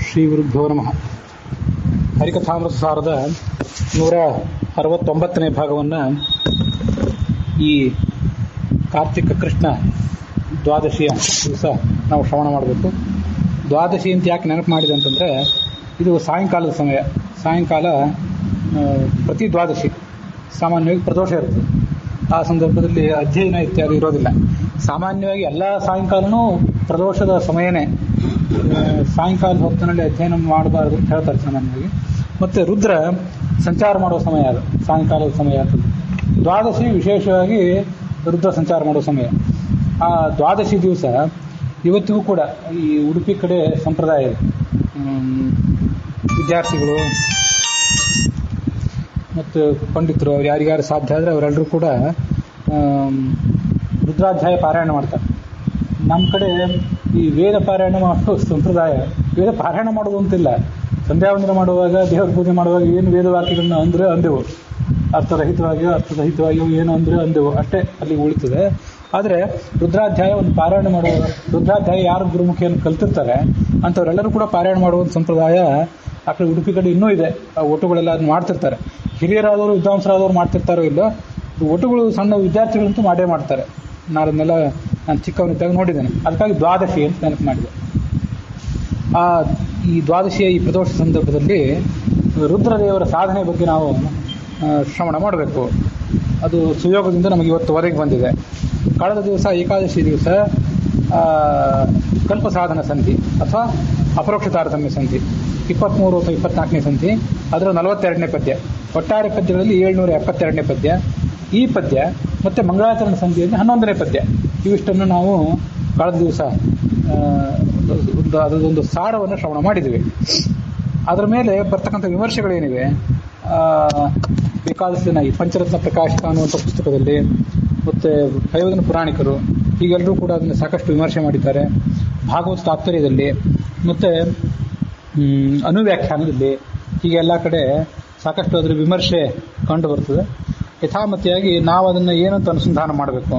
ಶ್ರೀ ಗುರುಭ್ಯೋ ನಮಃ. ಹರಿಕಥಾಮೃತ ಸಾರದ 169ನೇ ಭಾಗವನ್ನು ಈ ಕಾರ್ತಿಕ ಕೃಷ್ಣ ದ್ವಾದಶಿಯ ದಿವಸ ನಾವು ಶ್ರವಣ ಮಾಡಬೇಕು. ದ್ವಾದಶಿ ಅಂತ ಯಾಕೆ ನೆನಪು ಮಾಡಿದೆ ಅಂತಂದರೆ, ಇದು ಸಾಯಂಕಾಲದ ಸಮಯ. ಸಾಯಂಕಾಲ ಪ್ರತಿ ದ್ವಾದಶಿ ಸಾಮಾನ್ಯವಾಗಿ ಪ್ರದೋಷ ಇರುತ್ತೆ. ಆ ಸಂದರ್ಭದಲ್ಲಿ ಅಧ್ಯಯನ ಇತ್ಯಾದಿ ಇರೋದಿಲ್ಲ. ಸಾಮಾನ್ಯವಾಗಿ ಎಲ್ಲ ಸಾಯಂಕಾಲನೂ ಪ್ರದೋಷದ ಸಮಯನೇ. ಸಾಯಂಕಾಲದ ಹೊತ್ತಿನಲ್ಲಿ ಅಧ್ಯಯನ ಮಾಡಬಾರ್ದು ಅಂತ ಹೇಳ್ತಾರೆ ಸಾಮಾನ್ಯವಾಗಿ. ಮತ್ತು ರುದ್ರ ಸಂಚಾರ ಮಾಡುವ ಸಮಯ ಅದು, ಸಾಯಂಕಾಲದ ಸಮಯ ಆಗ್ತದೆ. ದ್ವಾದಶಿ ವಿಶೇಷವಾಗಿ ರುದ್ರ ಸಂಚಾರ ಮಾಡುವ ಸಮಯ. ಆ ದ್ವಾದಶಿ ದಿವಸ ಇವತ್ತಿಗೂ ಕೂಡ ಈ ಉಡುಪಿ ಕಡೆ ಸಂಪ್ರದಾಯ ಇದೆ. ವಿದ್ಯಾರ್ಥಿಗಳು ಮತ್ತು ಪಂಡಿತರು ಅವ್ರು ಯಾರಿಗಾರು ಸಾಧ್ಯ ಆದರೆ ಅವರೆಲ್ಲರೂ ಕೂಡ ರುದ್ರಾಧ್ಯಾಯ ಪಾರಾಯಣ ಮಾಡ್ತಾರೆ. ನಮ್ಮ ಕಡೆ ಈ ವೇದ ಪಾರಾಯಣ ಮಾಡೋ ಸಂಪ್ರದಾಯ. ವೇದ ಪಾರಾಯಣ ಮಾಡೋದು ಅಂತಿಲ್ಲ. ಸಂಧ್ಯಾವಂದನೆ ಮಾಡುವಾಗ, ದೇವರ ಪೂಜೆ ಮಾಡುವಾಗ ಏನು ವೇದವಾಕ್ಯಗಳನ್ನ ಅಂದೆವು, ಅರ್ಥರಹಿತವಾಗಿಯೋ ಏನು ಅಂದೆವು ಅಷ್ಟೇ ಅಲ್ಲಿ ಉಳಿತದೆ. ಆದರೆ ರುದ್ರಾಧ್ಯಾಯ ಒಂದು ಪಾರಾಯಣ ಮಾಡುವಾಗ, ರುದ್ರಾಧ್ಯಾಯ ಯಾರು ಗುರುಮುಖಿಯನ್ನು ಕಲ್ತಿರ್ತಾರೆ ಅಂಥವರೆಲ್ಲರೂ ಕೂಡ ಪಾರಾಯಣ ಮಾಡುವ ಒಂದು ಸಂಪ್ರದಾಯ ಆ ಕಡೆ ಉಡುಪಿ ಕಡೆ ಇನ್ನೂ ಇದೆ. ಆ ಒಟುಗಳೆಲ್ಲ ಅದನ್ನ ಮಾಡ್ತಿರ್ತಾರೆ. ಹಿರಿಯರಾದವರು ವಿದ್ವಾಂಸರಾದವರು ಮಾಡ್ತಿರ್ತಾರೋ ಇಲ್ಲೋ, ಒಟುಗಳು ಸಣ್ಣ ವಿದ್ಯಾರ್ಥಿಗಳಂತೂ ಮಾಡೇ ಮಾಡ್ತಾರೆ. ನಾನನ್ನೆಲ್ಲ ನಾನು ಚಿಕ್ಕವನಿದ್ದಾಗ ನೋಡಿದ್ದೇನೆ. ಅದಕ್ಕಾಗಿ ದ್ವಾದಶಿ ಅಂತ ನೆನಪು ಮಾಡಿದೆ. ಈ ದ್ವಾದಶಿಯ ಈ ಪ್ರದೋಷ ಸಂದರ್ಭದಲ್ಲಿ ರುದ್ರದೇವರ ಸಾಧನೆ ಬಗ್ಗೆ ನಾವು ಶ್ರವಣ ಮಾಡಬೇಕು. ಅದು ಸುಯೋಗದಿಂದ ನಮಗೆ ಇವತ್ತು ವರೆಗೆ ಬಂದಿದೆ. ಕಳೆದ ದಿವಸ ಏಕಾದಶಿ ದಿವಸ ಕಲ್ಪ ಸಾಧನ ಸಂಧಿ ಅಥವಾ ಅಪರೋಕ್ಷ ತಾರತಮ್ಯ ಸಂಧಿ 23 ಅಥವಾ 24ನೇ ಸಂಧಿ, ಅದರ 42ನೇ ಪದ್ಯ. ಒಟ್ಟಾರೆ ಪದ್ಯಗಳಲ್ಲಿ 772ನೇ ಪದ್ಯ. ಈ ಪದ್ಯ ಮತ್ತು ಮಂಗಳಾಚರಣ ಸಂಧಿಯಲ್ಲಿ 11ನೇ ಪದ್ಯ. ಇವಿಷ್ಟನ್ನು ನಾವು ಕಳೆದ ದಿವಸ ಅದರದೊಂದು ಸಾರವನ್ನು ಶ್ರವಣ ಮಾಡಿದ್ದೀವಿ. ಅದರ ಮೇಲೆ ಬರ್ತಕ್ಕಂಥ ವಿಮರ್ಶೆಗಳೇನಿವೆ, ಬೇಕಾದಷ್ಟಿನ ಈ ಪಂಚರತ್ನ ಪ್ರಕಾಶಕ ಅನ್ನುವಂಥ ಪುಸ್ತಕದಲ್ಲಿ ಮತ್ತು ಹೈವದನ ಪುರಾಣಿಕರು ಹೀಗೆಲ್ಲರೂ ಕೂಡ ಅದನ್ನು ಸಾಕಷ್ಟು ವಿಮರ್ಶೆ ಮಾಡಿದ್ದಾರೆ. ಭಾಗವತ ತಾತ್ಪರ್ಯದಲ್ಲಿ ಮತ್ತು ಅನುವ್ಯಾಖ್ಯಾನದಲ್ಲಿ ಹೀಗೆಲ್ಲ ಕಡೆ ಸಾಕಷ್ಟು ಅದರ ವಿಮರ್ಶೆ ಕಂಡು ಬರ್ತದೆ. ಯಥಾಮತಿಯಾಗಿ ನಾವು ಅದನ್ನು ಏನಂತ ಅನುಸಂಧಾನ ಮಾಡಬೇಕು,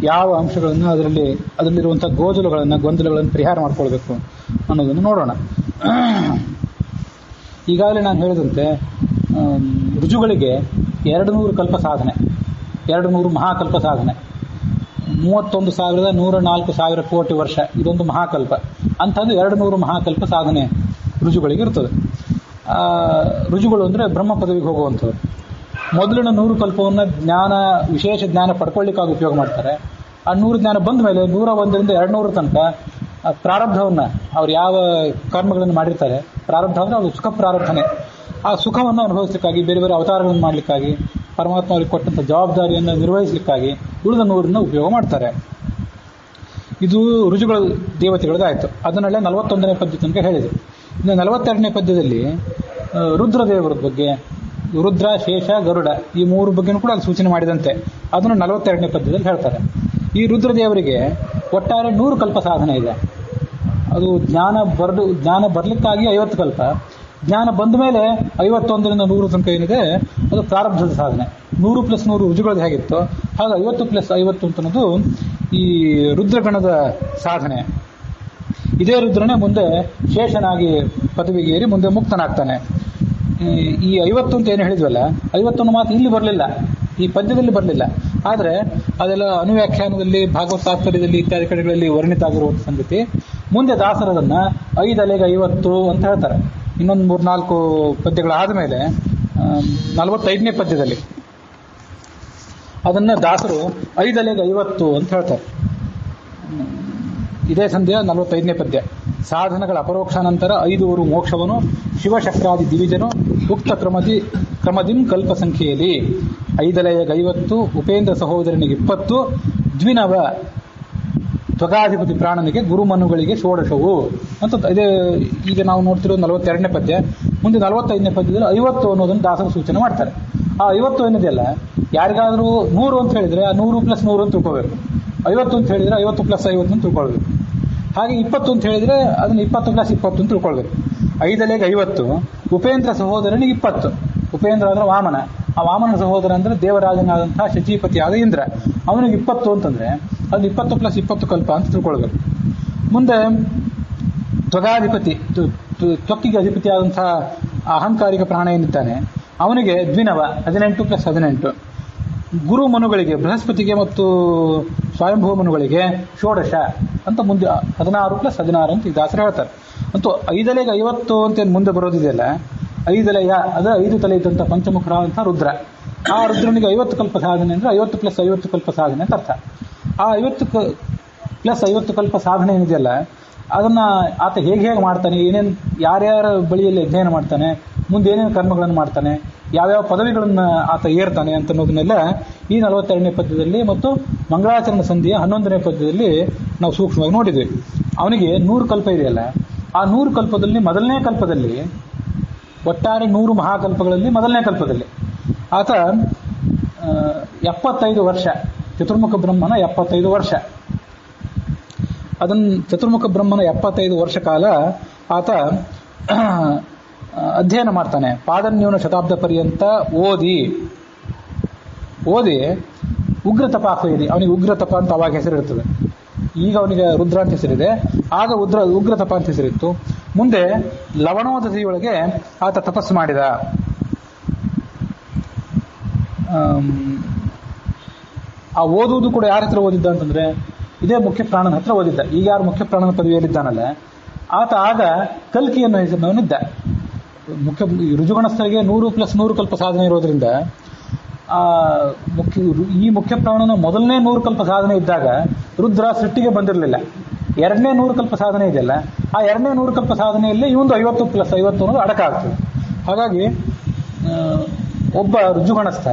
ಯಾವ ಅಂಶಗಳನ್ನು ಅದರಲ್ಲಿರುವಂಥ ಗೊಂದಲಗಳನ್ನು ಪರಿಹಾರ ಮಾಡಿಕೊಳ್ಬೇಕು ಅನ್ನೋದನ್ನು ನೋಡೋಣ. ಈಗಾಗಲೇ ನಾನು ಹೇಳಿದಂತೆ ರುಜುಗಳಿಗೆ 200 ಕಲ್ಪ ಸಾಧನೆ, 200 ಮಹಾಕಲ್ಪ ಸಾಧನೆ, 31,104,000 ಕೋಟಿ ವರ್ಷ ಇದೊಂದು ಮಹಾಕಲ್ಪ. ಅಂಥದ್ದು 200 ಮಹಾಕಲ್ಪ ಸಾಧನೆ ರುಜುಗಳಿಗೆ ಇರ್ತದೆ. ರುಜುಗಳು ಅಂದರೆ ಬ್ರಹ್ಮ ಪದವಿಗೆ ಹೋಗುವಂಥವ್ರು. ಮೊದಲಿನ 100 ಕಲ್ಪವನ್ನು ವಿಶೇಷ ಜ್ಞಾನ ಪಡ್ಕೊಳ್ಳಿಕ್ಕಾಗಿ ಉಪಯೋಗ ಮಾಡ್ತಾರೆ. ಆ 100 ಜ್ಞಾನ ಬಂದ ಮೇಲೆ 101ರಿಂದ 200 ತನಕ ಪ್ರಾರಬ್ಧವನ್ನು, ಅವ್ರು ಯಾವ ಕರ್ಮಗಳನ್ನು ಮಾಡಿರ್ತಾರೆ, ಪ್ರಾರಬ್ಧ ಅಂದರೆ ಅದು ಸುಖ ಪ್ರಾರಬ್ಧನೆ. ಆ ಸುಖವನ್ನು ಅನುಭವಿಸಲಿಕ್ಕಾಗಿ, ಬೇರೆ ಬೇರೆ ಅವತಾರಗಳನ್ನು ಮಾಡಲಿಕ್ಕಾಗಿ, ಪರಮಾತ್ಮ ಅವರಿಗೆ ಕೊಟ್ಟಂಥ ಜವಾಬ್ದಾರಿಯನ್ನು ನಿರ್ವಹಿಸಲಿಕ್ಕಾಗಿ ಉಳಿದ 100ನ್ನು ಉಪಯೋಗ ಮಾಡ್ತಾರೆ. ಇದು ರುಜುಗಳ ದೇವತೆಗಳದಾಯಿತು. ಅದನ್ನೆಲ್ಲ 41ನೇ ಪದ್ಯ ತನಕ ಹೇಳಿದೆ. ಇನ್ನು 42ನೇ ಪದ್ಯದಲ್ಲಿ ರುದ್ರದೇವರ ಬಗ್ಗೆ, ರುದ್ರ, ಶೇಷ, ಗರುಡ ಈ 3 ಬಗ್ಗೆನೂ ಕೂಡ ಅಲ್ಲಿ ಸೂಚನೆ ಮಾಡಿದಂತೆ ಅದನ್ನು 42ನೇ ಪದ್ಯದಲ್ಲಿ ಹೇಳ್ತಾರೆ. ಈ ರುದ್ರದೇವರಿಗೆ ಒಟ್ಟಾರೆ 100 ಕಲ್ಪ ಸಾಧನೆ ಇದೆ. ಅದು ಜ್ಞಾನ ಬರಲಿಕ್ಕಾಗಿ 50 ಕಲ್ಪ, ಜ್ಞಾನ ಬಂದ ಮೇಲೆ 51ರಿಂದ 100 ತನಕ ಏನಿದೆ ಅದು ಪ್ರಾರಬ್ಧದ ಸಾಧನೆ. 100 + 100 ರುಜುಗಳದ್ದು ಹೇಗಿತ್ತು ಹಾಗೆ 50 + 50 ಅಂತನ್ನೋದು ಈ ರುದ್ರಗಣದ ಸಾಧನೆ. ಇದೇ ರುದ್ರನೇ ಮುಂದೆ ಶೇಷನಾಗಿ ಪದವಿಗೇರಿ ಮುಂದೆ ಮುಕ್ತನಾಗ್ತಾನೆ. ಈ 50 ಅಂತ ಏನು ಹೇಳಿದ್ವಲ್ಲ, 50 ಮಾತು ಇಲ್ಲಿ ಬರಲಿಲ್ಲ, ಈ ಪದ್ಯದಲ್ಲಿ ಬರಲಿಲ್ಲ. ಆದರೆ ಅದೆಲ್ಲ ಅನುವ್ಯಾಖ್ಯಾನದಲ್ಲಿ, ಭಾಗವತ ತಾತ್ಪರ್ಯದಲ್ಲಿ ಇತ್ಯಾದಿ ಕಡೆಗಳಲ್ಲಿ ವರ್ಣಿತ ಆಗಿರುವಂಥ ಸಂಗತಿ. ಮುಂದೆ ದಾಸರದನ್ನು 5 ಅಲೆಗೆ 50 ಅಂತ ಹೇಳ್ತಾರೆ. ಇನ್ನೊಂದು 3-4 ಪದ್ಯಗಳಾದ ಮೇಲೆ 45ನೇ ಪದ್ಯದಲ್ಲಿ ಅದನ್ನು ದಾಸರು 5 ಅಲೆಗೆ 50 ಅಂತ ಹೇಳ್ತಾರೆ. ಇದೇ ಸಂಧ್ಯಾ 45ನೇ ಪದ್ಯ. ಸಾಧನಗಳ ಅಪರೋಕ್ಷ ನಂತರ 5 ಊರು ಮೋಕ್ಷವನು ಶಿವಶಕ್ರಾದಿ ದಿವಿಜನು ಉಕ್ತ ಕ್ರಮದಿಂ ಕಲ್ಪ ಸಂಖ್ಯೆಯಲ್ಲಿ 5 ಅಲೆಗೆ 50, ಉಪೇಂದ್ರ ಸಹೋದರನಿಗೆ 20, ದ್ವಿನವ ತ್ವಗಾಧಿಪತಿ ಪ್ರಾಣನಿಗೆ ಗುರುಮನುಗಳಿಗೆ 16 ಅಂತ. ಇದೇ ಈಗ ನಾವು ನೋಡ್ತಿರೋ 42ನೇ ಪದ್ಯ. ಮುಂದೆ 45ನೇ ಪದ್ಯದಲ್ಲಿ 50 ಅನ್ನೋದನ್ನು ದಾಸರು ಸೂಚನೆ ಮಾಡ್ತಾರೆ. ಆ 50 ಏನಿದೆಯಲ್ಲ, ಯಾರಿಗಾದರೂ 100 ಅಂತ ಹೇಳಿದರೆ ಆ 100 + 100 ಅಂತ ತಿಳ್ಕೋಬೇಕು. 50 ಅಂತ ಹೇಳಿದರೆ 50 + 50 ಅಂತ ತಿಳ್ಕೊಳ್ಬೇಕು. ಹಾಗೆ 20 ಅಂತ ಹೇಳಿದರೆ ಅದನ್ನು 20 + 20 ಅಂತ ತಿಳ್ಕೊಳ್ಬೇಕು. 5 ಅಲೆಗೆ 50, ಉಪೇಂದ್ರ ಸಹೋದರನಿಗೆ 20. ಉಪೇಂದ್ರ ಅಂದರೆ ವಾಮನ. ಆ ವಾಮನ ಸಹೋದರ ಅಂದರೆ ದೇವರಾಜನಾದಂತಹ ಶಚೀಪತಿಯಾದ ಇಂದ್ರ. ಅವನಿಗೆ 20 ಅಂತಂದರೆ ಅದು 20 + 20 ಕಲ್ಪ ಅಂತ ತಿಳ್ಕೊಳ್ಬೇಕು. ಮುಂದೆ ತ್ವಗಾಧಿಪತಿ ತ್ವಕ್ಕಿಗೆ ಅಧಿಪತಿಯಾದಂತಹ ಅಹಂಕಾರಿಕ ಪ್ರಾಣ ಏನಿದ್ದಾನೆ ಅವನಿಗೆ ದ್ವಿನವ 18 + 18. ಗುರು ಮನುಗಳಿಗೆ ಬೃಹಸ್ಪತಿಗೆ ಮತ್ತು ಸ್ವಯಂಭೂ ಮನುಗಳಿಗೆ ಷೋಡಶ ಅಂತ ಮುಂದೆ 16 + 16 ಅಂತ ಈ ದಾಸರು ಹೇಳ್ತಾರೆ. ಅಂತೂ 5 50 ಅಂತ ಮುಂದೆ ಬರೋದಿದೆಯಲ್ಲ, 5 ಅದು 5 ತಲೆ ಇದ್ದಂಥ ಪಂಚಮುಖರಾದಂಥ ರುದ್ರ. ಆ ರುದ್ರನಿಗೆ 50 ಕಲ್ಪ ಸಾಧನೆ ಅಂದರೆ 50 + 50 ಕಲ್ಪ ಸಾಧನೆ ಅಂತ ಅರ್ಥ. ಆ 50 + 50 ಕಲ್ಪ ಸಾಧನೆ ಏನಿದೆಯಲ್ಲ ಅದನ್ನ ಆತ ಹೇಗೆ ಮಾಡ್ತಾನೆ, ಏನೇನು ಯಾರ್ಯಾರ ಬಳಿಯಲ್ಲಿ ಅಧ್ಯಯನ ಮಾಡ್ತಾನೆ, ಮುಂದೆ ಏನೇನು ಕರ್ಮಗಳನ್ನು ಮಾಡ್ತಾನೆ, ಯಾವ್ಯಾವ ಪದವಿಗಳನ್ನು ಆತ ಏರ್ತಾನೆ ಅಂತ ಅನ್ನೋದನ್ನೆಲ್ಲ ಈ 42ನೇ ಪದ್ಯದಲ್ಲಿ ಮತ್ತು ಮಂಗಳಾಚರಣ ಸಂಧಿಯ 11ನೇ ಪದ್ಯದಲ್ಲಿ ನಾವು ಸೂಕ್ಷ್ಮವಾಗಿ ನೋಡಿದ್ವಿ. ಅವನಿಗೆ 100 ಕಲ್ಪ ಇದೆಯಲ್ಲ, ಆ 100 ಕಲ್ಪದಲ್ಲಿ ಮೊದಲನೇ ಕಲ್ಪದಲ್ಲಿ ಒಟ್ಟಾರೆ 100 ಮಹಾಕಲ್ಪಗಳಲ್ಲಿ ಮೊದಲನೇ ಕಲ್ಪದಲ್ಲಿ ಆತ 75 ವರ್ಷ, ಚತುರ್ಮುಖ ಬ್ರಹ್ಮನ 75 ವರ್ಷ, ಅದನ್ನು ಚತುರ್ಮುಖ ಬ್ರಹ್ಮನ 75 ವರ್ಷ ಕಾಲ ಆತ ಅಧ್ಯಯನ ಮಾಡ್ತಾನೆ. ಪಾದನ್ಯೂನ ಶತಾಬ್ದ ಪರ್ಯಂತ ಓದಿ ಉಗ್ರತಪ ಆಹ್ವಯದಿ, ಅವನಿಗೆ ಉಗ್ರತಪ ಅಂತ ಅವಾಗ ಹೆಸರಿರ್ತದೆ. ಈಗ ಅವನಿಗೆ ರುದ್ರ ಅಂತ ಹೆಸರಿದೆ, ಆಗ ಉಗ್ರತಪ ಅಂತ ಹೆಸರಿತ್ತು. ಮುಂದೆ ಲವಣೋದಧಿಯೊಳಗೆ ಆತ ತಪಸ್ಸು ಮಾಡಿದ. ಆ ಓದುವುದು ಕೂಡ ಯಾರ ಹತ್ರ ಓದಿದ್ದ ಅಂತಂದ್ರೆ ಇದೇ ಮುಖ್ಯ ಪ್ರಾಣನ ಹತ್ರ ಓದಿದ್ದ. ಈಗ ಯಾರು ಮುಖ್ಯ ಪ್ರಾಣನ ಪದವಿಯಲ್ಲಿದ್ದಾನಲ್ಲ ಆತ ಆಗ ಕಲ್ಕಿ ಅನ್ನೋ ಹೆಸರಿನವನಿದ್ದ. ಮುಖ್ಯ ಋಜುಗಣಸ್ಥರಿಗೆ 100 + 100 ಕಲ್ಪ ಸಾಧನೆ ಇರೋದ್ರಿಂದ ಈ ಮುಖ್ಯ ಪ್ರಾಣನ ಮೊದಲನೇ 100 ಕಲ್ಪ ಸಾಧನೆ ಇದ್ದಾಗ ರುದ್ರ ಸೃಷ್ಟಿಗೆ ಬಂದಿರಲಿಲ್ಲ. ಎರಡನೇ 100 ಕಲ್ಪ ಸಾಧನೆ ಇದೆಯಲ್ಲ, ಆ ಎರಡನೇ 100 ಕಲ್ಪ ಸಾಧನೆಯಲ್ಲಿ ಇವೊಂದು 50 + 50 ಅನ್ನೋದು ಅಡಕ ಆಗ್ತದೆ. ಹಾಗಾಗಿ ಒಬ್ಬ ಋಜುಗಣಸ್ಥ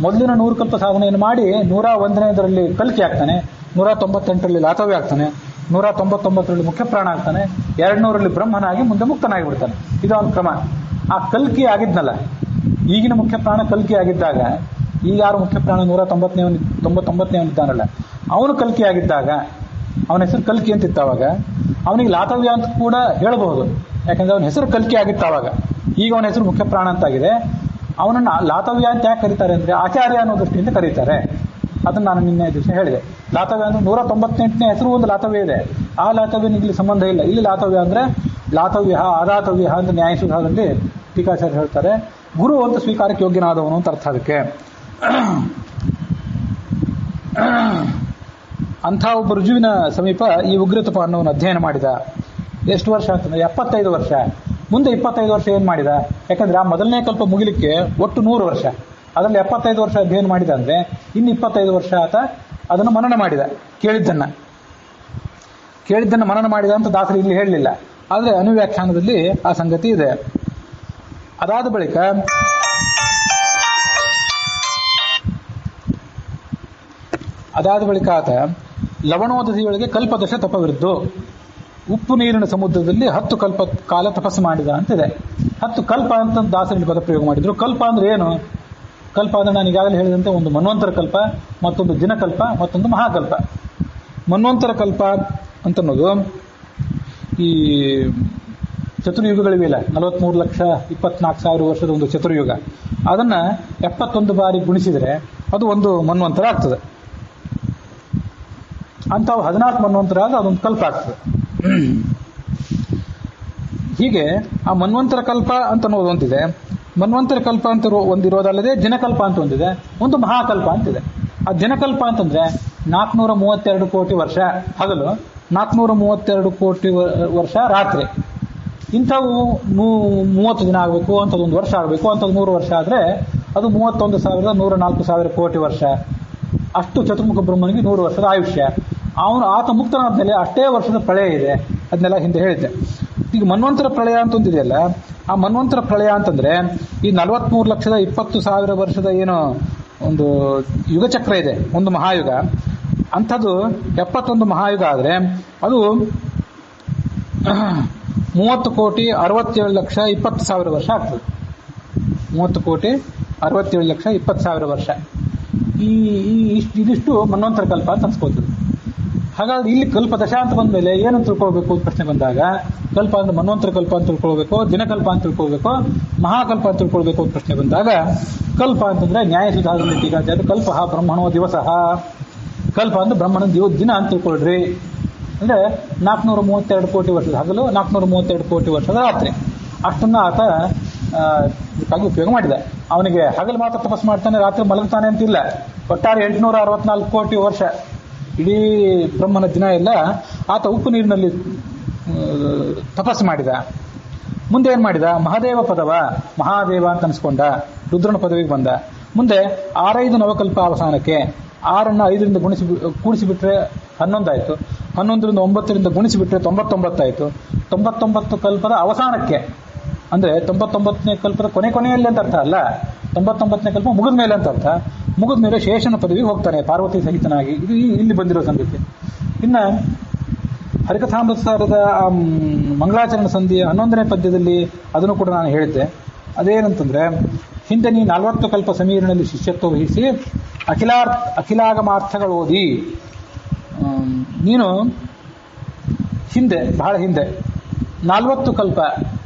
ಮೊದಲಿನ 100 ಕಲ್ಪ ಸಾಧನೆಯನ್ನು ಮಾಡಿ 101ನೇದರಲ್ಲಿ ಕಲ್ಕಿ ಆಗ್ತಾನೆ, 198ರಲ್ಲಿ ಲಾತವ್ಯ ಆಗ್ತಾನೆ, 199ರಲ್ಲಿ ಮುಖ್ಯ ಪ್ರಾಣ ಆಗ್ತಾನೆ, 200ರಲ್ಲಿ ಬ್ರಹ್ಮನಾಗಿ ಮುಂದೆ ಮುಕ್ತನಾಗಿ ಬಿಡ್ತಾನೆ. ಇದು ಅವನ ಕ್ರಮ. ಆ ಕಲ್ಕಿ ಆಗಿದ್ನಲ್ಲ, ಈಗಿನ ಮುಖ್ಯ ಪ್ರಾಣ ಕಲ್ಕಿ ಆಗಿದ್ದಾಗ, ಈಗ ಯಾರು ಮುಖ್ಯ ಪ್ರಾಣ 199ನೇವನಿದ್ದಾನಲ್ಲ ಅವನು ಕಲ್ಕಿ ಆಗಿದ್ದಾಗ ಅವನ ಹೆಸರು ಕಲ್ಕಿ ಅಂತಿತ್ತು. ಅವಾಗ ಅವನಿಗೆ ಲಾತವ್ಯ ಅಂತ ಕೂಡ ಹೇಳಬಹುದು, ಯಾಕಂದ್ರೆ ಅವನ ಹೆಸರು ಕಲ್ಕಿ ಆಗಿತ್ತು ಅವಾಗ. ಈಗ ಅವನ ಹೆಸರು ಮುಖ್ಯ ಪ್ರಾಣ ಅಂತಾಗಿದೆ. ಅವನನ್ನು ಲಾತವ್ಯ ಅಂತ ಯಾಕೆ ಕರೀತಾರೆ ಅಂದರೆ ಆಚಾರ್ಯ ಅನ್ನೋ ದೃಷ್ಟಿಯಿಂದ ಕರೀತಾರೆ. ಅದನ್ನು ನಾನು ನಿನ್ನೆ ದಿವಸ ಹೇಳಿದೆ. ಲಾತವ್ಯ ಅಂದ್ರೆ 198ನೇ ಹೆಸರು ಒಂದು ಲಾತವ್ಯ ಇದೆ. ಆ ಲಾತವ್ಯನಿಗೆ ಇಲ್ಲಿ ಸಂಬಂಧ ಇಲ್ಲ. ಇಲ್ಲಿ ಲಾತವ್ಯ ಅಂದ್ರೆ ಲಾತವ್ಯ ಅದಾತವ್ಯ ಅಂತ ನ್ಯಾಯಸುಧಾದಲ್ಲಿ ಟೀಕಾಚಾರ್ಯ ಹೇಳ್ತಾರೆ. ಗುರು ಅಂತ ಸ್ವೀಕಾರಕ್ಕೆ ಯೋಗ್ಯನಾದವನು ಅಂತ ಅರ್ಥ ಅದಕ್ಕೆ. ಅಂಥ ಒಬ್ಬ ರುಜುವಿನ ಸಮೀಪ ಈ ಉಗ್ರತಪ ಅನ್ನೋನು ಅಧ್ಯಯನ ಮಾಡಿದ. ಎಷ್ಟು ವರ್ಷ ಅಂತಂದ್ರೆ 75 ವರ್ಷ. ಮುಂದೆ 25 ವರ್ಷ ಏನು ಮಾಡಿದ? ಯಾಕಂದ್ರೆ ಆ ಮೊದಲನೇ ಕಲ್ಪ ಮುಗಿಲಿಕ್ಕೆ ಒಟ್ಟು 100 ವರ್ಷ, ಅದರಲ್ಲಿ 75 ವರ್ಷ ಅಧ್ಯಯನ ಮಾಡಿದ ಅಂದ್ರೆ ಇನ್ನು 25 ವರ್ಷ ಆತ ಅದನ್ನು ಮನನ ಮಾಡಿದ. ಕೇಳಿದ್ದನ್ನು ಮನನ ಮಾಡಿದ ಅಂತ ದಾಸರು ಇಲ್ಲಿ ಹೇಳಲಿಲ್ಲ, ಆದರೆ ಅನುವ್ಯಾಖ್ಯಾನದಲ್ಲಿ ಆ ಸಂಗತಿ ಇದೆ. ಅದಾದ ಬಳಿಕ ಆತ ಲವಣೋದಧಿಯೊಳಗೆ ಕಲ್ಪದಶ ತಪವಿರುದ್ದು, ಉಪ್ಪು ನೀರಿನ ಸಮುದ್ರದಲ್ಲಿ 10 ಕಲ್ಪ ಕಾಲ ತಪಸ್ಸು ಮಾಡಿದ ಅಂತಿದೆ. 10 ಕಲ್ಪ ಅಂತ ದಾಸರಲ್ಲಿ ಪದಪ್ರಯೋಗ ಮಾಡಿದ್ರು. ಕಲ್ಪ ಅಂದ್ರೆ ಏನು? ಕಲ್ಪ ಅಂದ್ರೆ ನಾನು ಈಗಾಗಲೇ ಹೇಳಿದಂತೆ ಒಂದು ಮನ್ವಂತರ ಕಲ್ಪ, ಮತ್ತೊಂದು ದಿನಕಲ್ಪ, ಮತ್ತೊಂದು ಮಹಾಕಲ್ಪ. ಮನ್ವಂತರ ಕಲ್ಪ ಅಂತನ್ನೋದು ಈ ಚತುರ್ಯುಗಗಳಿವೆಯಲ್ಲ, 43,24,000 ವರ್ಷದ ಒಂದು ಚತುರ್ಯುಗ, ಅದನ್ನ 71 ಬಾರಿ ಗುಣಿಸಿದರೆ ಅದು ಒಂದು ಮನ್ವಂತರ ಆಗ್ತದೆ. ಅಂಥವು 14 ಮನ್ವಂತರ ಆಗ ಅದೊಂದು ಕಲ್ಪ ಆಗ್ತದೆ. ಹೀಗೆ ಆ ಮನ್ವಂತರ ಕಲ್ಪ ಅಂತ ಅನ್ನೋದು ಒಂದಿದೆ. ಮನ್ವಂತರ ಕಲ್ಪ ಅಂತ ಒಂದಿರೋದಲ್ಲದೆ ಜನಕಲ್ಪ ಅಂತ ಒಂದಿದೆ, ಒಂದು ಮಹಾಕಲ್ಪ ಅಂತಿದೆ. ಆ ಜನಕಲ್ಪ ಅಂತಂದ್ರೆ 432 ಕೋಟಿ ವರ್ಷ ಹಗಲು, 432 ಕೋಟಿ ವರ್ಷ ರಾತ್ರಿ. ಇಂಥವು 30 ದಿನ ಆಗಬೇಕು, ಅಂಥದ್ದೊಂದು ವರ್ಷ ಆಗಬೇಕು, ಅಂಥದ್ದು 100 ವರ್ಷ ಆದರೆ ಅದು 31,104,000 ಕೋಟಿ ವರ್ಷ. ಅಷ್ಟು ಚತುರ್ಮುಖ ಬ್ರಹ್ಮನಿಗೆ 100 ವರ್ಷದ ಆಯುಷ್ಯ. ಆತ ಮುಕ್ತನಾದ್ಮೇಲೆ ಅಷ್ಟೇ ವರ್ಷದ ಪ್ರಳಯ ಇದೆ. ಅದನ್ನೆಲ್ಲ ಹಿಂದೆ ಹೇಳಿದ್ದೆ. ಈಗ ಮನ್ವಂತರ ಪ್ರಳಯ ಅಂತ ಒಂದಿದೆಯಲ್ಲ, ಆ ಮನ್ವಂತರ ಪ್ರಳಯ ಅಂತಂದ್ರೆ ಈ 43,20,000 ವರ್ಷದ ಏನು ಒಂದು ಯುಗಚಕ್ರ ಇದೆ, ಒಂದು ಮಹಾಯುಗ, ಅಂಥದ್ದು 71 ಮಹಾಯುಗ ಆದರೆ ಅದು 30,67,20,000 ವರ್ಷ ಆಗ್ತದೆ. 30,67,20,000 ವರ್ಷ. ಇದಿಷ್ಟು ಮನ್ವಂತರ ಕಲ್ಪ ಅಂತ ಅನ್ಸ್ಕೊಳ್ತದೆ. ಹಾಗಾದ್ರೆ ಇಲ್ಲಿ ಕಲ್ಪ ದಶ ಅಂತ ಬಂದ್ಮೇಲೆ ಏನು ತಿಳ್ಕೊಳ್ಬೇಕು ಅಂತ ಪ್ರಶ್ನೆ ಬಂದಾಗ, ಕಲ್ಪ ಅಂದ್ರೆ ಮನ್ವಂತರ ಕಲ್ಪ ಅಂತ ತಿಳ್ಕೊಳ್ಬೇಕು, ದಿನಕಲ್ಪ ಅಂತ ತಿಳ್ಕೊಳ್ಬೇಕು, ಮಹಾಕಲ್ಪ ಅಂತ ತಿಳ್ಕೊಳ್ಬೇಕು ಅಂತ ಪ್ರಶ್ನೆ ಬಂದಾಗ, ಕಲ್ಪ ಅಂತಂದ್ರೆ ನ್ಯಾಯಸುಧಾದಲ್ಲಿ ಟೀಕಾಚಾರ್ಯ ಕಲ್ಪ ಬ್ರಹ್ಮಣೋ ದಿವಸ, ಕಲ್ಪ ಅಂದ್ರೆ ಬ್ರಹ್ಮಣ ದಿನ ಅಂತ ತಿಳ್ಕೊಳ್ರಿ. ಅಂದರೆ 432 ಕೋಟಿ ವರ್ಷದ ಹಗಲು, 432 ಕೋಟಿ ವರ್ಷದ ರಾತ್ರಿ. ಅಷ್ಟನ್ನು ಆತ ಇದಕ್ಕಾಗಿ ಉಪಯೋಗ ಮಾಡಿದ. ಅವನಿಗೆ ಹಗಲು ಮಾತ್ರ ತಪಸ್ಸು ಮಾಡ್ತಾನೆ, ರಾತ್ರಿ ಮಲಗ್ತಾನೆ ಅಂತಿಲ್ಲ. ಒಟ್ಟಾರೆ 864 ಕೋಟಿ ವರ್ಷ ಇಡೀ ಬ್ರಹ್ಮನ ದಿನ ಎಲ್ಲ ಆತ ಉಪ್ಪು ನೀರಿನಲ್ಲಿ ತಪಸ್ಸು ಮಾಡಿದ. ಮುಂದೆ ಏನು ಮಾಡಿದ? ಮಹಾದೇವ ಪದವ ಮಹಾದೇವ ಅಂತ ಅನಿಸ್ಕೊಂಡ, ರುದ್ರನ ಪದವಿಗೆ ಬಂದ. ಮುಂದೆ 6-5 ನವಕಲ್ಪ ಅವಸಾನಕ್ಕೆ 6ಅನ್ನು 5ರಿಂದ ಕೂಡಿಸಿಬಿಟ್ರೆ 11 ಆಯಿತು. 11ರಿಂದ 9ರಿಂದ ಗುಣಿಸಿಬಿಟ್ರೆ 99 ಆಯಿತು. 99 ಕಲ್ಪದ ಅವಸಾನಕ್ಕೆ, ಅಂದರೆ 99ನೇ ಕಲ್ಪದ ಕೊನೆಯಲ್ಲಿ ಅಂತ ಅರ್ಥ ಅಲ್ಲ, 99ನೇ ಕಲ್ಪ ಮುಗಿದ ಮೇಲೆ ಅಂತ ಅರ್ಥ. ಮುಗಿದ ಮೇಲೆ ಶೇಷನ ಪದವಿಗೆ ಹೋಗ್ತಾನೆ ಪಾರ್ವತಿ ಸಹಿತನಾಗಿ. ಇದು ಇಲ್ಲಿ ಬಂದಿರೋ ಸಂಗತಿ. ಇನ್ನು ಹರಿಕಥಾಮೃತಸಾರದ ಮಂಗಳಾಚರಣ ಸಂಧಿಯ 11ನೇ ಪದ್ಯದಲ್ಲಿ ಅದನ್ನು ಕೂಡ ನಾನು ಹೇಳಿದ್ದೆ. ಅದೇನಂತಂದರೆ, ಹಿಂದೆ ನೀ 40 ಕಲ್ಪ ಸಮೀರಿನಲ್ಲಿ ಶಿಷ್ಯತ್ವ ವಹಿಸಿ ಅಖಿಲಾಗಮಾರ್ಥಗಳು ಓದಿ, ನೀನು ಹಿಂದೆ ಬಹಳ ಹಿಂದೆ 40 ಕಲ್ಪ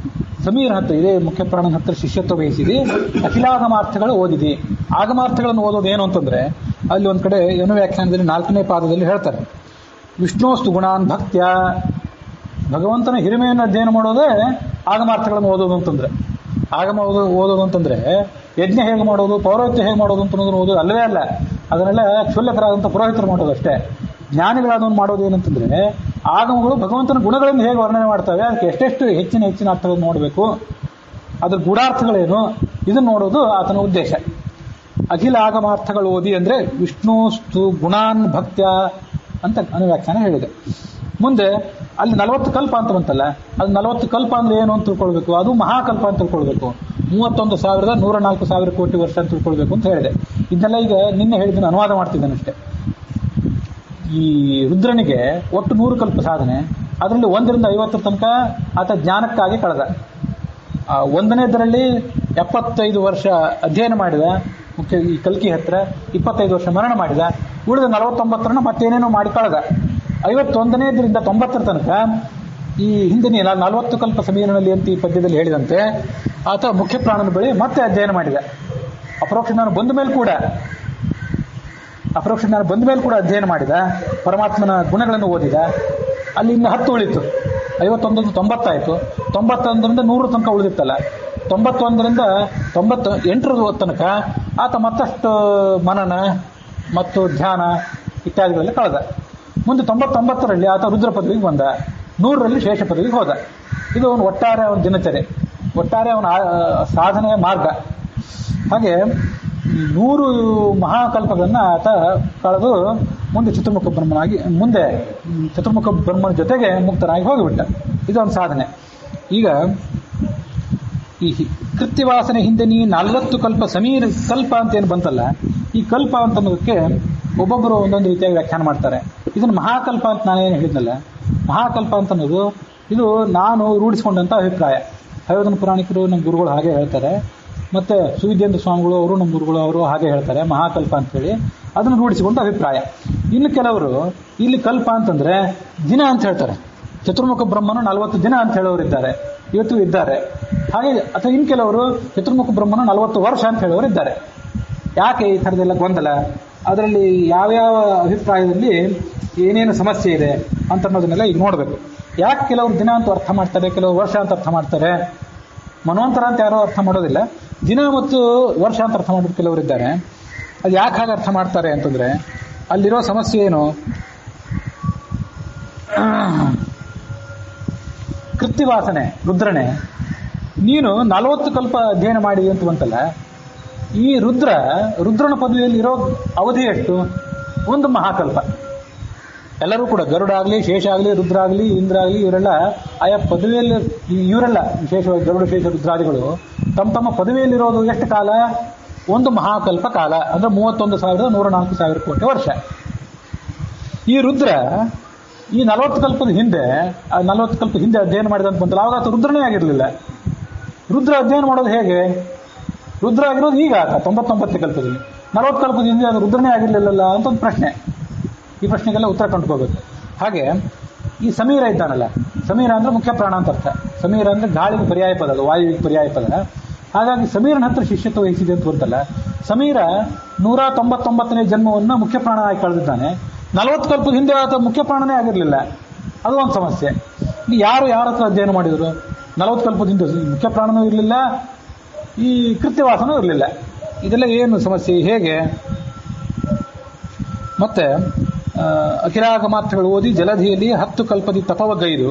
ಸಮೀರ ಹತ್ರ ಇದೇ ಮುಖ್ಯ ಪ್ರಾಣನ ಹತ್ರ ಶಿಷ್ಯತ್ವ ವಹಿಸಿದಿ, ಅಖಿಲಾಗಮಾರ್ಥಗಳು ಓದಿದಿ. ಆಗಮಾರ್ಥಗಳನ್ನು ಓದೋದು ಏನು ಅಂತಂದರೆ, ಅಲ್ಲಿ ಒಂದು ಕಡೆ ಏನೋ ವ್ಯಾಖ್ಯಾನದಲ್ಲಿ 4ನೇ ಪಾದದಲ್ಲಿ ಹೇಳ್ತಾರೆ, ವಿಷ್ಣೋಸ್ತು ಗುಣಾನ್ ಭಕ್ತ್ಯ, ಭಗವಂತನ ಹಿರಿಮೆಯನ್ನು ಅಧ್ಯಯನ ಮಾಡೋದೇ ಆಗಮಾರ್ಥಗಳನ್ನು ಓದೋದು ಅಂತಂದರೆ. ಆಗಮ ಓದೋದು ಅಂತಂದರೆ ಯಜ್ಞ ಹೇಗೆ ಮಾಡೋದು, ಪೌರೋಹಿತ್ಯ ಹೇಗೆ ಮಾಡೋದು ಅಂತ ಅನ್ನೋದನ್ನು ಓದೋದು ಅಲ್ಲವೇ ಅಲ್ಲ. ಅದನ್ನೆಲ್ಲ ಕ್ಷುಲ್ಲಕರಾದಂಥ ಪುರೋಹಿತರು ಮಾಡೋದು ಅಷ್ಟೇ. ಜ್ಞಾನಿಗಳಾದವನು ಮಾಡೋದು ಏನಂತಂದರೆ, ಆಗಮಗಳು ಭಗವಂತನ ಗುಣಗಳನ್ನು ಹೇಗೆ ವರ್ಣನೆ ಮಾಡ್ತವೆ, ಅದಕ್ಕೆ ಎಷ್ಟೆಷ್ಟು ಹೆಚ್ಚಿನ ಅರ್ಥಗಳನ್ನು ನೋಡಬೇಕು, ಅದ್ರ ಗೂಢಾರ್ಥಗಳೇನು, ಇದನ್ನು ನೋಡೋದು ಆತನ ಉದ್ದೇಶ. ಅಖಿಲ ಆಗಮಾರ್ಥಗಳು ಓದಿ ಅಂದರೆ ವಿಷ್ಣುಸ್ತು ಗುಣಾನ್ ಭಕ್ತ್ಯ ಅಂತ ಅನುವ್ಯಾಖ್ಯಾನ ಹೇಳಿದೆ. ಮುಂದೆ ಅಲ್ಲಿ 40 ಕಲ್ಪ ಅಂತ ಬಂತಲ್ಲ, ಅದು 40 ಕಲ್ಪ ಅಂದ್ರೆ ಏನು ಅಂತ ತಿಳ್ಕೊಳ್ಬೇಕು, ಅದು ಮಹಾಕಲ್ಪ ಅಂತ ತಿಳ್ಕೊಳ್ಬೇಕು. 31,104,000 ಕೋಟಿ ವರ್ಷ ಅಂತ ತಿಳ್ಕೊಳ್ಬೇಕು ಅಂತ ಹೇಳಿದೆ. ಇದನ್ನೆಲ್ಲ ಈಗ ನಿನ್ನೆ ಹೇಳಿದ್ದನ್ನು ಅನುವಾದ ಮಾಡ್ತಿದ್ದೇನೆ ಅಷ್ಟೇ. ಈ ರುದ್ರನಿಗೆ ಒಟ್ಟು 100 ಕಲ್ಪ ಸಾಧನೆ, ಅದರಲ್ಲಿ 1ರಿಂದ 50 ತನಕ ಆತ ಜ್ಞಾನಕ್ಕಾಗಿ ಕಳೆದ. 1ನೇದರಲ್ಲಿ 75 ವರ್ಷ ಅಧ್ಯಯನ ಮಾಡಿದ, ಮುಖ್ಯ ಈ ಕಲ್ಕಿ ಹತ್ರ 25 ವರ್ಷ ಮರಣ ಮಾಡಿದ. ಉಳಿದ 49 ಮತ್ತೇನೇನೋ ಮಾಡಿ ಕಳೆದ. 51ನೇದರಿಂದ 90 ತನಕ ಈ ಹಿಂದಿನ 40 ಕಲ್ಪ ಸಮೀರನಲ್ಲಿ ಅಂತ ಈ ಪದ್ಯದಲ್ಲಿ ಹೇಳಿದಂತೆ ಆತ ಮುಖ್ಯ ಪ್ರಾಣನ ಬಳಿ ಮತ್ತೆ ಅಧ್ಯಯನ ಮಾಡಿದ. ಅಪರೋಕ್ಷ ಜ್ಞಾನ ಬಂದ ಮೇಲೆ ಕೂಡ ಅಧ್ಯಯನ ಮಾಡಿದ. ಪರಮಾತ್ಮನ ಗುಣಗಳನ್ನು ಓದಿದ. ಅಲ್ಲಿ ಇನ್ನು 10 ಉಳಿತು. 51 90 ಆಯಿತು. 91ರಿಂದ 100 ತನಕ ಉಳಿದಿತ್ತಲ್ಲ. 91ರಿಂದ 98 ತನಕ ಆತ ಮತ್ತಷ್ಟು ಮನನ ಮತ್ತು ಧ್ಯಾನ ಇತ್ಯಾದಿಗಳಲ್ಲಿ ಕಳೆದ. ಮುಂದೆ 99ರಲ್ಲಿ ಆತ ರುದ್ರ ಪದವಿಗೆ ಬಂದ. 100ರಲ್ಲಿ ಶೇಷ ಪದವಿಗೆ ಹೋದ. ಇದು ಅವನು ಒಟ್ಟಾರೆ ಅವನ ದಿನಚರಿ, ಒಟ್ಟಾರೆ ಅವನ ಸಾಧನೆಯ ಮಾರ್ಗ. ಹಾಗೆ 100 ಮಹಾಕಲ್ಪಗಳನ್ನು ಆತ ಕಳೆದು ಮುಂದೆ ಚತುರ್ಮುಖ ಬ್ರಹ್ಮನ ಜೊತೆಗೆ ಮುಕ್ತನಾಗಿ ಹೋಗಿಬಿಟ್ಟ. ಇದು ಅವನ ಸಾಧನೆ. ಈಗ ಈ ಕೃತ್ಯವಾಸನೆ ಹಿಂದೆ ನೀ 40 ಕಲ್ಪ ಸಮೀರ ಕಲ್ಪ ಅಂತ ಏನು ಬಂತಲ್ಲ, ಈ ಕಲ್ಪ ಅಂತ ಅನ್ನೋದಕ್ಕೆ ಒಬ್ಬೊಬ್ಬರು ಒಂದೊಂದು ರೀತಿಯಾಗಿ ವ್ಯಾಖ್ಯಾನ ಮಾಡ್ತಾರೆ. ಇದನ್ನು ಮಹಾಕಲ್ಪ ಅಂತ ನಾನೇನು ಹೇಳಿದ್ನಲ್ಲ, ಮಹಾಕಲ್ಪ ಅಂತ ಅನ್ನೋದು ಇದು ನಾನು ರೂಢಿಸಿಕೊಂಡಂಥ ಅಭಿಪ್ರಾಯ. ಹಯೋಧನ ಪುರಾಣಿಕರು ನಮ್ಮ ಗುರುಗಳು ಹಾಗೆ ಹೇಳ್ತಾರೆ, ಮತ್ತು ಸುವಿದ್ಯೇಂದ್ರ ಸ್ವಾಮಿಗಳು ಅವರು ನಮ್ಮ ಗುರುಗಳು ಅವರು ಹಾಗೆ ಹೇಳ್ತಾರೆ ಮಹಾಕಲ್ಪ ಅಂತೇಳಿ. ಅದನ್ನು ರೂಢಿಸಿಕೊಂಡ ಅಭಿಪ್ರಾಯ. ಇನ್ನು ಕೆಲವರು ಇಲ್ಲಿ ಕಲ್ಪ ಅಂತಂದರೆ ದಿನ ಅಂತ ಹೇಳ್ತಾರೆ. ಚತುರ್ಮುಖ ಬ್ರಹ್ಮನು 40 ದಿನ ಅಂತ ಹೇಳೋರಿದ್ದಾರೆ, ಇವತ್ತು ಇದ್ದಾರೆ. ಹಾಗೆ ಅಥವಾ ಇನ್ನು ಕೆಲವರು ಚತುರ್ಮುಖ ಬ್ರಹ್ಮನು 40 ವರ್ಷ ಅಂತ ಹೇಳೋರು ಇದ್ದಾರೆ. ಯಾಕೆ ಈ ಥರದೆಲ್ಲ ಗೊಂದಲ? ಅದರಲ್ಲಿ ಯಾವ್ಯಾವ ಅಭಿಪ್ರಾಯದಲ್ಲಿ ಏನೇನು ಸಮಸ್ಯೆ ಇದೆ ಅಂತ ಅನ್ನೋದನ್ನೆಲ್ಲ ಈಗ ನೋಡಬೇಕು. ಯಾಕೆ ಕೆಲವರು ದಿನ ಅಂತ ಅರ್ಥ ಮಾಡ್ತಾರೆ, ಕೆಲವರು ವರ್ಷ ಅಂತ ಅರ್ಥ ಮಾಡ್ತಾರೆ, ಮನ್ವಂತರ ಅಂತ ಯಾರೋ ಅರ್ಥ ಮಾಡೋದಿಲ್ಲ, ದಿನ ಮತ್ತು ವರ್ಷ ಅಂತ ಅರ್ಥ ಮಾಡೋದು ಕೆಲವರಿದ್ದಾರೆ. ಅದು ಯಾಕೆ ಹಾಗೆ ಅರ್ಥ ಮಾಡ್ತಾರೆ ಅಂತಂದರೆ ಅಲ್ಲಿರೋ ಸಮಸ್ಯೆ ಏನು? ಕೃತ್ಯವಾಸನೆ ರುದ್ರನೇ, ನೀನು 40 ಕಲ್ಪ ಅಧ್ಯಯನ ಮಾಡಿ ಅಂತ ಬಂತಲ್ಲ, ಈ ರುದ್ರನ ಪದವಿಯಲ್ಲಿ ಇರೋ ಅವಧಿ ಎಷ್ಟು? 1 ಮಹಾಕಲ್ಪ. ಎಲ್ಲರೂ ಕೂಡ ಗರುಡ ಆಗಲಿ, ಶೇಷ ಆಗಲಿ, ರುದ್ರ ಆಗಲಿ, ಇಂದ್ರ ಆಗಲಿ, ಇವರೆಲ್ಲ ಆಯಾ ಪದವಿಯಲ್ಲಿ, ಇವರೆಲ್ಲ ವಿಶೇಷವಾಗಿ ಗರುಡ, ಶೇಷ, ರುದ್ರಾದಿಗಳು ತಮ್ಮ ಪದವಿಯಲ್ಲಿರೋದು ಎಷ್ಟು ಕಾಲ? 1 ಮಹಾಕಲ್ಪ ಕಾಲ, ಅಂದರೆ 31,104,000 ಕೋಟಿ ವರ್ಷ. ಈ ರುದ್ರ ಈ 40 ಕಲ್ಪದ ಹಿಂದೆ, 40 ಕಲ್ಪ ಹಿಂದೆ ಅಧ್ಯಯನ ಮಾಡಿದಂತ ಬಂತಲ್ಲ, ಆವಾಗ ಆತ ರುದ್ರನೇ ಆಗಿರಲಿಲ್ಲ. ರುದ್ರ ಅಧ್ಯಯನ ಮಾಡೋದು ಹೇಗೆ? ರುದ್ರ ಆಗಿರೋದು ಈಗ 99 ಕಲ್ಪದಲ್ಲಿ. 40 ಕಲ್ಪದ ಹಿಂದೆ ಅದು ರುದ್ರನೇ ಆಗಿರಲಿಲ್ಲಲ್ಲ ಅಂತ ಒಂದು ಪ್ರಶ್ನೆ. ಈ ಪ್ರಶ್ನೆಗೆಲ್ಲ ಉತ್ತರ ಕಂಡುಕೋಬೇಕು. ಹಾಗೆ ಈ ಸಮೀರ ಇದ್ದಾನಲ್ಲ, ಸಮೀರ ಅಂದರೆ ಮುಖ್ಯ ಪ್ರಾಣ ಅಂತ ಅರ್ಥ. ಸಮೀರ ಅಂದರೆ ಗಾಳಿಗೆ ಪರ್ಯಾಯ ಪದ, ಅದು ವಾಯುವಿಗೆ ಪರ್ಯಾಯ ಪದ. ಹಾಗಾಗಿ ಸಮೀರನ ಹತ್ರ ಶಿಷ್ಯತ್ವ ವಹಿಸಿದೆ ಅಂತ ಗೊತ್ತಲ್ಲ. ಸಮೀರ 199ನೇ ಜನ್ಮವನ್ನು ಮುಖ್ಯ ಪ್ರಾಣ ಆಗಿ ಕಳೆದಿದ್ದಾನೆ. 40 ಕಲ್ಪದ ಹಿಂದೆ ಆತ ಮುಖ್ಯ ಪ್ರಾಣನೇ ಆಗಿರಲಿಲ್ಲ. ಅದು ಒಂದು ಸಮಸ್ಯೆ. ಇಲ್ಲಿ ಯಾರ ಹತ್ರ ಅಧ್ಯಯನ ಮಾಡಿದರು? 40 ಕಲ್ಪದಿಂದ ಮುಖ್ಯ ಪ್ರಾಣನೂ ಇರಲಿಲ್ಲ, ಈ ಕೃತ್ಯವಾಸನೂ ಇರಲಿಲ್ಲ. ಇದೆಲ್ಲ ಏನು ಸಮಸ್ಯೆ, ಹೇಗೆ? ಮತ್ತೆ ಅಖಿಲಾಗ ಮಾತ್ರಗಳು ಓದಿ ಜಲಧಿಯಲ್ಲಿ 10 ಕಲ್ಪದಿ ತಪವಗೈದು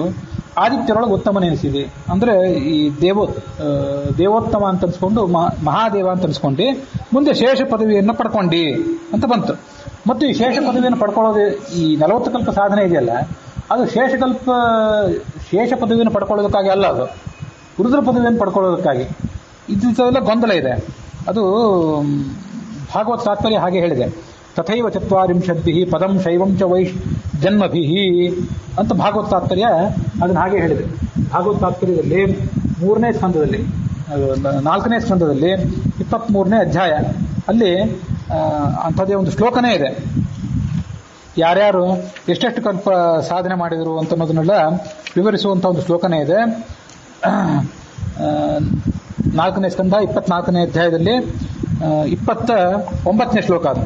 ಆದಿತ್ಯರೊಳಗೆ ಉತ್ತಮನೆನಿಸಿದೆ. ಅಂದರೆ ಈ ದೇವೋತ್ತಮ ಅಂತ ಅನ್ಸ್ಕೊಂಡು ಮಹಾದೇವ ಅಂತ ಅನ್ಸ್ಕೊಂಡು ಮುಂದೆ ಶೇಷ ಪದವಿಯನ್ನು ಪಡ್ಕೊಂಡಿ ಅಂತ ಬಂತು. ಮತ್ತು ಈ ಶೇಷ ಪದವಿಯನ್ನು ಪಡ್ಕೊಳ್ಳೋದು, ಈ 40 ಕಲ್ಪ ಸಾಧನೆ ಇದೆಯಲ್ಲ, ಅದು ಶೇಷ ಪದವಿಯನ್ನು ಪಡ್ಕೊಳ್ಳೋದಕ್ಕಾಗಿ ಅಲ್ಲ, ಅದು ರುದ್ರ ಪದವಿಯನ್ನು ಪಡ್ಕೊಳ್ಳೋದಕ್ಕಾಗಿ. ಇದೆಲ್ಲ ಗೊಂದಲ ಇದೆ. ಅದು ಭಾಗವತ ತಾತ್ಪರ್ಯ ಹಾಗೆ ಹೇಳಿದೆ, ತಥೈವ 40 ಪದಂ ಶೈವಂ ಚ ಜನ್ಮಭಿ ಅಂತ ಭಾಗವತ ತಾತ್ಪರ್ಯ ಅದನ್ನ ಹಾಗೆ ಹೇಳಿದೆ. ಭಾಗವತ ತಾತ್ಪರ್ಯದಲ್ಲಿ 3ನೇ ಸ್ಕಂದದಲ್ಲಿ 4ನೇ ಸ್ಕಂದದಲ್ಲಿ 23ನೇ ಅಧ್ಯಾಯ ಅಲ್ಲಿ ಅಂಥದ್ದೇ ಒಂದು ಶ್ಲೋಕನೇ ಇದೆ. ಯಾರ್ಯಾರು ಎಷ್ಟೆಷ್ಟು ಕಲ್ಪ ಸಾಧನೆ ಮಾಡಿದರು ಅಂತ ಅನ್ನೋದನ್ನೆಲ್ಲ ವಿವರಿಸುವಂಥ ಒಂದು ಶ್ಲೋಕನೇ ಇದೆ. 4ನೇ ಸ್ಕಂದ 24ನೇ ಅಧ್ಯಾಯದಲ್ಲಿ 29ನೇ ಶ್ಲೋಕ. ಅದು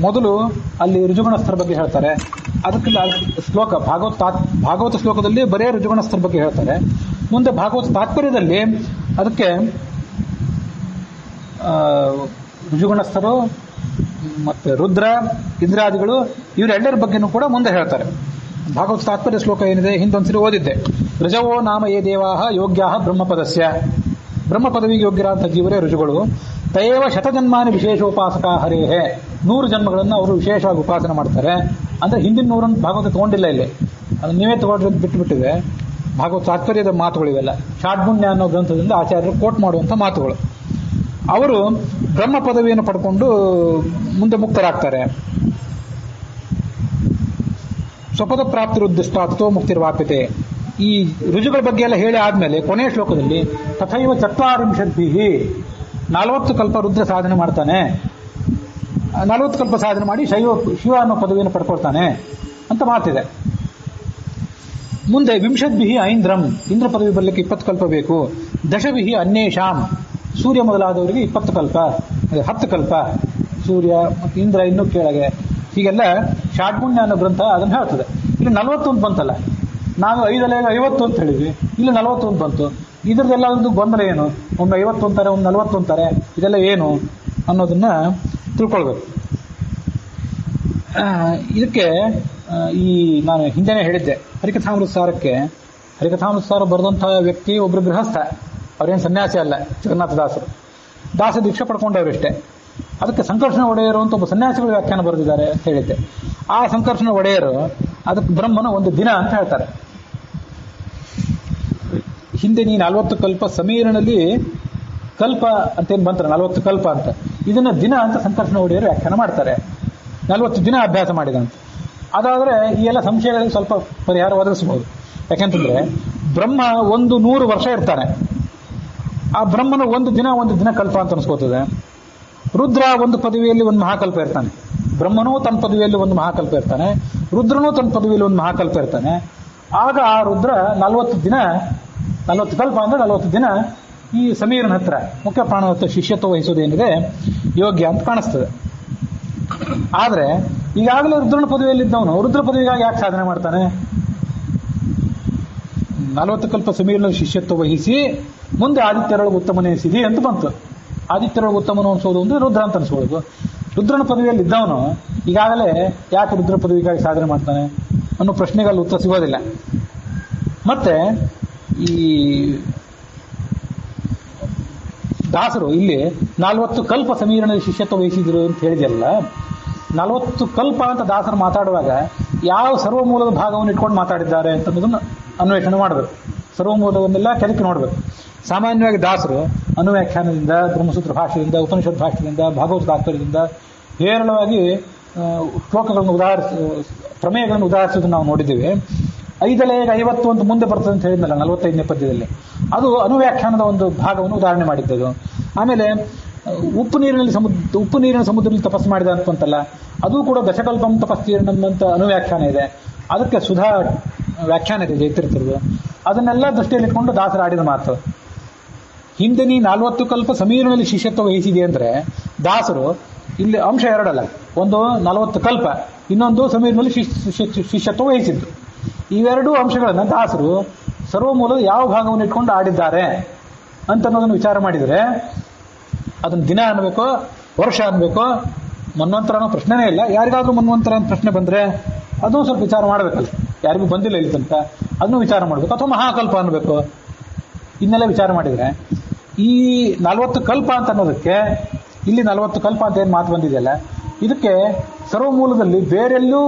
ಮೊದಲು ಅಲ್ಲಿ ಋಜುಗುಣಸ್ಥರ ಬಗ್ಗೆ ಹೇಳ್ತಾರೆ. ಅದಕ್ಕೆ ಶ್ಲೋಕ ಭಾಗವತ ಶ್ಲೋಕದಲ್ಲಿ ಬರೇ ಋಜುಗುಣಸ್ಥರ ಬಗ್ಗೆ ಹೇಳ್ತಾರೆ. ಮುಂದೆ ಭಾಗವತ ತಾತ್ಪರ್ಯದಲ್ಲಿ ಅದಕ್ಕೆ ಋಜುಗುಣಸ್ಥರು ಮತ್ತೆ ರುದ್ರ ಇಂದ್ರಾದಿಗಳು ಇವರೆಲ್ಲರ ಬಗ್ಗೆನೂ ಕೂಡ ಮುಂದೆ ಹೇಳ್ತಾರೆ. ಭಾಗವತ ತಾತ್ಪರ್ಯ ಶ್ಲೋಕ ಏನಿದೆ ಹಿಂದೊಂದ್ಸರಿ ಓದಿದ್ದೆ. ಋಜವೋ ನಾಮ ಯೇ ದೇವಾಹ ಯೋಗ್ಯಾಹ ಬ್ರಹ್ಮಪದಸ್ಯ, ಬ್ರಹ್ಮ ಪದವಿಗೆ ಯೋಗ್ಯರಾದಂಥ ಜೀವರೇ ಋಜುಗಳು. ತಯೇವ ಶತಜನ್ಮಾನಿ ವಿಶೇಷೋಪಾಸಕ ಹರೇಹೇ, 100 ಜನ್ಮಗಳನ್ನು ಅವರು ವಿಶೇಷವಾಗಿ ಉಪಾಸನೆ ಮಾಡ್ತಾರೆ. ಅಂದರೆ ಹಿಂದಿನ 100 ಭಾಗವತ ತಗೊಂಡಿಲ್ಲ ಇಲ್ಲಿ, ಅದು ನೀವೇ ತಗೊಂಡ್ರೆ ಬಿಟ್ಟುಬಿಟ್ಟಿದೆ. ಭಾಗವತ ತಾತ್ಪರ್ಯದ ಮಾತುಗಳಿವೆಲ್ಲ ಷಾಡ್ಗುಣ್ಯ ಅನ್ನೋ ಗ್ರಂಥದಿಂದ ಆಚಾರ್ಯರು ಕೋಟ್ ಮಾಡುವಂಥ ಮಾತುಗಳು. ಅವರು ಬ್ರಹ್ಮ ಪದವಿಯನ್ನು ಪಡ್ಕೊಂಡು ಮುಂದೆ ಮುಕ್ತರಾಗ್ತಾರೆ. ಸ್ವಪದ ಪ್ರಾಪ್ತಿರುದ್ದಿಷ್ಟ ತಥೋ ಮುಕ್ತಿರ್ವಾಪ್ಯತೆ. ಈ ರುಜುಗಳ ಬಗ್ಗೆ ಎಲ್ಲ ಹೇಳಿ ಆದ್ಮೇಲೆ ಕೊನೆಯ ಶ್ಲೋಕದಲ್ಲಿ ತಥೈವ 40 40 ಕಲ್ಪ ರುದ್ರ ಸಾಧನೆ ಮಾಡ್ತಾನೆ, 40 ಕಲ್ಪ ಸಾಧನೆ ಮಾಡಿ ಶಿವ ಅನ್ನೋ ಪದವಿಯನ್ನು ಪಡ್ಕೊಳ್ತಾನೆ ಅಂತ ಮಾತಿದೆ. ಮುಂದೆ 20 ಐಂದ್ರಂ, ಇಂದ್ರ ಪದವಿ ಬರಲಿಕ್ಕೆ 20 ಕಲ್ಪ ಬೇಕು. 10 ಅನ್ಯೇಷಾಂ, ಸೂರ್ಯ ಮೊದಲಾದವರಿಗೆ 20 ಕಲ್ಪ, 10 ಕಲ್ಪ, ಸೂರ್ಯ ಮತ್ತು ಇಂದ್ರ ಇನ್ನೂ ಕೆಳಗೆ. ಹೀಗೆಲ್ಲ ಷಾಡ್ಗುಣ್ಯ ಅನ್ನೋ ಗ್ರಂಥ ಅದನ್ನು ಹೇಳ್ತದೆ. ಇಲ್ಲಿ 41 ಬಂತಲ್ಲ, ನಾವು 50 ಅಂತ ಹೇಳಿದ್ವಿ, ಇಲ್ಲಿ 41 ಬಂತು. ಇದರದೆಲ್ಲ ಒಂದು ಗೊಂದಲ ಏನು? ಒಮ್ಮೆ 50 ಅಂತಾರೆ, ಒಮ್ಮೆ 40 ಅಂತಾರೆ, ಇದೆಲ್ಲ ಏನು ಅನ್ನೋದನ್ನ ತಿಳ್ಕೊಳ್ಬೇಕು. ಇದಕ್ಕೆ ಈ ನಾನು ಹಿಂದೆನೇ ಹೇಳಿದ್ದೆ, ಹರಿಕಥಾಮೃತ ಸಾರ ಬರೆದಂಥ ವ್ಯಕ್ತಿ ಒಬ್ಬರು ಗೃಹಸ್ಥ, ಅವ್ರೇನು ಸನ್ಯಾಸಿ ಅಲ್ಲ, ಜಗನ್ನಾಥ ದಾಸ ದೀಕ್ಷೆ ಪಡ್ಕೊಂಡವ್ರಷ್ಟೇ. ಅದಕ್ಕೆ ಸಂಕರ್ಷಣ ಒಡೆಯರು ಅಂತ ಒಬ್ಬ ಸನ್ಯಾಸಿಗಳು ವ್ಯಾಖ್ಯಾನ ಬರೆದಿದ್ದಾರೆ ಅಂತ ಹೇಳಿದ್ದೆ. ಆ ಸಂಕರ್ಷಣ ಒಡೆಯರು ಅದಕ್ಕೆ ಬ್ರಹ್ಮನ ಒಂದು ದಿನ ಅಂತ ಹೇಳ್ತಾರೆ. ಹಿಂದೆ ನೀ 40 ಕಲ್ಪ ಸಮೀರನಲ್ಲಿ ಕಲ್ಪ ಅಂತೇನು ಬಂತಾರೆ, 40 ಕಲ್ಪ ಅಂತ, ಇದನ್ನ ದಿನ ಅಂತ ಸಂಕರ್ಷಣ ಒಡೆಯರು ವ್ಯಾಖ್ಯಾನ ಮಾಡ್ತಾರೆ. 40 ದಿನ ಅಭ್ಯಾಸ ಮಾಡಿದಂತ. ಅದಾದರೆ ಈ ಎಲ್ಲ ಸಂಶಯಗಳಿಗೆ ಸ್ವಲ್ಪ ಪರಿಹಾರ ಒದಗಿಸಬಹುದು. ಯಾಕೆಂತಂದ್ರೆ ಬ್ರಹ್ಮ 100 ವರ್ಷ ಇರ್ತಾನೆ, ಆ ಬ್ರಹ್ಮನ ಒಂದು ದಿನ ಕಲ್ಪ ಅಂತ ಅನ್ಸ್ಕೋತದೆ. ರುದ್ರ ಒಂದು ಪದವಿಯಲ್ಲಿ ಒಂದು ಮಹಾಕಲ್ಪ ಇರ್ತಾನೆ, ಬ್ರಹ್ಮನೂ ತನ್ನ ಪದವಿಯಲ್ಲಿ ಒಂದು ಮಹಾಕಲ್ಪ ಇರ್ತಾನೆ, ರುದ್ರನೂ ತನ್ನ ಪದವಿಯಲ್ಲಿ ಒಂದು ಮಹಾಕಲ್ಪ ಇರ್ತಾನೆ. ಆಗ ಆ ರುದ್ರ 40 ಕಲ್ಪ ಅಂದ್ರೆ 40 ದಿನ ಈ ಸಮೀರನ ಹತ್ರ ಮುಖ್ಯ ಪ್ರಾಣ ಹತ್ರ ಶಿಷ್ಯತ್ವ ವಹಿಸೋದೇನಿದೆ ಯೋಗ್ಯ ಅಂತ ಕಾಣಿಸ್ತದೆ. ಆದ್ರೆ ಈಗಾಗಲೇ ರುದ್ರನ ಪದವಿಯಲ್ಲಿದ್ದವನು ರುದ್ರ ಪದವಿಗಾಗಿ ಯಾಕೆ ಸಾಧನೆ ಮಾಡ್ತಾನೆ? 40 ಕಲ್ಪ ಸಮೀರನಲ್ಲಿ ಶಿಷ್ಯತ್ವ ವಹಿಸಿ ಮುಂದೆ ಆದಿತ್ಯರೊಳಗೆ ಉತ್ತಮನೆನಿಸಿದಿ ಅಂತ ಬಂತು. ಆದಿತ್ಯರೊಳಗೆ ಉತ್ತಮನು ಅನ್ಸೋದು ಅಂದ್ರೆ ರುದ್ರ ಅಂತ ಅನ್ಸ್ಕೊಳ್ಳೋದು. ರುದ್ರನ ಪದವಿಯಲ್ಲಿ ಇದ್ದವನು ಈಗಾಗಲೇ ಯಾಕೆ ರುದ್ರ ಪದವಿಗಾಗಿ ಸಾಧನೆ ಮಾಡ್ತಾನೆ ಅನ್ನೋ ಪ್ರಶ್ನೆಗೆ ಅಲ್ಲಿ ಉತ್ತರ ಸಿಗೋದಿಲ್ಲ. ಮತ್ತೆ ಈ ದಾಸರು ಇಲ್ಲಿ 40 ಕಲ್ಪ ಸಮೀರನಲ್ಲಿ ಶಿಷ್ಯತ್ವ ವಹಿಸಿದ್ರು ಅಂತ ಹೇಳಿದೆಯಲ್ಲ, 40 ಕಲ್ಪ ಅಂತ ದಾಸರು ಮಾತಾಡುವಾಗ ಯಾವ ಸರ್ವಮೂಲದ ಭಾಗವನ್ನು ಇಟ್ಕೊಂಡು ಮಾತಾಡಿದ್ದಾರೆ ಅಂತ ಅನ್ನೋದನ್ನು ಅನ್ವೇಷಣೆ ಮಾಡಬೇಕು. ಸರ್ವಮೂಲವನ್ನೆಲ್ಲ ಕೆದಕಿ ನೋಡಬೇಕು. ಸಾಮಾನ್ಯವಾಗಿ ದಾಸರು ಅನುವ್ಯಾಖ್ಯಾನದಿಂದ, ಬ್ರಹ್ಮಸೂತ್ರ ಭಾಷೆಯಿಂದ, ಉಪನಿಷತ್ ಭಾಷೆಯಿಂದ, ಭಾಗವತ ತಾತ್ಪರ್ಯದಿಂದ ಹೇರಳವಾಗಿ ಶ್ಲೋಕಗಳನ್ನು ಪ್ರಮೇಯಗಳನ್ನು ಉದಾಹರಿಸೋದನ್ನು ನಾವು ನೋಡಿದ್ದೇವೆ. 5 ಅಂತ ಮುಂದೆ ಬರ್ತದೆ ಅಂತ ಹೇಳಿದ್ನಲ್ಲ 45ನೇ ಪದ್ಯದಲ್ಲಿ, ಅದು ಅನುವ್ಯಾಖ್ಯಾನದ ಒಂದು ಭಾಗವನ್ನು ಉದಾಹರಣೆ ಮಾಡಿದ್ದದು. ಆಮೇಲೆ ಉಪ್ಪು ನೀರಿನ ಸಮುದ್ರದಲ್ಲಿ ತಪಸ್ಸು ಮಾಡಿದ ಅಂತಂತಲ್ಲ, ಅದು ಕೂಡ ದಶಕಲ್ಪಂ ತಪಸ್ತೀರ್ಣಂ ಅಂತ ಅನುವ್ಯಾಖ್ಯಾನ ಇದೆ. ಅದಕ್ಕೆ ಸುಧಾ ವ್ಯಾಖ್ಯಾನ ಇದೆ ಜೈತಿರ್ತಿರೋದು. ಅದನ್ನೆಲ್ಲ ದೃಷ್ಟಿಯಲ್ಲಿ ಇಟ್ಕೊಂಡು ದಾಸರು ಆಡಿದ ಮಾತು. ಹಿಂದೆ ನೀ 40 ಕಲ್ಪ ಸಮೀರನಲ್ಲಿ ಶಿಷ್ಯತ್ವ ವಹಿಸಿದೆ ಅಂದ್ರೆ ದಾಸರು ಇಲ್ಲಿ ಅಂಶ ಎರಡಲ್ಲ, ಒಂದು 40 ಕಲ್ಪ, ಇನ್ನೊಂದು ಸಮೀರನಲ್ಲಿ ಶಿಷ್ಯತ್ವ ವಹಿಸಿದ್ದು. ಇವೆರಡೂ ಅಂಶಗಳನ್ನು ದಾಸರು ಸರ್ವಮೂಲದ ಯಾವ ಭಾಗವನ್ನು ಇಟ್ಕೊಂಡು ಆಡಿದ್ದಾರೆ ಅಂತ ಅನ್ನೋದನ್ನು ವಿಚಾರ ಮಾಡಿದರೆ ಅದನ್ನು ದಿನ ಅನ್ಬೇಕೋ ವರ್ಷ ಅನ್ಬೇಕೋ ಮನ್ವಂತರ ಅನ್ನೋ ಪ್ರಶ್ನೆನೇ ಇಲ್ಲ. ಯಾರಿಗಾದ್ರೂ ಮನ್ವಂತರ ಅಂತ ಪ್ರಶ್ನೆ ಬಂದರೆ ಅದನ್ನು ಸ್ವಲ್ಪ ವಿಚಾರ ಮಾಡಬೇಕಲ್ಲ, ಯಾರಿಗೂ ಬಂದಿಲ್ಲ ಇಲ್ಲಿ ತನಕ, ಅದನ್ನು ವಿಚಾರ ಮಾಡಬೇಕು. ಅಥವಾ ಮಹಾಕಲ್ಪ ಅನ್ಬೇಕು, ಇನ್ನೆಲ್ಲ ವಿಚಾರ ಮಾಡಿದರೆ ಈ 40 ಕಲ್ಪ ಅಂತ ಅನ್ನೋದಕ್ಕೆ ಇಲ್ಲಿ 40 ಕಲ್ಪ ಅಂತ ಏನು ಮಾತು ಬಂದಿದೆಯಲ್ಲ, ಇದಕ್ಕೆ ಸರ್ವಮೂಲದಲ್ಲಿ ಬೇರೆಲ್ಲೂ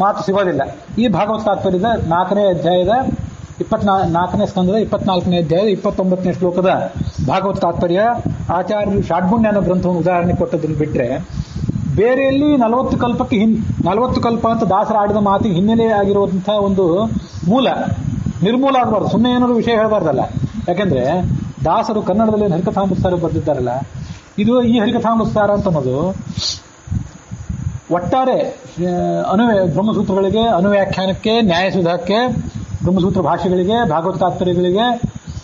ಮಾತು ಸಿಗೋದಿಲ್ಲ. ಈ ಭಾಗವತ ತಾತ್ಪರ್ಯದ 4ನೇ ಅಧ್ಯಾಯದ 4ನೇ ಸ್ಕಂದದ 24ನೇ ಅಧ್ಯಾಯದ 29ನೇ ಶ್ಲೋಕದ ಭಾಗವತ ತಾತ್ಪರ್ಯ ಆಚಾರ್ಯರು ಷಾಡ್ಗುಣ್ಯ ಅನ್ನೋ ಗ್ರಂಥವನ್ನು ಉದಾಹರಣೆ ಕೊಟ್ಟದನ್ನು ಬಿಟ್ಟರೆ ಬೇರೆ ಎಲ್ಲಿ 40 ಕಲ್ಪಕ್ಕೆ 40 ಕಲ್ಪ ಅಂತ ದಾಸರ ಆಡಿದ ಮಾತಿಗೆ ಹಿನ್ನೆಲೆ ಆಗಿರುವಂತಹ ಒಂದು ಮೂಲ ನಿರ್ಮೂಲ ಆಗಬಾರ್ದು. ಸುಮ್ಮನೆ ಏನಾದ್ರು ವಿಷಯ ಹೇಳಬಾರ್ದಲ್ಲ. ಯಾಕೆಂದ್ರೆ ದಾಸರು ಕನ್ನಡದಲ್ಲಿ ಹರಿಕಥಾಮೃತಸಾರ ಬರೆದಿದ್ದಾರಲ್ಲ, ಇದು ಈ ಹರಿಕಥಾಮೃತಸಾರ ಅಂತ ಅನ್ನೋದು ಒಟ್ಟಾರೆ ಬ್ರಹ್ಮಸೂತ್ರಗಳಿಗೆ, ಅನುವ್ಯಾಖ್ಯಾನಕ್ಕೆ, ನ್ಯಾಯಸುಧಾಕ್ಕೆ, ಬ್ರಹ್ಮಸೂತ್ರ ಭಾಷೆಗಳಿಗೆ, ಭಾಗವತ ತಾತ್ಪರ್ಯಗಳಿಗೆ,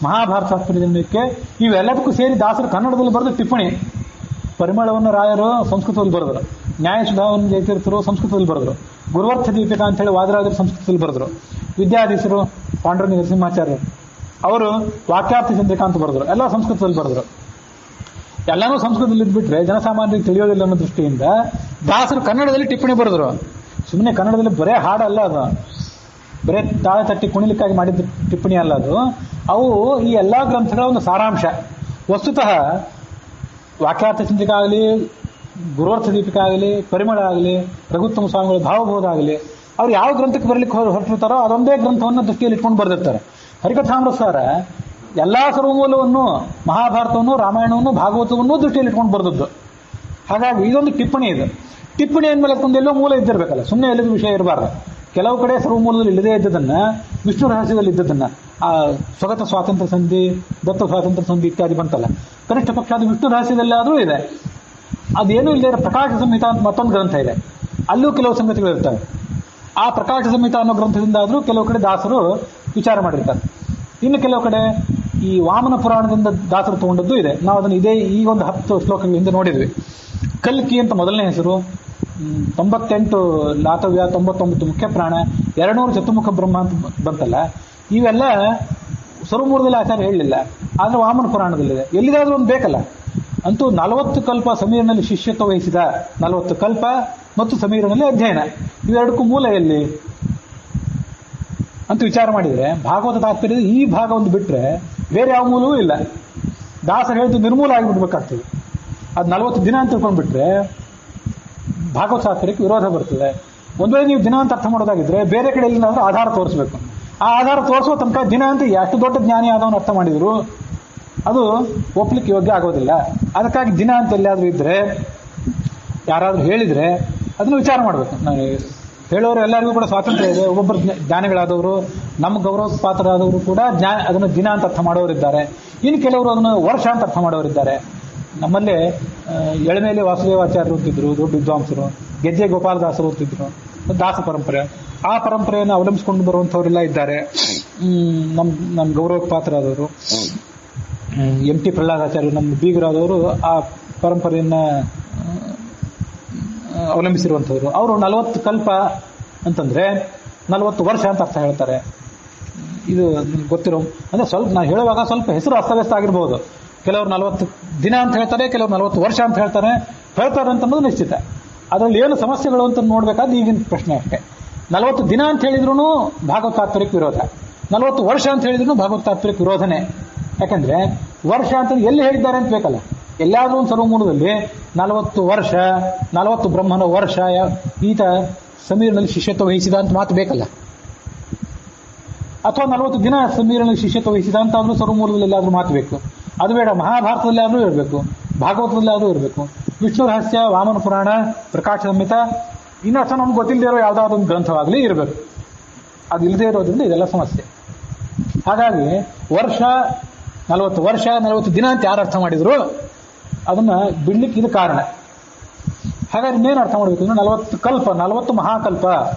ಮಹಾಭಾರತ ತಾತ್ಪರ್ಯಕ್ಕೆ, ಇವೆಲ್ಲದಕ್ಕೂ ಸೇರಿ ದಾಸರು ಕನ್ನಡದಲ್ಲಿ ಬರೆದ ಟಿಪ್ಪಣಿ. ಪರಿಮಳವನ್ನು ರಾಯರು ಸಂಸ್ಕೃತದಲ್ಲಿ ಬರೆದರು, ನ್ಯಾಯಸುಧಾವನ್ನು ಜಯತೀರ್ಥರು ಸಂಸ್ಕೃತದಲ್ಲಿ ಬರೆದರು, ಗುರುವರ್ಥ ದೀಪಿಕಾ ಅಂತ ಹೇಳಿ ವಾದರಾಜರು ಸಂಸ್ಕೃತದಲ್ಲಿ ಬರೆದರು, ವಿದ್ಯಾಧೀಶರು ಪಾಂಡುರಂಗ ನರಸಿಂಹಾಚಾರ್ಯರು ಅವರು ವಾಕ್ಯಾರ್ಥ ಚಂದ್ರಿಕಾ ಅಂತ ಬರೆದರು, ಎಲ್ಲ ಸಂಸ್ಕೃತದಲ್ಲಿ ಬರೆದರು. ಎಲ್ಲಾನು ಸಂಸ್ಕೃತದಲ್ಲಿ ಇದ್ಬಿಟ್ರೆ ಜನಸಾಮಾನ್ಯರಿಗೆ ತಿಳಿಯೋದಿಲ್ಲ ಅನ್ನೋ ದೃಷ್ಟಿಯಿಂದ ದಾಸರು ಕನ್ನಡದಲ್ಲಿ ಟಿಪ್ಪಣಿ ಬರೆದರು. ಸುಮ್ಮನೆ ಕನ್ನಡದಲ್ಲಿ ಬರೇ ಹಾಡಲ್ಲ ಅದು, ಬರೇ ತಾಳೆ ತಟ್ಟಿ ಕುಣಿಲಿಕ್ಕಾಗಿ ಮಾಡಿದ ಟಿಪ್ಪಣಿ ಅಲ್ಲ ಅದು. ಅವು ಈ ಎಲ್ಲಾ ಗ್ರಂಥಗಳ ಒಂದು ಸಾರಾಂಶ. ವಸ್ತುತಃ ವಾಕ್ಯಾರ್ಥ ಚಂದ್ರಿಕಾ ಆಗಲಿ, ಗುರುವರ್ಥ ದೀಪಿಕಾ ಆಗಲಿ, ಪರಿಮಳ ಆಗಲಿ, ರಘುತ್ತಮ ಸ್ವಾಮಿಗಳ ಭಾವಬೋಧ ಆಗಲಿ, ಅವ್ರು ಯಾವ ಗ್ರಂಥಕ್ಕೆ ಬರಲಿಕ್ಕೆ ಹೊರಟಿರ್ತಾರೋ ಅದೊಂದೇ ಗ್ರಂಥವನ್ನು ದೃಷ್ಟಿಯಲ್ಲಿ ಇಟ್ಕೊಂಡು ಬರೆದಿರ್ತಾರೆ. ಹರಿಕಥಾಮೃತಸಾರ ಎಲ್ಲಾ ಸರ್ವಮೂಲವನ್ನು, ಮಹಾಭಾರತವನ್ನು, ರಾಮಾಯಣವನ್ನು, ಭಾಗವತವನ್ನು ದೃಷ್ಟಿಯಲ್ಲಿ ಇಟ್ಕೊಂಡು ಬರೆದದ್ದು. ಹಾಗಾಗಿ ಇದೊಂದು ಟಿಪ್ಪಣಿ ಇದೆ. ಟಿಪ್ಪಣಿ ಅಂದಮೇಲೆ ಎಲ್ಲೋ ಮೂಲ ಇದ್ದಿರಬೇಕಲ್ಲ, ಸುಮ್ಮನೆ ಎಲ್ಲಿಗೂ ವಿಷಯ ಇರಬಾರ್ದು. ಕೆಲವು ಕಡೆ ಸರ್ವಮೂಲದಲ್ಲಿ ಇಲ್ಲದೇ ಇದ್ದದನ್ನ, ವಿಷ್ಣು ರಹಸ್ಯದಲ್ಲಿ ಇದ್ದದನ್ನ, ಆ ಸ್ವಗತ ಸ್ವಾತಂತ್ರ್ಯ ಸಂಧಿ, ದತ್ತ ಸ್ವಾತಂತ್ರ್ಯ ಸಂಧಿ ಇತ್ಯಾದಿ ಬಂತಲ್ಲ, ಕನಿಷ್ಠ ಪಕ್ಷ ಅದು ವಿಷ್ಣು ರಹಸ್ಯದಲ್ಲಾದರೂ ಇದೆ. ಅದೇನೂ ಇಲ್ಲದೆ ಪ್ರಕಾಶ ಸಂಹಿತ ಅಂತ ಮತ್ತೊಂದು ಗ್ರಂಥ ಇದೆ, ಅಲ್ಲೂ ಕೆಲವು ಸಂಗತಿಗಳು ಇರ್ತವೆ. ಆ ಪ್ರಕಾಶ ಸಂಹಿತ ಅನ್ನೋ ಗ್ರಂಥದಿಂದ ಆದರೂ ಕೆಲವು ಕಡೆ ದಾಸರು ವಿಚಾರ ಮಾಡಿರ್ತಾರೆ. ಇನ್ನು ಕೆಲವು ಕಡೆ ಈ ವಾಮನ ಪುರಾಣದಿಂದ ದಾಸರು ತಗೊಂಡದ್ದು ಇದೆ. ನಾವು ಅದನ್ನು ಈ ಒಂದು 10 ಶ್ಲೋಕಗಳ ಹಿಂದೆ ನೋಡಿದ್ವಿ. ಕಲ್ಕಿ ಅಂತ ಮೊದಲನೇ ಹೆಸರು, 98 ಲಾತವ್ಯ, 99 ಮುಖ್ಯ ಪ್ರಾಣ, 200 ಚತುರ್ಮುಖ ಬ್ರಹ್ಮ ಅಂತ ಬಂತಲ್ಲ, ಇವೆಲ್ಲ ಸರ್ವಮೂಲದಲ್ಲಿ ಆಚಾರ್ಯ ಹೇಳಲಿಲ್ಲ, ಆದರೆ ವಾಮನ ಪುರಾಣದಲ್ಲಿದೆ. ಎಲ್ಲಿಗಾದ್ರೂ ಒಂದು ಬೇಕಲ್ಲ. ಅಂತೂ 40 ಕಲ್ಪ ಸಮೀರನಲ್ಲಿ ಶಿಷ್ಯತ್ವ ವಹಿಸಿದ, 40 ಕಲ್ಪ ಮತ್ತು ಸಮೀರನಲ್ಲಿ ಅಧ್ಯಯನ, ಇವೆರಡಕ್ಕೂ ಮೂಲ ಎಲ್ಲಿ ಅಂತ ವಿಚಾರ ಮಾಡಿದರೆ ಭಾಗವತ ತಾತ್ಪರ್ಯದ ಈ ಭಾಗ ಒಂದು ಬಿಟ್ಟರೆ ಬೇರೆ ಯಾವ ಮೂಲವೂ ಇಲ್ಲ. ದಾಸರು ಹೇಳಿದ್ದು ನಿರ್ಮೂಲ ಆಗಿಬಿಡ್ಬೇಕಾಗ್ತದೆ. ಅದು 40 ದಿನ ಅಂತ ತಿಳ್ಕೊಂಡ್ಬಿಟ್ರೆ ಭಾಗವತ ತಾತ್ಪರ್ಯಕ್ಕೆ ವಿರೋಧ ಬರ್ತದೆ. ಒಂದು ವೇಳೆ ನೀವು ದಿನ ಅಂತ ಅರ್ಥ ಮಾಡೋದಾಗಿದ್ರೆ ಬೇರೆ ಕಡೆ ಎಲ್ಲಿಂದಾದ್ರೂ ಆಧಾರ ತೋರಿಸ್ಬೇಕು. ಆ ಆಧಾರ ತೋರಿಸುವ ತನಕ ದಿನ ಅಂತ ಎಷ್ಟು ದೊಡ್ಡ ಜ್ಞಾನಿ ಆದವನು ಅರ್ಥ ಮಾಡಿದ್ರು ಅದು ಒಪ್ಲಿಕ್ಕೆ ಯೋಗ್ಯ ಆಗೋದಿಲ್ಲ. ಅದಕ್ಕಾಗಿ ದಿನ ಅಂತ ಎಲ್ಲಾದ್ರೂ ಇದ್ರೆ, ಯಾರಾದ್ರೂ ಹೇಳಿದ್ರೆ ಅದನ್ನು ವಿಚಾರ ಮಾಡಬೇಕು. ಹೇಳೋರು ಎಲ್ಲರಿಗೂ ಕೂಡ ಸ್ವಾತಂತ್ರ್ಯ ಇದೆ. ಒಬ್ಬೊಬ್ಬರು ಜ್ಞಾನಿಗಳಾದವರು, ನಮ್ಮ ಗೌರವ ಪಾತ್ರರಾದವರು ಕೂಡ ಅದನ್ನು ದಿನ ಅಂತ ಅರ್ಥ ಮಾಡೋರಿದ್ದಾರೆ. ಇನ್ನು ಕೆಲವರು ಅದನ್ನು ವರ್ಷ ಅಂತ ಅರ್ಥ ಮಾಡೋರಿದ್ದಾರೆ. ನಮ್ಮಲ್ಲೇ ಎಳಮೇಲೆ ವಾಸುದೇವಾಚಾರ್ಯರು ಓದ್ತಿದ್ರು, ದೊಡ್ಡ ವಿದ್ವಾಂಸರು, ಗೆಜ್ಜೆ ಗೋಪಾಲದಾಸರು ಓದ್ತಿದ್ರು, ದಾಸ ಪರಂಪರೆ. ಆ ಪರಂಪರೆಯನ್ನು ಅವಲಂಬಿಸಿಕೊಂಡು ಬರುವಂಥವರೆಲ್ಲ ಇದ್ದಾರೆ. ನಮ್ಮ ಗೌರವ ಪಾತ್ರರಾದವರು MT ಪ್ರಹ್ಲಾದಾಚಾರ್ಯರು, ನಮ್ಮ ಬೀಗರಾದವರು ಆ ಪರಂಪರೆಯನ್ನು ಅವಲಂಬಿಸಿರುವಂಥವ್ರು. ಅವರು 40 ಕಲ್ಪ ಅಂತಂದ್ರೆ 40 ವರ್ಷ ಅಂತ ಅರ್ಥ ಹೇಳ್ತಾರೆ. ಇದು ಗೊತ್ತಿರೋ ಅಂದ್ರೆ ಸ್ವಲ್ಪ ನಾನು ಹೇಳುವಾಗ ಸ್ವಲ್ಪ ಹೆಸರು ಅಸ್ತವ್ಯಸ್ತ ಆಗಿರ್ಬೋದು. ಕೆಲವರು 40 ದಿನ ಅಂತ ಹೇಳ್ತಾರೆ, ಕೆಲವರು 40 ವರ್ಷ ಅಂತ ಹೇಳ್ತಾರೆ ಅಂತನ್ನೋದು ನಿಶ್ಚಿತ. ಅದರಲ್ಲಿ ಏನು ಸಮಸ್ಯೆಗಳು ಅಂತ ನೋಡ್ಬೇಕಾದ್ರೆ ಈಗಿನ ಪ್ರಶ್ನೆ ಅಷ್ಟೇ. 40 ದಿನ ಅಂತ ಹೇಳಿದ್ರು ಭಾಗವತ ತಾತ್ಪರ್ಯಕ್ಕೆ ವಿರೋಧ, 40 ವರ್ಷ ಅಂತ ಹೇಳಿದ್ರು ಭಾಗವತ ತಾತ್ಪರ್ಯಕ್ಕೆ ವಿರೋಧನೆ. ಯಾಕಂದ್ರೆ ವರ್ಷ ಅಂತ ಎಲ್ಲಿ ಹೇಳಿದ್ದಾರೆ ಅಂತ ಬೇಕಲ್ಲ. ಎಲ್ಲಾದ್ರೂ ಒಂದು ಸರ್ವಮೂಲದಲ್ಲಿ 40 ವರ್ಷ, 40 ಬ್ರಹ್ಮನ ವರ್ಷ, ಈತ ಸಮೀರನಲ್ಲಿ ಶಿಷ್ಯತ್ವ ವಹಿಸಿದ ಅಂತ ಮಾತು ಬೇಕಲ್ಲ. ಅಥವಾ 40 ದಿನ ಸಮೀರನಲ್ಲಿ ಶಿಷ್ಯತ್ವ ವಹಿಸಿದ ಅಂತ ಆದ್ರೂ ಸರ್ವಮೂಲದಲ್ಲಿ ಎಲ್ಲಾದ್ರೂ ಮಾತು ಬೇಕು. ಅದು ಬೇಡ, ಮಹಾಭಾರತದಲ್ಲಿ ಆದ್ರೂ ಇರಬೇಕು, ಭಾಗವತದಲ್ಲಿ ಆದ್ರೂ ಇರಬೇಕು, ವಿಷ್ಣು ರಹಸ್ಯ, ವಾಮನ ಪುರಾಣ, ಪ್ರಕಾಶ ಸಂಹಿತ, ಇನ್ನು ಅಷ್ಟೇ ನಮ್ಗೆ ಗೊತ್ತಿಲ್ಲದೆ ಇರೋ ಯಾವುದಾದ್ರು ಒಂದು ಗ್ರಂಥವಾಗಲಿ ಇರಬೇಕು. ಅದು ಇಲ್ಲದೆ ಇರೋದ್ರಿಂದ ಇದೆಲ್ಲ ಸಮಸ್ಯೆ. ಹಾಗಾಗಿ ವರ್ಷ 40 ವರ್ಷ 40 ದಿನ ಅಂತ ಯಾರು ಅರ್ಥ ಮಾಡಿದ್ರು ಅದನ್ನ ಬಿಡ್ಲಿಕ್ಕೆ ಇದು ಕಾರಣ. ಹಾಗಾದ್ರೆ ಇನ್ನೇನು ಅರ್ಥ ಮಾಡಬೇಕು ಅಂದ್ರೆ 40 ಕಲ್ಪ, 40 ಮಹಾಕಲ್ಪ,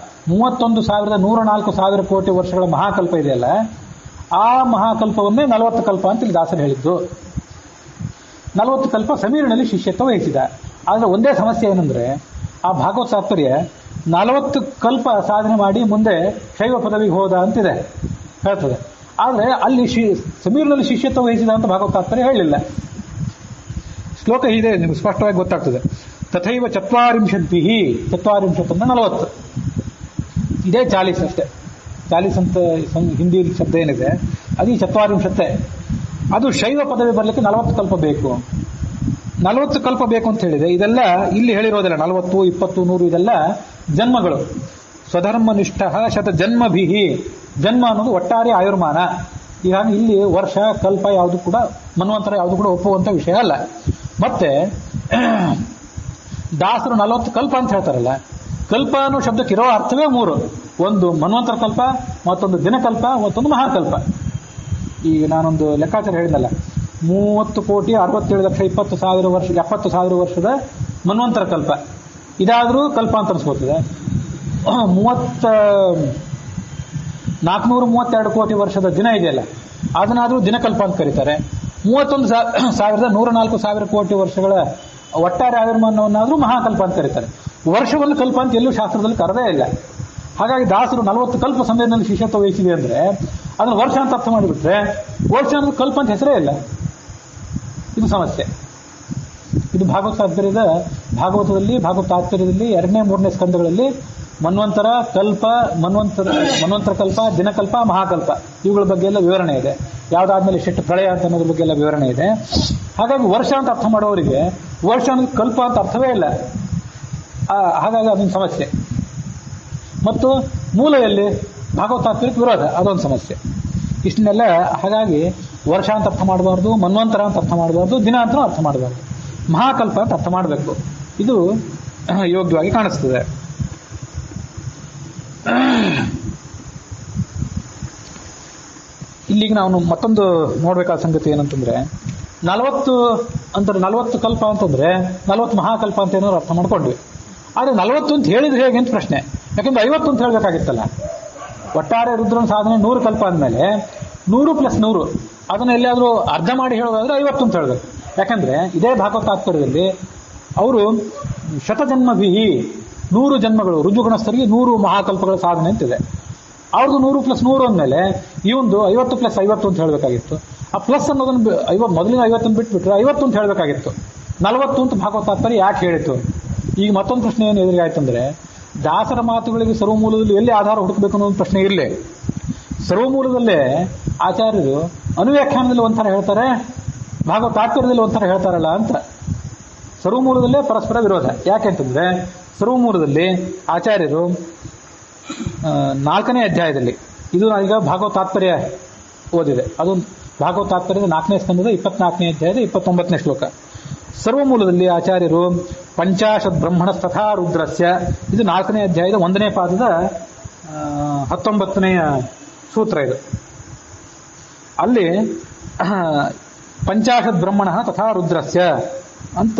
31,104,000 ಕೋಟಿ ವರ್ಷಗಳ ಮಹಾಕಲ್ಪ ಇದೆಯಲ್ಲ, ಆ ಮಹಾಕಲ್ಪವನ್ನೇ 40 ಕಲ್ಪ ಅಂತ ಇಲ್ಲಿ ದಾಸರು ಹೇಳಿದ್ದು. 40 ಕಲ್ಪ ಸಮೀರನಲ್ಲಿ ಶಿಷ್ಯತ್ವ ವಹಿಸಿದ. ಆದರೆ ಒಂದೇ ಸಮಸ್ಯೆ ಏನಂದ್ರೆ ಆ ಭಾಗವತ ತಾತ್ಪರ್ಯ 40 ಕಲ್ಪ ಸಾಧನೆ ಮಾಡಿ ಮುಂದೆ ಶೈವ ಪದವಿಗೆ ಹೋದ ಅಂತಿದೆ ಹೇಳ್ತದೆ. ಆದರೆ ಅಲ್ಲಿ ಸಮೀರನಲ್ಲಿ ಶಿಷ್ಯತ್ವ ವಹಿಸಿದ ಅಂತ ಭಾಗವತ ತಾತ್ಪರ್ಯ ಹೇಳಿಲ್ಲ. ಶ್ಲೋಕ ಇದೆ, ನಿಮ್ಗೆ ಸ್ಪಷ್ಟವಾಗಿ ಗೊತ್ತಾಗ್ತದೆ. ತಥೈವ 40 ಅಂದ್ರೆ 40, ಇದೇ 40 ಅಷ್ಟೇ. 40 ಅಂತ ಹಿಂದಿ ಶಬ್ದ ಏನಿದೆ ಅದು ಈ 40. ಅದು ಶೈವ ಪದವಿ ಬರಲಿಕ್ಕೆ 40 ಕಲ್ಪ ಬೇಕು. 40 ಕಲ್ಪ ಬೇಕು ಅಂತ ಹೇಳಿದೆ. ಇದೆಲ್ಲ ಇಲ್ಲಿ ಹೇಳಿರೋದಿಲ್ಲ. 40, 20, 100 ಇದೆಲ್ಲ ಜನ್ಮಗಳು. ಸ್ವಧರ್ಮನಿಷ್ಠ ಶತ ಜನ್ಮಭಿಹಿ, ಜನ್ಮ ಅನ್ನೋದು ಒಟ್ಟಾರೆ ಆಯುರ್ಮಾನ. ಹೀಗಾಗಿ ಇಲ್ಲಿ ವರ್ಷ ಕಲ್ಪ ಯಾವುದು ಕೂಡ ಮನ್ವಂತರ ಯಾವುದು ಕೂಡ ಒಪ್ಪುವಂತ ವಿಷಯ ಅಲ್ಲ. ಮತ್ತೆ ದಾಸರು 40 ಕಲ್ಪ ಅಂತ ಹೇಳ್ತಾರಲ್ಲ, ಕಲ್ಪ ಅನ್ನೋ ಶಬ್ದಕ್ಕೆ ಇರೋ ಅರ್ಥವೇ 3. ಒಂದು ಮನ್ವಂತರ ಕಲ್ಪ, ಮತ್ತೊಂದು ದಿನಕಲ್ಪ, ಮತ್ತೊಂದು ಮಹಾಕಲ್ಪ. ಈಗ ನಾನೊಂದು ಲೆಕ್ಕಾಚಾರ ಹೇಳಿದಲ್ಲ, 30,67,20,000 ವರ್ಷ 70,000 ವರ್ಷದ ಮನ್ವಂತರ ಕಲ್ಪ. ಇದಾದರೂ ಕಲ್ಪ ಅಂತ ಅನ್ಸ್ಕೊಳ್ತದೆ. 432 ಕೋಟಿ ವರ್ಷದ ದಿನ ಇದೆಯಲ್ಲ, ಅದನ್ನಾದ್ರೂ ದಿನಕಲ್ಪ ಅಂತ ಕರೀತಾರೆ. 31,104 ಕೋಟಿ ವರ್ಷಗಳ ಒಟ್ಟಾರೆ ಆಯುರ್ಮಾನವನ್ನಾದ್ರೂ ಮಹಾಕಲ್ಪ ಅಂತ ಕರೀತಾರೆ. ವರ್ಷವನ್ನು ಕಲ್ಪ ಅಂತ ಎಲ್ಲೂ ಶಾಸ್ತ್ರದಲ್ಲಿ ಕರೆದೇ ಇಲ್ಲ. ಹಾಗಾಗಿ ದಾಸರು 40 ಕಲ್ಪ ಸಮಯದಲ್ಲಿ ಶಿಷ್ಯತ್ವ ವಹಿಸಿದೆ ಅಂದ್ರೆ ಅದನ್ನು ವರ್ಷ ಅಂತ ಅರ್ಥ ಮಾಡಿಬಿಟ್ರೆ ವರ್ಷ ಅನ್ನೋದು ಕಲ್ಪ ಅಂತ ಹೆಸರೇ ಇಲ್ಲ. ಇದು ಸಮಸ್ಯೆ. ಇದು ಭಾಗವತ ತಾತ್ಪರ್ಯದಲ್ಲಿ 2ನೇ 3ನೇ ಸ್ಕಂದಗಳಲ್ಲಿ ಮನ್ವಂತರ ಕಲ್ಪ, ಮನ್ವಂತರ ಕಲ್ಪ, ದಿನಕಲ್ಪ, ಮಹಾಕಲ್ಪ ಇವುಗಳ ಬಗ್ಗೆ ಎಲ್ಲ ವಿವರಣೆ ಇದೆ. ಯಾವ್ದಾದ್ಮೇಲೆ ಶೆಟ್ಟು ಪ್ರಳಯ ಅಂತ ಅನ್ನೋದ್ರ ಬಗ್ಗೆ ಎಲ್ಲ ವಿವರಣೆ ಇದೆ. ಹಾಗಾಗಿ ವರ್ಷ ಅಂತ ಅರ್ಥ ಮಾಡೋರಿಗೆ ವರ್ಷ ಅನ್ನೋದು ಕಲ್ಪ ಅಂತ ಅರ್ಥವೇ ಇಲ್ಲ. ಹಾಗಾಗಿ ಅದೊಂದು ಸಮಸ್ಯೆ. ಮತ್ತು ಮೂಲ ಎಲ್ಲಿ ಭಾಗವತ ತಾತ್ಪರ್ಯಕ್ಕೆ ವಿರೋಧ, ಅದೊಂದು ಸಮಸ್ಯೆ. ಇಷ್ಟನ್ನೆಲ್ಲ ಹಾಗಾಗಿ ವರ್ಷ ಅಂತ ಅರ್ಥ ಮಾಡಬಾರ್ದು, ಮನ್ವಂತರ ಅಂತ ಅರ್ಥ ಮಾಡಬಾರ್ದು, ದಿನ ಅಂತ ಅರ್ಥ ಮಾಡಬಾರ್ದು, ಮಹಾಕಲ್ಪ ಅಂತ ಅರ್ಥ ಮಾಡಬೇಕು. ಇದು ಯೋಗ್ಯವಾಗಿ ಕಾಣಿಸ್ತದೆ. ಇಲ್ಲಿಗೆ ನಾವು ಮತ್ತೊಂದು ನೋಡ್ಬೇಕಾದ ಸಂಗತಿ ಏನಂತಂದ್ರೆ, 40 ಕಲ್ಪ ಅಂತಂದ್ರೆ 40 ಮಹಾಕಲ್ಪ ಅಂತ ಏನಾದ್ರು ಅರ್ಥ ಮಾಡ್ಕೊಂಡ್ವಿ. ಆದ್ರೆ 40 ಅಂತ ಹೇಳಿದ್ರೆ ಹೇಗೆ ಅಂತ ಪ್ರಶ್ನೆ. ಯಾಕಂದ್ರೆ 50 ಅಂತ ಹೇಳ್ಬೇಕಾಗಿತ್ತಲ್ಲ. ಒಟ್ಟಾರೆ ರುದ್ರನ ಸಾಧನೆ 100 ಕಲ್ಪ ಅಂದಮೇಲೆ 100 + 100 ಅದನ್ನ ಎಲ್ಲಿಯಾದ್ರೂ ಅರ್ಧ ಮಾಡಿ ಹೇಳೋದಾದ್ರೆ 50 ಅಂತ ಹೇಳ್ಬೇಕು. ಯಾಕಂದ್ರೆ ಇದೇ ಭಾಗವತ ತಾತ್ಪರ್ಯದಲ್ಲಿ ಅವರು ಶತಜನ್ಮಭಿಹಿ 100 ಜನ್ಮಗಳು, ರುಜುಗುಣಸ್ಥರಿಗೆ 100 ಮಹಾಕಲ್ಪಗಳ ಸಾಧನೆ ಅಂತಿದೆ. ಅವ್ರದ್ದು 100 + 100 ಅಂದಮೇಲೆ ಇವಂದು 50 + 50 ಅಂತ ಹೇಳಬೇಕಾಗಿತ್ತು. ಆ ಪ್ಲಸ್ ಅನ್ನೋದನ್ನು ಮೊದಲಿನ 50 ಬಿಟ್ಬಿಟ್ರೆ 50 ಅಂತ ಹೇಳಬೇಕಾಗಿತ್ತು. 40 ಅಂತ ಭಾಗವತ ತಾತ್ಪರ್ಯ ಯಾಕೆ ಹೇಳಿತ್ತು? ಈಗ ಮತ್ತೊಂದು ಪ್ರಶ್ನೆ ಏನು ಎದುರಿಗಾಯ್ತಂದ್ರೆ, ದಾಸರ ಮಾತುಗಳಿಗೆ ಸರ್ವಮೂಲದಲ್ಲಿ ಎಲ್ಲಿ ಆಧಾರ ಹುಡುಕಬೇಕು ಅನ್ನೋ ಒಂದು ಪ್ರಶ್ನೆ ಇರಲಿ. ಸರ್ವಮೂಲದಲ್ಲೇ ಆಚಾರ್ಯರು ಅನುವ್ಯಾಖ್ಯಾನದಲ್ಲಿ ಒಂಥರ ಹೇಳ್ತಾರೆ, ಭಾಗವತ ತಾತ್ಪರ್ಯದಲ್ಲಿ ಒಂಥರ ಹೇಳ್ತಾರಲ್ಲ ಅಂತ. ಸರ್ವಮೂಲದಲ್ಲೇ ಪರಸ್ಪರ ವಿರೋಧ. ಯಾಕೆಂತಂದ್ರೆ ಸರ್ವಮೂಲದಲ್ಲಿ ಆಚಾರ್ಯರು 4ನೇ ಅಧ್ಯಾಯದಲ್ಲಿ, ಇದು ನಾವೀಗ ಭಾಗವತ ತಾತ್ಪರ್ಯ ಓದಿದೆ, ಅದು ಭಾಗವತ ತಾತ್ಪರ್ಯದ 4ನೇ ಸ್ಕಂದದ 24ನೇ ಅಧ್ಯಾಯದ 29ನೇ ಶ್ಲೋಕ. ಸರ್ವಮೂಲದಲ್ಲಿ ಆಚಾರ್ಯರು 50 ಬ್ರಹ್ಮಣಸ್ತಥಾ ರುದ್ರಸ್ಯ, ಇದು 4ನೇ ಅಧ್ಯಾಯದ 1ನೇ ಪಾದದ 19ನೇ ಸೂತ್ರ. ಇದು ಅಲ್ಲಿ 50 ಬ್ರಹ್ಮಣ ತಥಾ ರುದ್ರಸ್ಯ ಅಂತ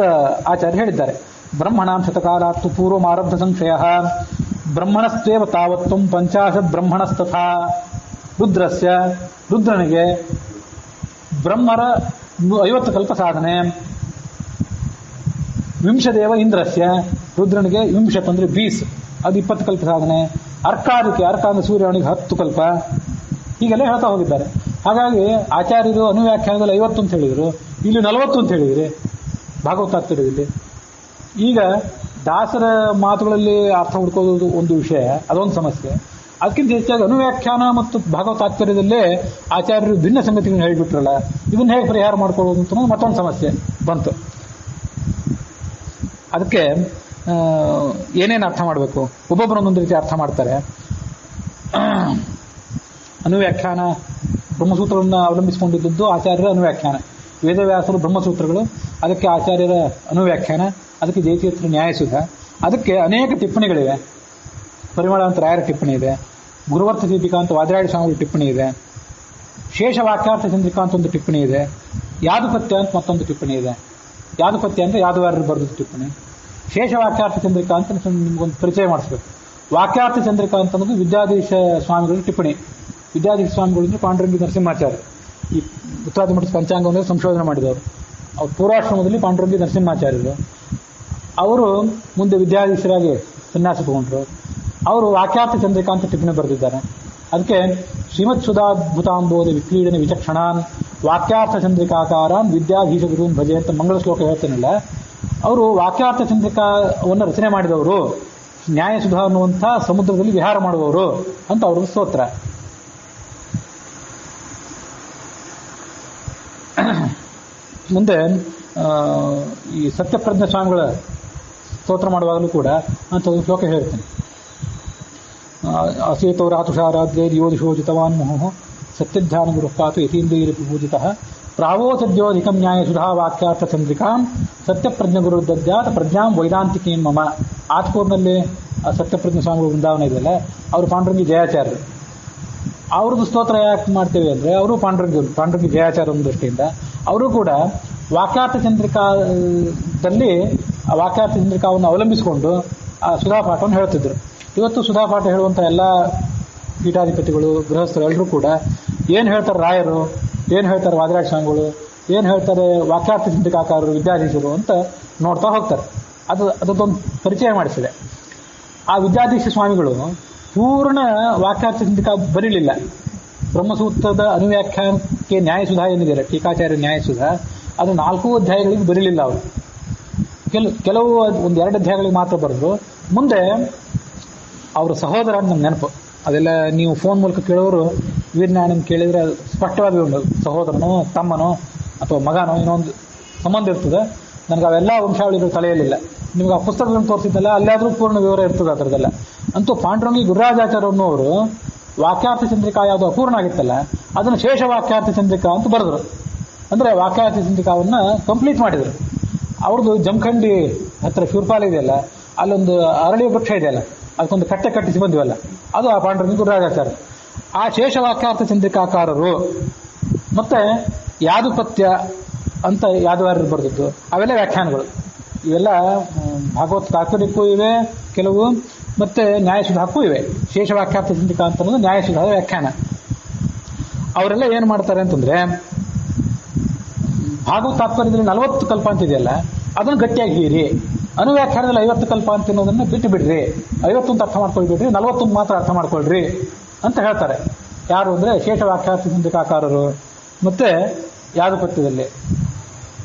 ಆಚಾರ್ಯ ಹೇಳಿದ್ದಾರೆ. ಬ್ರಹ್ಮಣಾಂ ಶತಕಾಲಾತ್ತು ಪೂರ್ವಮಾರಬ್ಧ ಸಂಶಯ ಬ್ರಹ್ಮಣಸ್ತ್ವೇವ ತಾವತ್ತು 50 ಬ್ರಹ್ಮಣಸ್ತಥಾ ರುದ್ರಸ್ಯ, ರುದ್ರನಿಗೆ ಬ್ರಹ್ಮರ 50 ಕಲ್ಪ ಸಾಧನೆ. ವಿಂಶದೇವ ಇಂದ್ರಸ್ಯ, ರುದ್ರನಿಗೆ 20 ಅಂದ್ರೆ 20, ಅದು 20 ಕಲ್ಪ ಸಾಧನೆ. ಅರ್ಕಾದಿಕೆ, ಅರ್ಕ ಅಂದ್ರೆ ಸೂರ್ಯನಿಗೆ 10 ಕಲ್ಪ. ಹೀಗೆಲ್ಲ ಹೇಳ್ತಾ ಹೋಗಿದ್ದಾರೆ. ಹಾಗಾಗಿ ಆಚಾರ್ಯರು ಅನುವ್ಯಾಖ್ಯಾನದಲ್ಲಿ 50 ಅಂತ ಹೇಳಿದ್ರು, ಇಲ್ಲಿ 40 ಅಂತ ಹೇಳಿದ್ರಿ ಭಾಗವತ ತಾತ್ಪರ್ಯದಲ್ಲಿ. ಈಗ ದಾಸರ ಮಾತುಗಳಲ್ಲಿ ಅರ್ಥ ಹುಡ್ಕೋದು ಒಂದು ವಿಷಯ, ಅದೊಂದು ಸಮಸ್ಯೆ. ಅದಕ್ಕಿಂತ ಹೆಚ್ಚಾಗಿ ಅನುವ್ಯಾಖ್ಯಾನ ಮತ್ತು ಭಾಗವತ ತಾತ್ಪರ್ಯದಲ್ಲೇ ಆಚಾರ್ಯರು ಭಿನ್ನ ಸಂಗತಿಗಳನ್ನು ಹೇಳಿಬಿಟ್ರಲ್ಲ, ಇದನ್ನ ಹೇಗೆ ಪರಿಹಾರ ಮಾಡ್ಕೊಳ್ಳೋದು ಅಂತ ಮತ್ತೊಂದು ಸಮಸ್ಯೆ ಬಂತು. ಅದಕ್ಕೆ ಏನೇನು ಅರ್ಥ ಮಾಡಬೇಕು, ಒಬ್ಬೊಬ್ಬರೊಂದೊಂದು ರೀತಿ ಅರ್ಥ ಮಾಡ್ತಾರೆ. ಅನುವ್ಯಾಖ್ಯಾನ ಬ್ರಹ್ಮಸೂತ್ರವನ್ನು ಅವಲಂಬಿಸಿಕೊಂಡಿದ್ದು ಆಚಾರ್ಯರ ಅನುವ್ಯಾಖ್ಯಾನ, ವೇದವ್ಯಾಸರು ಬ್ರಹ್ಮಸೂತ್ರಗಳು, ಅದಕ್ಕೆ ಆಚಾರ್ಯರ ಅನುವ್ಯಾಖ್ಯಾನ, ಅದಕ್ಕೆ ಜಯತೀರ್ಥ ನ್ಯಾಯಸುಧ, ಅದಕ್ಕೆ ಅನೇಕ ಟಿಪ್ಪಣಿಗಳಿವೆ. ಪರಿಮಳಾಂತ ರಾಯರ ಟಿಪ್ಪಣಿ ಇದೆ, ಗುರುವರ್ಥ ದೀಪಿಕಾ ಅಂತ ವಾದಿರಾಜ ಸ್ವಾಮಿಗಳ ಟಿಪ್ಪಣಿ ಇದೆ, ಶೇಷ ವಾಕ್ಯಾರ್ಥ ಚಂದ್ರಿಕಾ ಅಂತ ಒಂದು ಟಿಪ್ಪಣಿ ಇದೆ, ಯಾದುಪತ್ಯ ಅಂತ ಮತ್ತೊಂದು ಟಿಪ್ಪಣಿ ಇದೆ. ಯಾದುಪತ್ಯ ಅಂತ ಯಾದವಾರರು ಬರೆದ ಟಿಪ್ಪಣಿ, ಶೇಷ ವಾಕ್ಯಾರ್ಥ ಚಂದ್ರಿಕಾ ಅಂತ ನಿಮ್ಗೊಂದು ಪರಿಚಯ ಮಾಡಿಸ್ಬೇಕು. ವಾಕ್ಯಾರ್ಥ ಚಂದ್ರಿಕಾ ಅಂತ ಅನ್ನೋದು ವಿದ್ಯಾಧೀಶ ಸ್ವಾಮಿಗಳ ಟಿಪ್ಪಣಿ. ವಿದ್ಯಾಧೀಶ ಸ್ವಾಮಿಗಳು ಅಂದರೆ ಪಾಂಡುರಂಗಿ ನರಸಿಂಹಾಚಾರ್ಯ, ಈ ಉತ್ತರಾದಿ ಮಠದ ಪಂಚಾಂಗವನ್ನು ಸಂಶೋಧನೆ ಮಾಡಿದವರು. ಅವ್ರು ಪೂರ್ವಾಶ್ರಮದಲ್ಲಿ ಪಾಂಡುರಂಗಿ ನರಸಿಂಹಾಚಾರ್ಯರು. ಅವರು ಮುಂದೆ ವಿದ್ಯಾಧೀಶರಾಗಿ ಸನ್ಯಾಸ ತಗೊಂಡ್ರು. ಅವರು ವಾಕ್ಯಾರ್ಥ ಚಂದ್ರಿಕಾ ಅಂತ ಟಿಪ್ಪಣಿ ಬರೆದಿದ್ದಾರೆ. ಅದಕ್ಕೆ ಶ್ರೀಮತ್ ಸುಧಾದ್ಭುತಾಂಬೋಧ ವಿಕ್ರೀಡನ ವಿಚಕ್ಷಣಾನ್ ವಾಕ್ಯಾರ್ಥ ಚಂದ್ರಿಕಾಕಾರಾನ್ ವಿದ್ಯಾಧೀಶ ಗುರುನ್ ಭಜೆ ಅಂತ ಮಂಗಳ ಶ್ಲೋಕ ಹೇಳ್ತೇನಲ್ಲ, ಅವರು ವಾಕ್ಯಾರ್ಥ ಚಂದ್ರಿಕಾವನ್ನು ರಚನೆ ಮಾಡಿದವರು, ನ್ಯಾಯಸುಧಾ ಅನ್ನುವಂಥ ಸಮುದ್ರದಲ್ಲಿ ವಿಹಾರ ಮಾಡುವವರು ಅಂತ ಅವ್ರದ್ದು ಸ್ತೋತ್ರ. ಮುಂದೆ ಈ ಸತ್ಯಪ್ರಜ್ಞ ಸ್ವಾಮಿಗಳ ಸ್ತೋತ್ರ ಮಾಡುವಾಗಲೂ ಕೂಡ ಅಂತ ಒಂದು ಶ್ಲೋಕ ಹೇಳ್ತೇನೆ. ಅಸೇತೌರಾತುಷಾರಾದ್ರೇ ದಿಯೋದಿಶೋಜಿತವಾನ್ ಮುಹುಃ ಸತ್ಯಧ್ಯಾನ ಗುರುಪಾತು ಯತೀಂದ್ರಿಯರಿಪಿ ಪೂಜಿತಃ ಪ್ರಾವೋಚದ್ಯೋಧಿಕಂ ನ್ಯಾಯಸುಧಾ ವಾಕ್ಯಾರ್ಥ ಚಂದ್ರಿಕಾಂ ಸತ್ಯಪ್ರಜ್ಞ ಗುರು ದದ್ಯಾತ ಪ್ರಜ್ಞಾಂ ವೈದಾಂತಿಕೀಂ ಮಮ. ಆತ್ಕೂರ್ನಲ್ಲಿ ಸತ್ಯಪ್ರಜ್ಞ ಸ್ವಾಮಿಗಳು ವೃಂದಾವನ ಇದೆಯಲ್ಲ, ಅವರು ಪಾಂಡುರಂಗಿ ಜಯಾಚಾರ್ಯರು. ಅವ್ರದ್ದು ಸ್ತೋತ್ರ ಯಾಕೆ ಮಾಡ್ತೇವೆ ಅಂದರೆ, ಅವರು ಪಾಂಡುರಂಗಿ ಜಯಾಚಾರ್ಯ ಒಂದು ದೃಷ್ಟಿಯಿಂದ ಅವರು ಕೂಡ ವಾಕ್ಯಾರ್ಥ ಚಂದ್ರಿಕಾದಲ್ಲಿ ವಾಕ್ಯಾರ್ಥ ಚಂದ್ರಿಕಾವನ್ನು ಅವಲಂಬಿಸಿಕೊಂಡು ಆ ಸುಧಾಪಾಠವನ್ನು ಹೇಳ್ತಿದ್ರು. ಇವತ್ತು ಸುಧಾಪಾಠ ಹೇಳುವಂಥ ಎಲ್ಲ ಪೀಠಾಧಿಪತಿಗಳು, ಗೃಹಸ್ಥರು ಎಲ್ಲರೂ ಕೂಡ ಏನು ಹೇಳ್ತಾರೆ ರಾಯರು, ಏನು ಹೇಳ್ತಾರೆ ವಾದಿರಾಜ ಸ್ವಾಮಿಗಳು, ಏನು ಹೇಳ್ತಾರೆ ವಾಕ್ಯಾರ್ಥ ಚಂದ್ರಿಕಾಕಾರರು, ವಿದ್ಯಾಧೀಶರು ಅಂತ ನೋಡ್ತಾ ಹೋಗ್ತಾರೆ. ಅದೊಂದು ಪರಿಚಯ ಮಾಡಿಸಿದೆ. ಆ ವಿದ್ಯಾಧೀಶ ಸ್ವಾಮಿಗಳು ಪೂರ್ಣ ವಾಕ್ಯಾರ್ಥ ಚಂದ್ರಿಕಾ ಬರೀಲಿಲ್ಲ. ಬ್ರಹ್ಮಸೂತ್ರದ ಅನುವ್ಯಾಖ್ಯಾನಕ್ಕೆ ನ್ಯಾಯಸುಧಾ ಏನಿದೆ, ಟೀಕಾಚಾರ್ಯ ನ್ಯಾಯಸುಧಾ, ಅದು 4 ಅಧ್ಯಾಯಗಳಿಗೆ ಬರೀಲಿಲ್ಲ ಅವರು. ಕೆಲವು 1-2 ಅಧ್ಯಾಯಗಳಿಗೆ ಮಾತ್ರ ಬರೆದ್ರು. ಮುಂದೆ ಅವರ ಸಹೋದರ ನಮ್ಮ ನೆನಪು, ಅದೆಲ್ಲ ನೀವು ಫೋನ್ ಮೂಲಕ ಕೇಳೋರು ವೀರನಾರಾಯಣನ್ ಕೇಳಿದರೆ ಸ್ಪಷ್ಟವಾಗಿ ಒಂದು ಸಹೋದರನೋ ತಮ್ಮನೋ ಅಥವಾ ಮಗನೋ ಇನ್ನೊಂದು ಸಂಬಂಧ ಇರ್ತದೆ. ನನಗೆ ಅವೆಲ್ಲ ವಂಶಾವಳಿಗಳು ತಲೆಯಲ್ಲಿಲ್ಲ. ನಿಮ್ಗೆ ಆ ಪುಸ್ತಕಗಳನ್ನು ತೋರಿಸಿದ್ದಲ್ಲ, ಅಲ್ಲಾದರೂ ಪೂರ್ಣ ವಿವರ ಇರ್ತದೆ ಅದರದೆಲ್ಲ. ಅಂತೂ ಪಾಂಡುರಂಗಿ ಗುರುರಾಜಾಚಾರ್ಯ ಅನ್ನೋರು ವಾಕ್ಯಾರ್ಥ ಚಂದ್ರಿಕಾ ಯಾವುದು ಅಪೂರ್ಣ ಆಗಿತ್ತಲ್ಲ, ಅದನ್ನು ಶೇಷ ವಾಕ್ಯಾರ್ಥ ಚಂದ್ರಿಕಾ ಅಂತ ಬರೆದ್ರು. ಅಂದರೆ ವಾಕ್ಯಾರ್ಥ ಚಂದ್ರಿಕಾವನ್ನು ಕಂಪ್ಲೀಟ್ ಮಾಡಿದರು. ಅವ್ರದ್ದು ಜಮಖಂಡಿ ಹತ್ತಿರ ಶೂರ್ಪಾಲ ಇದೆಯಲ್ಲ, ಅಲ್ಲೊಂದು ಅರಳಿ ವೃಕ್ಷ ಇದೆಯಲ್ಲ, ಅದಕ್ಕೊಂದು ಕಟ್ಟೆ ಕಟ್ಟಿಸಿ ಬಂದಿವಲ್ಲ, ಅದು ಆ ಪಾಂಡುರಂಗಿ ಗುರುರಾಜಾಚಾರ್ಯ. ಆ ಶೇಷ ವಾಕ್ಯಾರ್ಥ ಚಂದ್ರಿಕಾಕಾರರು ಮತ್ತೆ ಯಾದುಪತ್ಯ ಅಂತ ಯಾದವಾರರು ಬರೆದಿದ್ದು ಅವೆಲ್ಲ ವ್ಯಾಖ್ಯಾನಗಳು. ಇವೆಲ್ಲ ಭಾಗವತ ತಾತ್ಪರ್ಯಕ್ಕೂ ಇವೆ ಕೆಲವು, ಮತ್ತೆ ನ್ಯಾಯಸುಧಾಕ್ಕೂ ಇವೆ. ಶೇಷ ವಾಕ್ಯಾರ್ಥ ಚಂದ್ರಿಕಾ ಅಂತ ಅನ್ನೋದು ನ್ಯಾಯಸುಧಾದ ವ್ಯಾಖ್ಯಾನ. ಅವರೆಲ್ಲ ಏನು ಮಾಡ್ತಾರೆ ಅಂತಂದ್ರೆ, ಭಾಗವತ ತಾತ್ಪರ್ಯದಲ್ಲಿ 40 ಕಲ್ಪ ಅಂತಿದೆಯಲ್ಲ, ಅದನ್ನು ಗಟ್ಟಿಯಾಗಿ ಹೀರಿ, ಅನುವ್ಯಾಖ್ಯಾನದಲ್ಲಿ 50 ಕಲ್ಪ ಅಂತ ಅನ್ನೋದನ್ನು ಬಿಟ್ಟು ಬಿಡ್ರಿ, 50 ಅಂತ ಅರ್ಥ ಮಾಡ್ಕೊಳ್ಬಿಡ್ರಿ, 40 ಮಾತ್ರ ಅರ್ಥ ಮಾಡ್ಕೊಳ್ರಿ ಅಂತ ಹೇಳ್ತಾರೆ. ಯಾರು ಅಂದರೆ ಶೇಷ ವಾಕ್ಯಾರ್ಥ ಚಂದ್ರಿಕಾಕಾರರು. ಮತ್ತೆ ಯಾದುಪತ್ಯದಲ್ಲಿ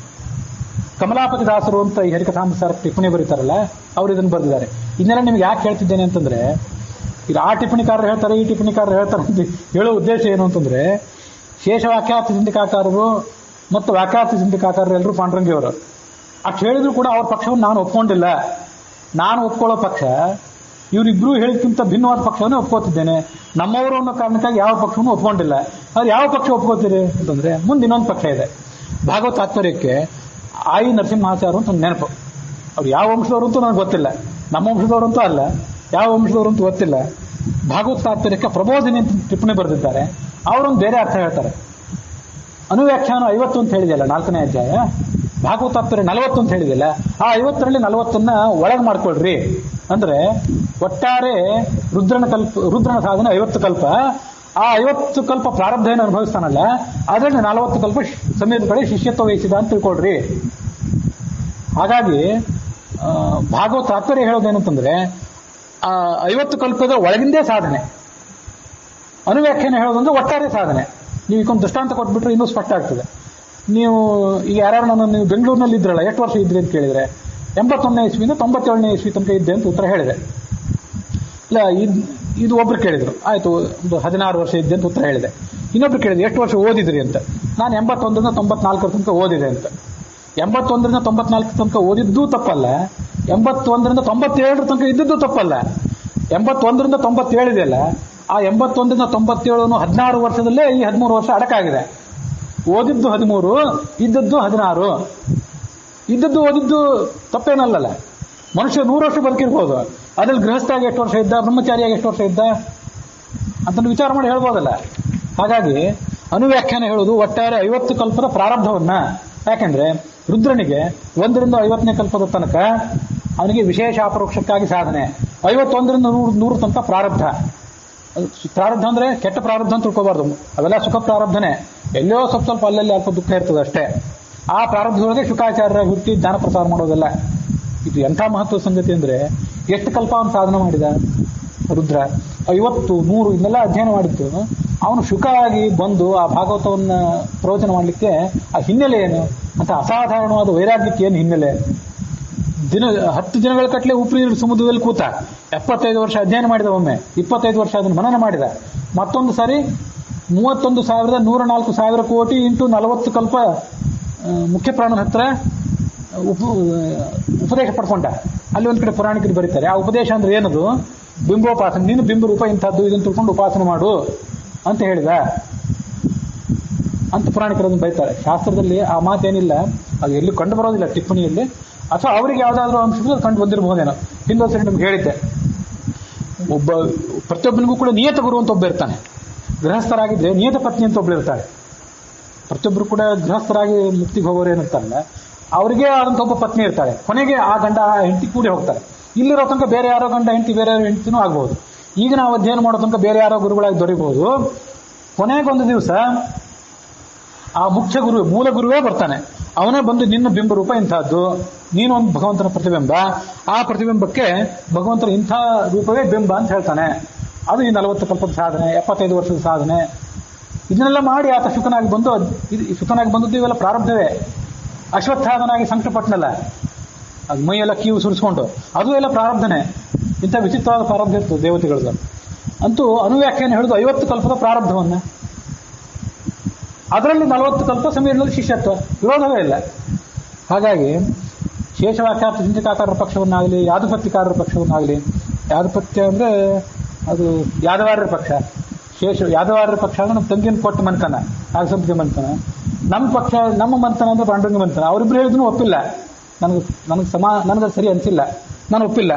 ಕಮಲಾಪತಿ ದಾಸರು ಅಂತ ಈ ಹರಿಕಥಾಮೃತ ಟಿಪ್ಪಣಿ ಬರೀತಾರಲ್ಲ, ಅವರು ಇದನ್ನು ಬರೆದಿದ್ದಾರೆ. ಇದನ್ನೆಲ್ಲ ನಿಮ್ಗೆ ಯಾಕೆ ಹೇಳ್ತಿದ್ದೇನೆ ಅಂತಂದ್ರೆ, ಈಗ ಆ ಟಿಪ್ಪಣಿಕಾರರು ಹೇಳ್ತಾರೆ, ಈ ಟಿಪ್ಪಣಿಕಾರರು ಹೇಳ್ತಾರೆ ಅಂತ ಹೇಳೋ ಉದ್ದೇಶ ಏನು ಅಂತಂದ್ರೆ, ಶೇಷ ವಾಕ್ಯಾರ್ಥ ಚಂದ್ರಿಕಾಕಾರರು ಮತ್ತು ವಾಕ್ಯಾರ್ಥ ಚಂದ್ರಿಕಾಕಾರರು ಎಲ್ಲರೂ ಪಾಂಡುರಂಗಿಯವರು. ಅಷ್ಟು ಹೇಳಿದ್ರು ಕೂಡ ಅವ್ರ ಪಕ್ಷವನ್ನು ನಾನು ಒಪ್ಕೊಂಡಿಲ್ಲ. ನಾನು ಒಪ್ಕೊಳ್ಳೋ ಪಕ್ಷ ಇವರಿಬ್ರು ಹೇಳಿದ್ಕಿಂತ ಭಿನ್ನವಾದ ಪಕ್ಷವನ್ನು ಒಪ್ಕೋತಿದ್ದೇನೆ. ನಮ್ಮವರು ಅನ್ನೋ ಕಾರಣಕ್ಕಾಗಿ ಯಾವ ಪಕ್ಷವನ್ನು ಒಪ್ಕೊಂಡಿಲ್ಲ. ಅವ್ರು ಯಾವ ಪಕ್ಷ ಒಪ್ಕೋತೀರಿ ಅಂತಂದ್ರೆ, ಮುಂದೆ ಇನ್ನೊಂದು ಪಕ್ಷ ಇದೆ. ಭಾಗವತ ತಾತ್ಪರ್ಯಕ್ಕೆ ಆಯಿ ನರಸಿಂಹಾಚಾರ್ಯ ಅಂತ ನೆನಪು. ಅವ್ರು ಯಾವ ವಂಶದವರು ಅಂತೂ ನನಗೆ ಗೊತ್ತಿಲ್ಲ, ನಮ್ಮ ವಂಶದವರಂತೂ ಅಲ್ಲ, ಯಾವ ವಂಶದವರಂತೂ ಗೊತ್ತಿಲ್ಲ. ಭಾಗವತ ತಾತ್ಪರ್ಯಕ್ಕೆ ಪ್ರಬೋಧಿನಿ ಅಂತ ಟಿಪ್ಪಣಿ ಬರೆದಿದ್ದಾರೆ. ಅವರೊಂದು ಬೇರೆ ಅರ್ಥ ಹೇಳ್ತಾರೆ. ಅನುವ್ಯಾಖ್ಯಾನ 50 ಅಂತ ಹೇಳಿದೆಯಲ್ಲ 4ನೇ ಅಧ್ಯಾಯ, ಭಾಗವತ ತಾತ್ಪರ್ಯ 40 ಅಂತ ಹೇಳಿದೆಯಲ್ಲ, ಆ 50ರಲ್ಲಿ 40ನ್ನ ಒಳಗೆ ಮಾಡ್ಕೊಳ್ರಿ. ಅಂದ್ರೆ ಒಟ್ಟಾರೆ ರುದ್ರನ ಸಾಧನೆ 50 ಕಲ್ಪ. ಆ 50 ಕಲ್ಪ ಪ್ರಾರಬ್ಧ ಏನು ಅನುಭವಿಸ್ತಾನಲ್ಲ, ಅದರಲ್ಲಿ 40 ಕಲ್ಪ ಸಮಯದ ಕಡೆ ಶಿಷ್ಯತ್ವ ವಹಿಸಿದ ಅಂತ ತಿಳ್ಕೊಳ್ರಿ. ಹಾಗಾಗಿ ಭಾಗವತ ತಾತ್ಪರ್ಯ ಹೇಳೋದೇನಂತಂದ್ರೆ, 50 ಕಲ್ಪದ ಒಳಗಿಂದೇ ಸಾಧನೆ. ಅನುವ್ಯಾಖ್ಯಾನ ಹೇಳೋದಂದ್ರೆ ಒಟ್ಟಾರೆ ಸಾಧನೆ. ನೀವು ಈಗೊಂದು ದೃಷ್ಟಾಂತ ಕೊಟ್ಬಿಟ್ರೆ ಇನ್ನೂ ಸ್ಪಷ್ಟ ಆಗ್ತದೆ. ನೀವು ಈಗ ಯಾರು ನೀವು ಬೆಂಗಳೂರಿನಲ್ಲಿ ಇದ್ರಲ್ಲ, ಎಷ್ಟು ವರ್ಷ ಇದ್ರಿ ಅಂತ ಕೇಳಿದ್ರೆ 81ನೇ ಇಸ್ವಿಯಿಂದ 97ನೇ ಇಸ್ವಿ ತನಕ ಇದ್ದೆ ಅಂತ ಉತ್ತರ ಹೇಳಿದೆ. ಇಲ್ಲ, ಇದು ಒಬ್ರು ಕೇಳಿದ್ರು, ಆಯ್ತು ಒಂದು 16 ವರ್ಷ ಇದ್ದೆ ಅಂತ ಉತ್ತರ ಹೇಳಿದೆ. ಇನ್ನೊಬ್ರು ಕೇಳಿದೆ ಎಷ್ಟು ವರ್ಷ ಓದಿದ್ರಿ ಅಂತ. ನಾನು 81ರಿಂದ 94 ತನಕ ಓದಿದೆ ಅಂತ. 81ರಿಂದ 94 ತನಕ ಓದಿದ್ದು ತಪ್ಪಲ್ಲ, 81ರಿಂದ 97 ತನಕ ಇದ್ದದ್ದು ತಪ್ಪಲ್ಲ. 81ರಿಂದ 97 ಇದೆಯಲ್ಲ, ಆ 81ರಿಂದ 97 16 ವರ್ಷದಲ್ಲೇ ಈ 13 ವರ್ಷ ಅಡಕಾಗಿದೆ. ಓದಿದ್ದು 13, ಇದ್ದದ್ದು 16. ಇದ್ದದ್ದು ಓದಿದ್ದು ತಪ್ಪೇನಲ್ಲಲ್ಲ. ಮನುಷ್ಯ 100 ವರ್ಷ ಬದುಕಿರ್ಬೋದು, ಅದ್ರಲ್ಲಿ ಗೃಹಸ್ಥಾಗಿ ಎಷ್ಟು ವರ್ಷ ಇದ್ದ, ಬ್ರಹ್ಮಚಾರಿಯಾಗಿ ಎಷ್ಟು ವರ್ಷ ಇದ್ದ ಅಂತ ವಿಚಾರ ಮಾಡಿ ಹೇಳ್ಬೋದಲ್ಲ. ಹಾಗಾಗಿ ಅನುವ್ಯಾಖ್ಯಾನ ಹೇಳುವುದು ಒಟ್ಟಾರೆ 50 ಕಲ್ಪದ ಪ್ರಾರಬ್ಧವನ್ನ. ಯಾಕೆಂದ್ರೆ ರುದ್ರನಿಗೆ 1ರಿಂದ 50ನೇ ಕಲ್ಪದ ತನಕ ಅವನಿಗೆ ವಿಶೇಷ ಅಪರೋಕ್ಷಕ್ಕಾಗಿ ಸಾಧನೆ, 51ರಿಂದ 100 ತನಕ ಪ್ರಾರಬ್ಧ. ಪ್ರಾರಬ್ಧ ಅಂದ್ರೆ ಕೆಟ್ಟ ಪ್ರಾರಬ್ಧ ಅಂತ ತಿಳ್ಕೋಬಾರ್ದು, ಅವೆಲ್ಲ ಸುಖ ಪ್ರಾರಬ್ಧನೇ. ಎಲ್ಲೋ ಸ್ವಲ್ಪ ಅಲ್ಲಲ್ಲಿ ಅಲ್ಪ ದುಃಖ ಇರ್ತದೆ ಅಷ್ಟೇ. ಆ ಪ್ರಾರಬ್ಧದೊಳಗೆ ಶುಕಾಚಾರ್ಯ ಹುಟ್ಟಿ ಜ್ಞಾನ ಪ್ರಸಾರ ಮಾಡೋದಲ್ಲ. ಇದು ಎಂಥ ಮಹತ್ವದ ಸಂಗತಿ ಅಂದ್ರೆ, ಎಷ್ಟು ಕಲ್ಪ ಅವನು ಸಾಧನೆ ಮಾಡಿದ ರುದ್ರ, 50, 100 ಇದನ್ನೆಲ್ಲ ಅಧ್ಯಯನ ಮಾಡಿತ್ತು. ಅವನು ಶುಕ ಆಗಿ ಬಂದು ಆ ಭಾಗವತವನ್ನ ಪ್ರವಚನ ಮಾಡಲಿಕ್ಕೆ ಆ ಹಿನ್ನೆಲೆ ಏನು ಅಂತ, ಅಸಾಧಾರಣವಾದ ವೈರಾಗ್ಯಕ್ಕೆ ಏನು ಹಿನ್ನೆಲೆ. 10 ದಿನಗಳ ಕಟ್ಲೆ ಉಪ್ಪು ನೀರು ಸಮುದ್ರದಲ್ಲಿ ಕೂತ, 75 ವರ್ಷ ಅಧ್ಯಯನ ಮಾಡಿದ, ಒಮ್ಮೆ 25 ವರ್ಷ ಅದನ್ನು ಮನನ ಮಾಡಿದ, ಮತ್ತೊಂದು ಸಾರಿ 31,104,000 ಕೋಟಿ ಇಂಟು 40 ಕಲ್ಪ ಮುಖ್ಯ ಪ್ರಾಣನ ಹತ್ರ ಉಪದೇಶ ಪಡ್ಕೊಂಡ. ಅಲ್ಲಿ ಒಂದ್ ಕಡೆ ಪುರಾಣಿಕರು ಬರೀತಾರೆ, ಆ ಉಪದೇಶ ಅಂದ್ರೆ ಏನದು, ಬಿಂಬೋಪಾಸನೆ, ನೀನು ಬಿಂಬ ರೂಪ ಇಂಥದ್ದು ಇದನ್ನು ತಿಳ್ಕೊಂಡು ಉಪಾಸನೆ ಮಾಡು ಅಂತ ಹೇಳಿದ ಅಂತ ಪುರಾಣಿಕರು ಅದನ್ನು ಬರೀತಾರೆ. ಶಾಸ್ತ್ರದಲ್ಲಿ ಆ ಮಾತೇನಿಲ್ಲ, ಅದು ಎಲ್ಲಿ ಕಂಡು ಬರೋದಿಲ್ಲ ಟಿಪ್ಪಣಿಯಲ್ಲಿ, ಅಥವಾ ಅವರಿಗೆ ಯಾವುದಾದ್ರೂ ಅಂಶಗಳು ಕಂಡು ಬಂದಿರಬಹುದೇನೋ. ಹಿಂದೊಂದು ಸರಿ ನಿಮ್ಗೆ ಹೇಳಿದ್ದೆ, ಪ್ರತಿಯೊಬ್ಬನಿಗೂ ಕೂಡ ನಿಯತ ಗುರು ಅಂತ ಒಬ್ಬ ಇರ್ತಾನೆ. ಗೃಹಸ್ಥರಾಗಿದ್ರೆ ನಿಯತ ಪತ್ನಿ ಅಂತ ಒಬ್ಳು ಇರ್ತಾಳೆ. ಪ್ರತಿಯೊಬ್ಬರು ಕೂಡ ಗೃಹಸ್ಥರಾಗಿ ಮುಕ್ತಿಗೆ ಹೋಗೋರು ಏನಿರ್ತಾರಲ್ಲ, ಅವರಿಗೆ ಆದಂತ ಒಬ್ಬ ಪತ್ನಿ ಇರ್ತಾಳೆ. ಕೊನೆಗೆ ಆ ಗಂಡ ಹೆಂಡತಿ ಕೂಡಿ ಹೋಗ್ತಾರೆ. ಇಲ್ಲಿರೋ ತನಕ ಬೇರೆ ಯಾರೋ ಗಂಡ ಹೆಂಡತಿ, ಬೇರೆ ಯಾರೋ ಹೆಂಡತಿನೂ ಆಗ್ಬಹುದು. ಈಗ ನಾವು ಅಧ್ಯಯನ ಮಾಡೋ ತನಕ ಬೇರೆ ಯಾರೋ ಗುರುಗಳಾಗಿ ದೊರೀಬಹುದು. ಕೊನೆಗೊಂದು ದಿವಸ ಆ ಮುಖ್ಯ ಗುರು, ಮೂಲ ಗುರುವೇ ಬರ್ತಾನೆ. ಅವನೇ ಬಂದು ನಿನ್ನ ಬಿಂಬ ರೂಪ ಇಂಥದ್ದು, ನೀನು ಒಂದು ಭಗವಂತನ ಪ್ರತಿಬಿಂಬ, ಆ ಪ್ರತಿಬಿಂಬಕ್ಕೆ ಭಗವಂತನ ಇಂಥ ರೂಪವೇ ಬಿಂಬ ಅಂತ ಹೇಳ್ತಾನೆ. ಅದು ಈ 40 ಕಲ್ಪದ ಸಾಧನೆ, 75 ವರ್ಷದ ಸಾಧನೆ, ಇದನ್ನೆಲ್ಲ ಮಾಡಿ ಆತ ಶುಕನಾಗಿ ಬಂದು, ಶುಕನಾಗಿ ಬಂದದ್ದು ಇವೆಲ್ಲ ಪ್ರಾರಬ್ಧವೇ. ಅಶ್ವತ್ಥಾದನಾಗಿ ಸಂಕಟಪಟ್ಟನಲ್ಲ, ಅದು ಮೈಯೆಲ್ಲ ಕೀವು ಸುರಿಸ್ಕೊಂಡು, ಅದು ಎಲ್ಲ ಪ್ರಾರಬ್ಧನೆ. ಇಂಥ ವಿಚಿತ್ರವಾದ ಪ್ರಾರಬ್ಧ ಇರ್ತದೆ ದೇವತೆಗಳದ್ದು. ಅಂತೂ ಅನುವ್ಯಾಖ್ಯಾನ ಹೇಳುದು 50 ಕಲ್ಪದ ಪ್ರಾರಬ್ಧವನ್ನ, ಅದರಲ್ಲಿ 40 ಕಲ್ಪ ಸಮೀರನಲ್ಲಿ ಶಿಷ್ಯತ್ವ, ವಿರೋಧವೇ ಇಲ್ಲ. ಹಾಗಾಗಿ ಶೇಷವಾಕ್ಯಾರ್ಥ ಚಿಂತಕಾಕಾರರ ಪಕ್ಷವನ್ನಾಗಲಿ, ಯಾದಪತ್ಯಕಾರರ ಪಕ್ಷವನ್ನಾಗಲಿ, ಯಾದಪತ್ಯ ಅಂದ್ರೆ ಅದು ಯಾದವಾರ್ಯರ ಪಕ್ಷ, ಯಾದವಾರ್ಯರ ಪಕ್ಷ ಅಂದ್ರೆ ನಮ್ಮ ತಂಗಿನ ಕೊಟ್ಟು ಮಂಥನ, ನಾಗಸಂಪಿಗೆ ಮಂಥನ. ನಮ್ಮ ಪಕ್ಷ, ನಮ್ಮ ಮಂಥನ ಅಂದ್ರೆ ಪಾಂಡುರಂಗ ಮಂಥನ. ಅವರಿಬ್ರು ಹೇಳಿದ್ರು ಒಪ್ಪಿಲ್ಲ, ನನಗೆ ಸರಿ ಅನಿಸಿಲ್ಲ, ನಾನು ಒಪ್ಪಿಲ್ಲ.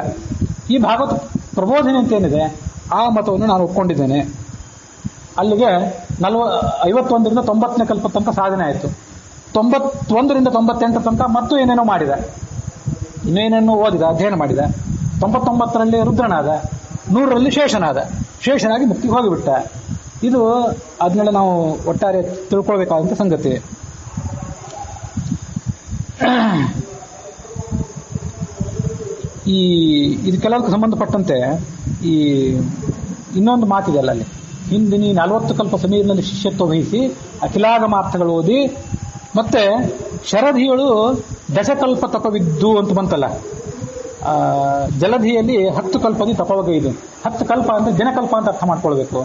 ಈ ಭಾಗವತ ಪ್ರಬೋಧನೆ ಅಂತ ಏನಿದೆ ಆ ಮತವನ್ನು ನಾನು ಒಪ್ಕೊಂಡಿದ್ದೇನೆ. ಅಲ್ಲಿಗೆ 51ರಿಂದ 90ನೇ ಕಲ್ಪ ತನಕ ಸಾಧನೆ ಆಯಿತು. 91ರಿಂದ 98 ತನಕ ಮತ್ತು ಏನೇನೋ ಮಾಡಿದ, ಇನ್ನೇನೇನೋ ಓದಿದ, ಅಧ್ಯಯನ ಮಾಡಿದ. 99ರಲ್ಲಿ ರುದ್ರನಾದ, 100ರಲ್ಲಿ ಶೇಷನಾಗಿ ಮುಕ್ತಿಗೆ ಹೋಗಿಬಿಟ್ಟ. ಇದು ಅದನ್ನೆಲ್ಲ ನಾವು ಒಟ್ಟಾರೆ ತಿಳ್ಕೊಳ್ಬೇಕಾದಂಥ ಸಂಗತಿ. ಇದಕ್ಕೆಲ್ಲದಕ್ಕೂ ಸಂಬಂಧಪಟ್ಟಂತೆ ಈ ಇನ್ನೊಂದು ಮಾತಿದೆಯಲ್ಲ, ಅಲ್ಲಿ ಹಿಂದಿನ 40 ಕಲ್ಪ ಸಮೀರಿನಲ್ಲಿ ಶಿಷ್ಯತ್ವ ವಹಿಸಿ ಅಖಿಲಾಗಮಾರ್ಥಗಳು ಓದಿ, ಮತ್ತೆ ಶರಧಿಗಳು ದಶಕಲ್ಪ ತಪವಿದ್ದು ಅಂತ ಬಂತಲ್ಲ, ಜಲಧಿಯಲ್ಲಿ 10 ಕಲ್ಪದಿ ತಪವಗೈದು. 10 ಕಲ್ಪ ಅಂದ್ರೆ ದಿನಕಲ್ಪ ಅಂತ ಅರ್ಥ ಮಾಡ್ಕೊಳ್ಬೇಕು.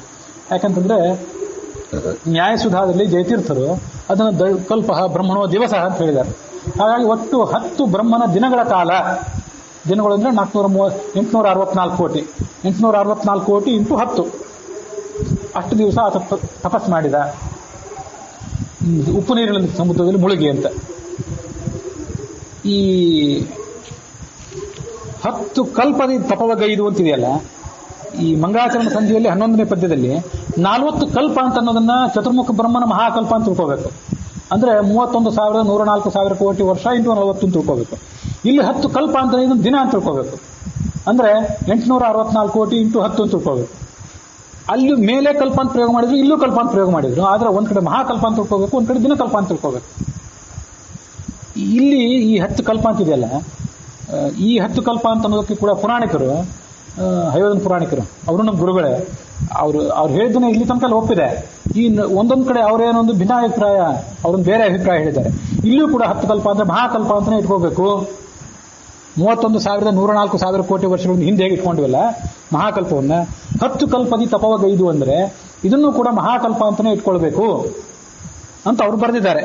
ಯಾಕಂತಂದ್ರೆ ನ್ಯಾಯಸುಧಾದಲ್ಲಿ ಜಯತೀರ್ಥರು ಅದನ್ನು ಕಲ್ಪ ಬ್ರಹ್ಮಣೋ ದಿವಸ ಅಂತ ಹೇಳಿದ್ದಾರೆ. ಹಾಗಾಗಿ ಒಟ್ಟು 10 ಬ್ರಹ್ಮನ ದಿನಗಳ ಕಾಲ, ದಿನಗಳು ಅಂದ್ರೆ 864 ಕೋಟಿ, 864 ಕೋಟಿ ಇಂಟು 10, ಅಷ್ಟು ದಿವಸ ಆತ ತಪಸ್ ಮಾಡಿದ. ಉಪ್ಪು ನೀರಿನಲ್ಲಿ ಸಮುದ್ರದಲ್ಲಿ ಮುಳುಗಿ ಅಂತ. ಈ 10 ಕಲ್ಪದಿ ತಪವಗೈದು ಅಂತಿದೆಯಲ್ಲ, ಈ ಮಂಗಳಾಚರಣ ಸಂಧಿಯಲ್ಲಿ 11ನೇ ಪದ್ಯದಲ್ಲಿ 40 ಕಲ್ಪ ಅಂತ ಅನ್ನೋದನ್ನ ಚತುರ್ಮುಖ ಬ್ರಹ್ಮನ ಮಹಾಕಲ್ಪ ಅಂತ ತಿಳ್ಕೋಬೇಕು. ಅಂದ್ರೆ 31,104,000 ಕೋಟಿ ವರ್ಷ ಇಂಟು 40 ಅಂತ ತಿಳ್ಕೋಬೇಕು. ಇಲ್ಲಿ 10 ಕಲ್ಪ ಅಂತ ಇದನ್ನು ದಿನ ಅಂತ ತಿಳ್ಕೋಬೇಕು. ಅಂದ್ರೆ 864 ಕೋಟಿ ಇಂಟು 10 ಅಂತ ತಿಳ್ಕೋಬೇಕು. ಅಲ್ಲಿ ಮೇಲೆ ಕಲ್ಪ ಅಂತ ಪ್ರಯೋಗ ಮಾಡಿದ್ರು, ಇಲ್ಲೂ ಕಲ್ಪ ಅಂತ ಪ್ರಯೋಗ ಮಾಡಿದ್ರು. ಆದ್ರೆ ಒಂದ್ ಕಡೆ ಮಹಾಕಲ್ಪ ಅಂತ ತಿಳ್ಕೋಬೇಕು, ಒಂದ್ ಕಡೆ ದಿನಕಲ್ಪ ಅಂತ ತಿಳ್ಕೋಬೇಕು. ಇಲ್ಲಿ ಈ 10 ಕಲ್ಪ ಅಂತಿದೆಯಲ್ಲ, ಈ 10 ಕಲ್ಪ ಅಂತ ಅನ್ನೋದಕ್ಕೆ ಕೂಡ ಪುರಾಣಿಕರು, ಹಯೋಧನ ಪುರಾಣಿಕರು, ಅವರು ನಮ್ಮ ಗುರುಗಳೇ, ಅವ್ರು ಹೇಳಿದ್ದನ್ನ ಇಲ್ಲಿ ತನಕ ಒಪ್ಪಿದೆ. ಈ ಒಂದೊಂದು ಕಡೆ ಅವರೇನೊಂದು ಭಿನ್ನಾಭಿಪ್ರಾಯ, ಅವ್ರೊಂದು ಬೇರೆ ಅಭಿಪ್ರಾಯ ಹೇಳಿದ್ದಾರೆ. ಇಲ್ಲೂ ಕೂಡ 10 ಕಲ್ಪ ಅಂದ್ರೆ ಮಹಾಕಲ್ಪ ಅಂತಾನೆ ಇಟ್ಕೋಬೇಕು. 31,104,000 ಕೋಟಿ ವರ್ಷಗಳ ಹಿಂದೆ ಹೇಗೆ ಇಟ್ಕೊಂಡಿವಲ್ಲ ಮಹಾಕಲ್ಪವನ್ನ, 10 ಕಲ್ಪದಿ ತಪವಗೈದು ಅಂದ್ರೆ ಇದನ್ನು ಕೂಡ ಮಹಾಕಲ್ಪ ಅಂತಾನೆ ಇಟ್ಕೊಳ್ಬೇಕು ಅಂತ ಅವ್ರು ಬರೆದಿದ್ದಾರೆ.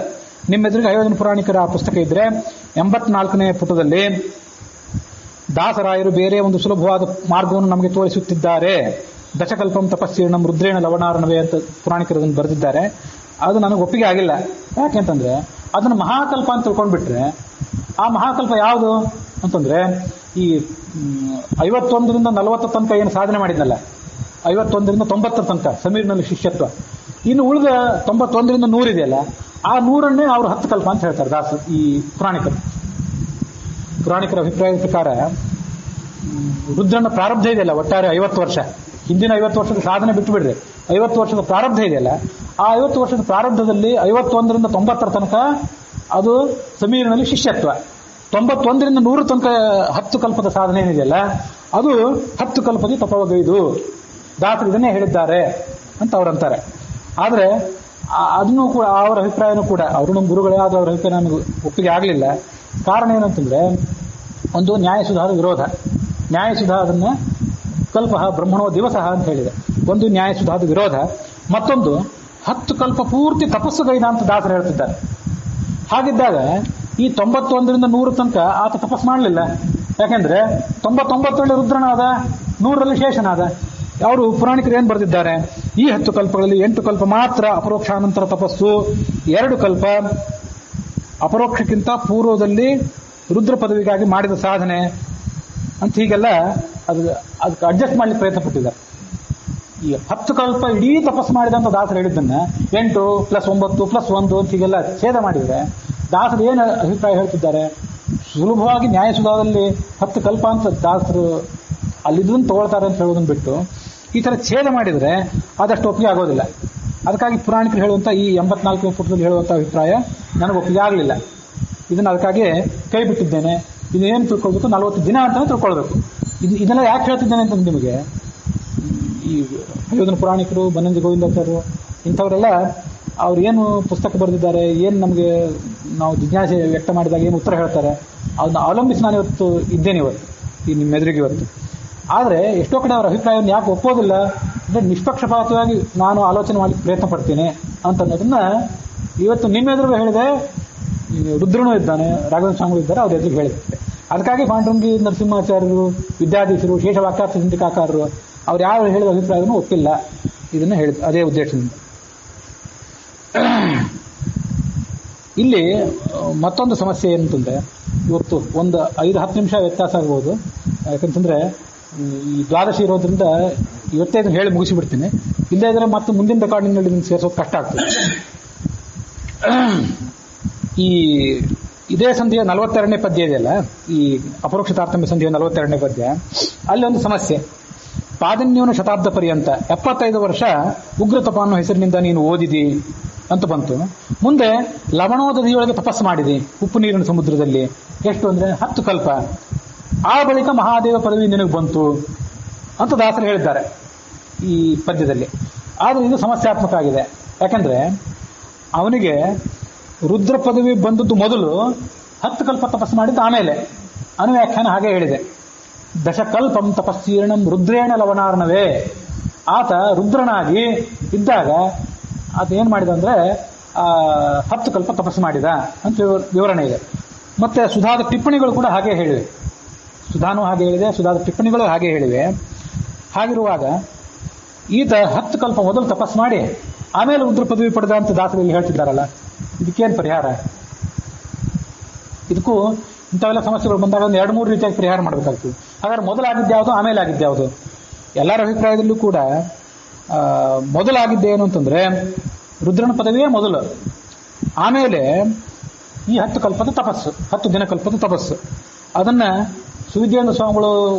ನಿಮ್ಮ ಎದುರಿಗೆ ಹಯೋಧನ ಪುರಾಣಿಕರ ಆ ಪುಸ್ತಕ ಇದ್ರೆ 84ನೇ ಪುಟದಲ್ಲಿ ದಾಸರಾಯರು ಬೇರೆ ಒಂದು ಸುಲಭವಾದ ಮಾರ್ಗವನ್ನು ನಮಗೆ ತೋರಿಸುತ್ತಿದ್ದಾರೆ. ದಶಕಲ್ಪಂ ತಪಸ್ಸೀರ್ಣಂ ರುದ್ರೇಣ ಲವಣಾರ್ಣವೇ ಅಂತ ಪುರಾಣಿಕರನ್ನು ಬರೆದಿದ್ದಾರೆ. ಅದು ನನಗೆ ಒಪ್ಪಿಗೆ ಆಗಿಲ್ಲ. ಯಾಕೆಂತಂದ್ರೆ ಅದನ್ನು ಮಹಾಕಲ್ಪ ಅಂತ ತಿಳ್ಕೊಂಡ್ಬಿಟ್ರೆ, ಆ ಮಹಾಕಲ್ಪ ಯಾವುದು ಅಂತಂದ್ರೆ ಈ 51ರಿಂದ 40 ತನಕ ಏನು ಸಾಧನೆ ಮಾಡಿದ್ನಲ್ಲ, 51ರಿಂದ 90 ತನಕ ಸಮೀರ್ನಲ್ಲಿ ಶಿಷ್ಯತ್ವ, ಇನ್ನು ಉಳಿದ 91ರಿಂದ 100 ಇದೆಯಲ್ಲ, ಆ 100ಅನ್ನೇ ಅವರು 10 ಕಲ್ಪ ಅಂತ ಹೇಳ್ತಾರೆ ದಾಸ ಈ ಪುರಾಣಿಕರ ಅಭಿಪ್ರಾಯದ ಪ್ರಕಾರ. ರುದ್ರನ ಪ್ರಾರಬ್ಧ ಇದೆಯಲ್ಲ ಒಟ್ಟಾರೆ 50 ವರ್ಷ, ಹಿಂದಿನ 50 ವರ್ಷದ ಸಾಧನೆ ಬಿಟ್ಟು ಬಿಡ್ರಿ, 50 ವರ್ಷದ ಪ್ರಾರಬ್ಧ ಇದೆಯಲ್ಲ, ಆ 50 ವರ್ಷದ ಪ್ರಾರಬ್ಧದಲ್ಲಿ 51ರಿಂದ 90 ತನಕ ಅದು ಸಮೀರಿನಲ್ಲಿ ಶಿಷ್ಯತ್ವ, 91ರಿಂದ 100 ತನಕ 10 ಕಲ್ಪದ ಸಾಧನೆ ಏನಿದೆಯಲ್ಲ ಅದು 10 ಕಲ್ಪದಿ ತಪವಗೈದು ದಾಸರು ಇದನ್ನೇ ಹೇಳಿದ್ದಾರೆ ಅಂತ ಅವ್ರಂತಾರೆ. ಆದ್ರೆ ಅದನ್ನು ಕೂಡ ಅವರ ಅಭಿಪ್ರಾಯನೂ ಕೂಡ ಅವರು ನಮ್ಮ ಗುರುಗಳೇ ಆದ ಅವರ ಅಭಿಪ್ರಾಯ ನಮಗೆ ಒಪ್ಪಿಗೆ ಆಗಲಿಲ್ಲ. ಕಾರಣ ಏನಂತಂದ್ರೆ, ಒಂದು ನ್ಯಾಯಸುಧಾದ ವಿರೋಧ. ನ್ಯಾಯಸುಧಾ ಅದನ್ನ ಕಲ್ಪ ಬ್ರಹ್ಮಣೋ ದಿವಸ ಅಂತ ಹೇಳಿದೆ. ಒಂದು ನ್ಯಾಯಸುಧಾದ ವಿರೋಧ, ಮತ್ತೊಂದು 10 ಕಲ್ಪ ಪೂರ್ತಿ ತಪಸ್ಸುಗೈದ ಅಂತ ದಾಸರು ಹೇಳ್ತಿದ್ದಾರೆ. ಹಾಗಿದ್ದಾಗ ಈ 91ರಿಂದ 100 ತನಕ ಆತ ತಪಸ್ಸು ಮಾಡಲಿಲ್ಲ. ಯಾಕೆಂದ್ರೆ 99 ರುದ್ರನಾದ, 100ರಲ್ಲಿ ಶೇಷನಾದ. ಅವರು ಪುರಾಣಿಕರು ಏನ್ ಬರೆದಿದ್ದಾರೆ, ಈ 10 ಕಲ್ಪಗಳಲ್ಲಿ 8 ಕಲ್ಪ ಮಾತ್ರ ಅಪರೋಕ್ಷಾನಂತರ ತಪಸ್ಸು, 2 ಕಲ್ಪ ಅಪರೋಕ್ಷಕ್ಕಿಂತ ಪೂರ್ವದಲ್ಲಿ ರುದ್ರ ಪದವಿಗಾಗಿ ಮಾಡಿದ ಸಾಧನೆ ಅಂತ ಹೀಗೆಲ್ಲ ಅದಕ್ಕೆ ಅಡ್ಜಸ್ಟ್ ಮಾಡ್ಲಿಕ್ಕೆ ಪ್ರಯತ್ನ ಪಟ್ಟಿದ್ದಾರೆ. ಈ 10 ಕಲ್ಪ ಇಡೀ ತಪಸ್ಸು ಮಾಡಿದಂತ ದಾಸರು ಹೇಳಿದ್ದನ್ನ 8 + 9 + 1 ಅಂತ ಹೀಗೆಲ್ಲ ಛೇದ ಮಾಡಿದ್ರೆ ದಾಸರು ಏನು ಅಭಿಪ್ರಾಯ ಹೇಳ್ತಿದ್ದಾರೆ, ಸುಲಭವಾಗಿ ನ್ಯಾಯಸುಧಾದಲ್ಲಿ 10 ಕಲ್ಪ ಅಂತ ದಾಸರು ಅಲ್ಲಿದ್ದನ್ನು ತಗೊಳ್ತಾರೆ ಅಂತ ಹೇಳೋದನ್ನ ಬಿಟ್ಟು ಈ ತರ ಛೇದ ಮಾಡಿದ್ರೆ ಆದಷ್ಟು ಒಪ್ಪಿಗೆ ಆಗೋದಿಲ್ಲ. ಅದಕ್ಕಾಗಿ ಪುರಾಣಿಕರು ಹೇಳುವಂತ ಈ 84ನೇ ಪುಟದಲ್ಲಿ ಹೇಳುವಂತ ಅಭಿಪ್ರಾಯ ನನಗೆ ಒಪ್ಪಿಗೆ ಆಗಲಿಲ್ಲ. ಇದನ್ನ ಅದಕ್ಕಾಗಿ ಕೈ ಬಿಟ್ಟಿದ್ದೇನೆ. ಇದೇನು ತಿಳ್ಕೊಳ್ಬೇಕು, 40 ದಿನ ಅಂತಾನೆ ತಿಳ್ಕೊಳ್ಬೇಕು. ಇದೆಲ್ಲ ಯಾಕೆ ಹೇಳ್ತಿದ್ದೇನೆ ಅಂತ ನಿಮಗೆ, ಈ ಅಯೋಧನ ಪುರಾಣಿಕರು, ಬನ್ನಂಜಿ ಗೋವಿಂದಾಚಾರ್ಯರು ಇಂಥವರೆಲ್ಲ ಅವ್ರು ಏನು ಪುಸ್ತಕ ಬರೆದಿದ್ದಾರೆ, ಏನು ನಮಗೆ ನಾವು ಜಿಜ್ಞಾಸೆ ವ್ಯಕ್ತ ಮಾಡಿದಾಗ ಏನು ಉತ್ತರ ಹೇಳ್ತಾರೆ, ಅದನ್ನ ಅವಲಂಬಿಸಿ ನಾನು ಇವತ್ತು ಇದ್ದೇನೆ, ಇವತ್ತು ಈ ನಿಮ್ಮ ಎದುರಿಗೆ ಇವತ್ತು. ಆದರೆ ಎಷ್ಟೋ ಕಡೆ ಅವರ ಅಭಿಪ್ರಾಯವನ್ನು ಯಾಕೆ ಒಪ್ಪೋದಿಲ್ಲ ಅಂದರೆ, ನಿಷ್ಪಕ್ಷಪಾತವಾಗಿ ನಾನು ಆಲೋಚನೆ ಮಾಡಲಿಕ್ಕೆ ಪ್ರಯತ್ನ ಪಡ್ತೀನಿ ಅಂತ ಅನ್ನೋದನ್ನ ಇವತ್ತು ನಿಮ್ಮ ಎದುರು ಹೇಳಿದೆ. ರುದ್ರನೂ ಇದ್ದಾನೆ, ರಾಘವೇಂದ್ರ ಸ್ವಾಮಿಗಳು ಇದ್ದಾರೆ, ಅವ್ರ ಎದುರಿಗೆ ಹೇಳಿದೆ. ಅದಕ್ಕಾಗಿ ಪಾಂಡುರಂಗಿ ನರಸಿಂಹಾಚಾರ್ಯರು, ವಿದ್ಯಾಧೀಶರು, ಶೇಷವಾಕ್ಯಾರ್ಥ ಸಿಂಧಿಕಾಕಾರರು ಅವ್ರು ಯಾವ ಹೇಳಿದ ಅಭಿಪ್ರಾಯವನ್ನು ಒಪ್ಪಿಲ್ಲ. ಇದನ್ನು ಹೇಳಿದ್ರು ಅದೇ ಉದ್ದೇಶದಿಂದ. ಇಲ್ಲಿ ಮತ್ತೊಂದು ಸಮಸ್ಯೆ ಏನಂತಂದ್ರೆ, ಇವತ್ತು ಒಂದು 5-10 ನಿಮಿಷ ವ್ಯತ್ಯಾಸ ಆಗ್ಬೋದು. ಯಾಕಂತಂದ್ರೆ ಈ ದ್ವಾದಶಿ ಇರೋದ್ರಿಂದ ಇವತ್ತೇ ಇದನ್ನು ಹೇಳಿ ಮುಗಿಸಿಬಿಡ್ತೀನಿ. ಇಲ್ಲದೇ ಇದ್ರೆ ಮತ್ತೆ ಮುಂದಿನ ರೆಕಾರ್ಡಿಂಗ್ನಲ್ಲಿ ಇದನ್ನು ಸೇರಿಸೋದು ಕಷ್ಟ ಆಗ್ತದೆ. ಇದೇ ಸಂಧಿಯ 42ನೇ ಪದ್ಯ ಇದೆಯಲ್ಲ, ಈ ಅಪರೋಕ್ಷ ತಾರತಮ್ಯ ಸಂಧಿಯ 42ನೇ ಪದ್ಯ, ಅಲ್ಲಿ ಒಂದು ಸಮಸ್ಯೆ. ಪಾದನ್ಯೂನ ಶತಾಬ್ದ ಪರ್ಯಂತ 75 ವರ್ಷ ಉಗ್ರತಪ ಅನ್ನೋ ಹೆಸರಿನಿಂದ ನೀನು ಓದಿದಿ ಅಂತ ಬಂತು. ಮುಂದೆ ಲವಣೋದಧಿಯೊಳಗೆ ತಪಸ್ಸು ಮಾಡಿದಿ ಉಪ್ಪು ನೀರಿನ ಸಮುದ್ರದಲ್ಲಿ. ಎಷ್ಟು ಅಂದ್ರೆ 10 ಕಲ್ಪ. ಆ ಬಳಿಕ ಮಹಾದೇವ ಪದವಿ ನಿನಗೆ ಬಂತು ಅಂತ ದಾಸರು ಹೇಳಿದ್ದಾರೆ ಈ ಪದ್ಯದಲ್ಲಿ. ಆದ್ರೆ ಇದು ಸಮಸ್ಯಾತ್ಮಕ ಆಗಿದೆ. ಯಾಕಂದ್ರೆ ಅವನಿಗೆ ರುದ್ರ ಪದವಿ ಬಂದದ್ದು ಮೊದಲು, 10 ಕಲ್ಪ ತಪಸ್ಸು ಮಾಡಿದ್ದು ಆಮೇಲೆ. ಅನುವ್ಯಾಖ್ಯಾನ ಹಾಗೆ ಹೇಳಿದೆ, ದಶಕಲ್ಪಂ ತಪಸ್ಸೀರ್ಣಂ ರುದ್ರೇಣ ಲವಣಾರ್ಣವೇ. ಆತ ರುದ್ರನಾಗಿ ಇದ್ದಾಗ ಆತ ಏನ್ ಮಾಡಿದ ಅಂದ್ರೆ 10 ಕಲ್ಪ ತಪಸ್ಸು ಮಾಡಿದ ಅಂತ ವಿವರಣೆ ಇದೆ. ಮತ್ತೆ ಸುಧಾದ ಟಿಪ್ಪಣಿಗಳು ಕೂಡ ಹಾಗೆ ಹೇಳಿವೆ. ಸುಧಾನು ಹಾಗೆ ಹೇಳಿದೆ, ಸುಧಾದ ಟಿಪ್ಪಣಿಗಳು ಹಾಗೆ ಹೇಳಿವೆ. ಹಾಗಿರುವಾಗ ಈತ 10 ಕಲ್ಪ ಮೊದಲು ತಪಸ್ಸು ಮಾಡಿ ಆಮೇಲೆ ರುದ್ರ ಪದವಿ ಪಡೆದ ಅಂತ ದಾಸರಲ್ಲಿ ಹೇಳ್ತಿದ್ದಾರಲ್ಲ, ಇದಕ್ಕೇನು ಪರಿಹಾರ? ಇದಕ್ಕೂ ಇಂಥವೆಲ್ಲ ಸಮಸ್ಯೆಗಳು ಬಂದಾಗ ಒಂದು 2-3 ರೀತಿಯಾಗಿ ಪರಿಹಾರ ಮಾಡಬೇಕಾಗ್ತದೆ. ಹಾಗಾದ್ರೆ ಮೊದಲಾಗಿದ್ದ್ಯಾವುದು, ಆಮೇಲೆ ಆಗಿದ್ದ್ಯಾವುದು? ಎಲ್ಲರ ಅಭಿಪ್ರಾಯದಲ್ಲೂ ಕೂಡ ಮೊದಲಾಗಿದ್ದೇನು ಅಂತಂದ್ರೆ ರುದ್ರನ ಪದವಿಯೇ ಮೊದಲು, ಆಮೇಲೆ ಈ 10 ಕಲ್ಪದ ತಪಸ್ಸು, 10 ದಿನ ಕಲ್ಪದ ತಪಸ್ಸು. ಅದನ್ನ ಸುವಿದ್ಯಾನಂದ ಸ್ವಾಮಿಗಳು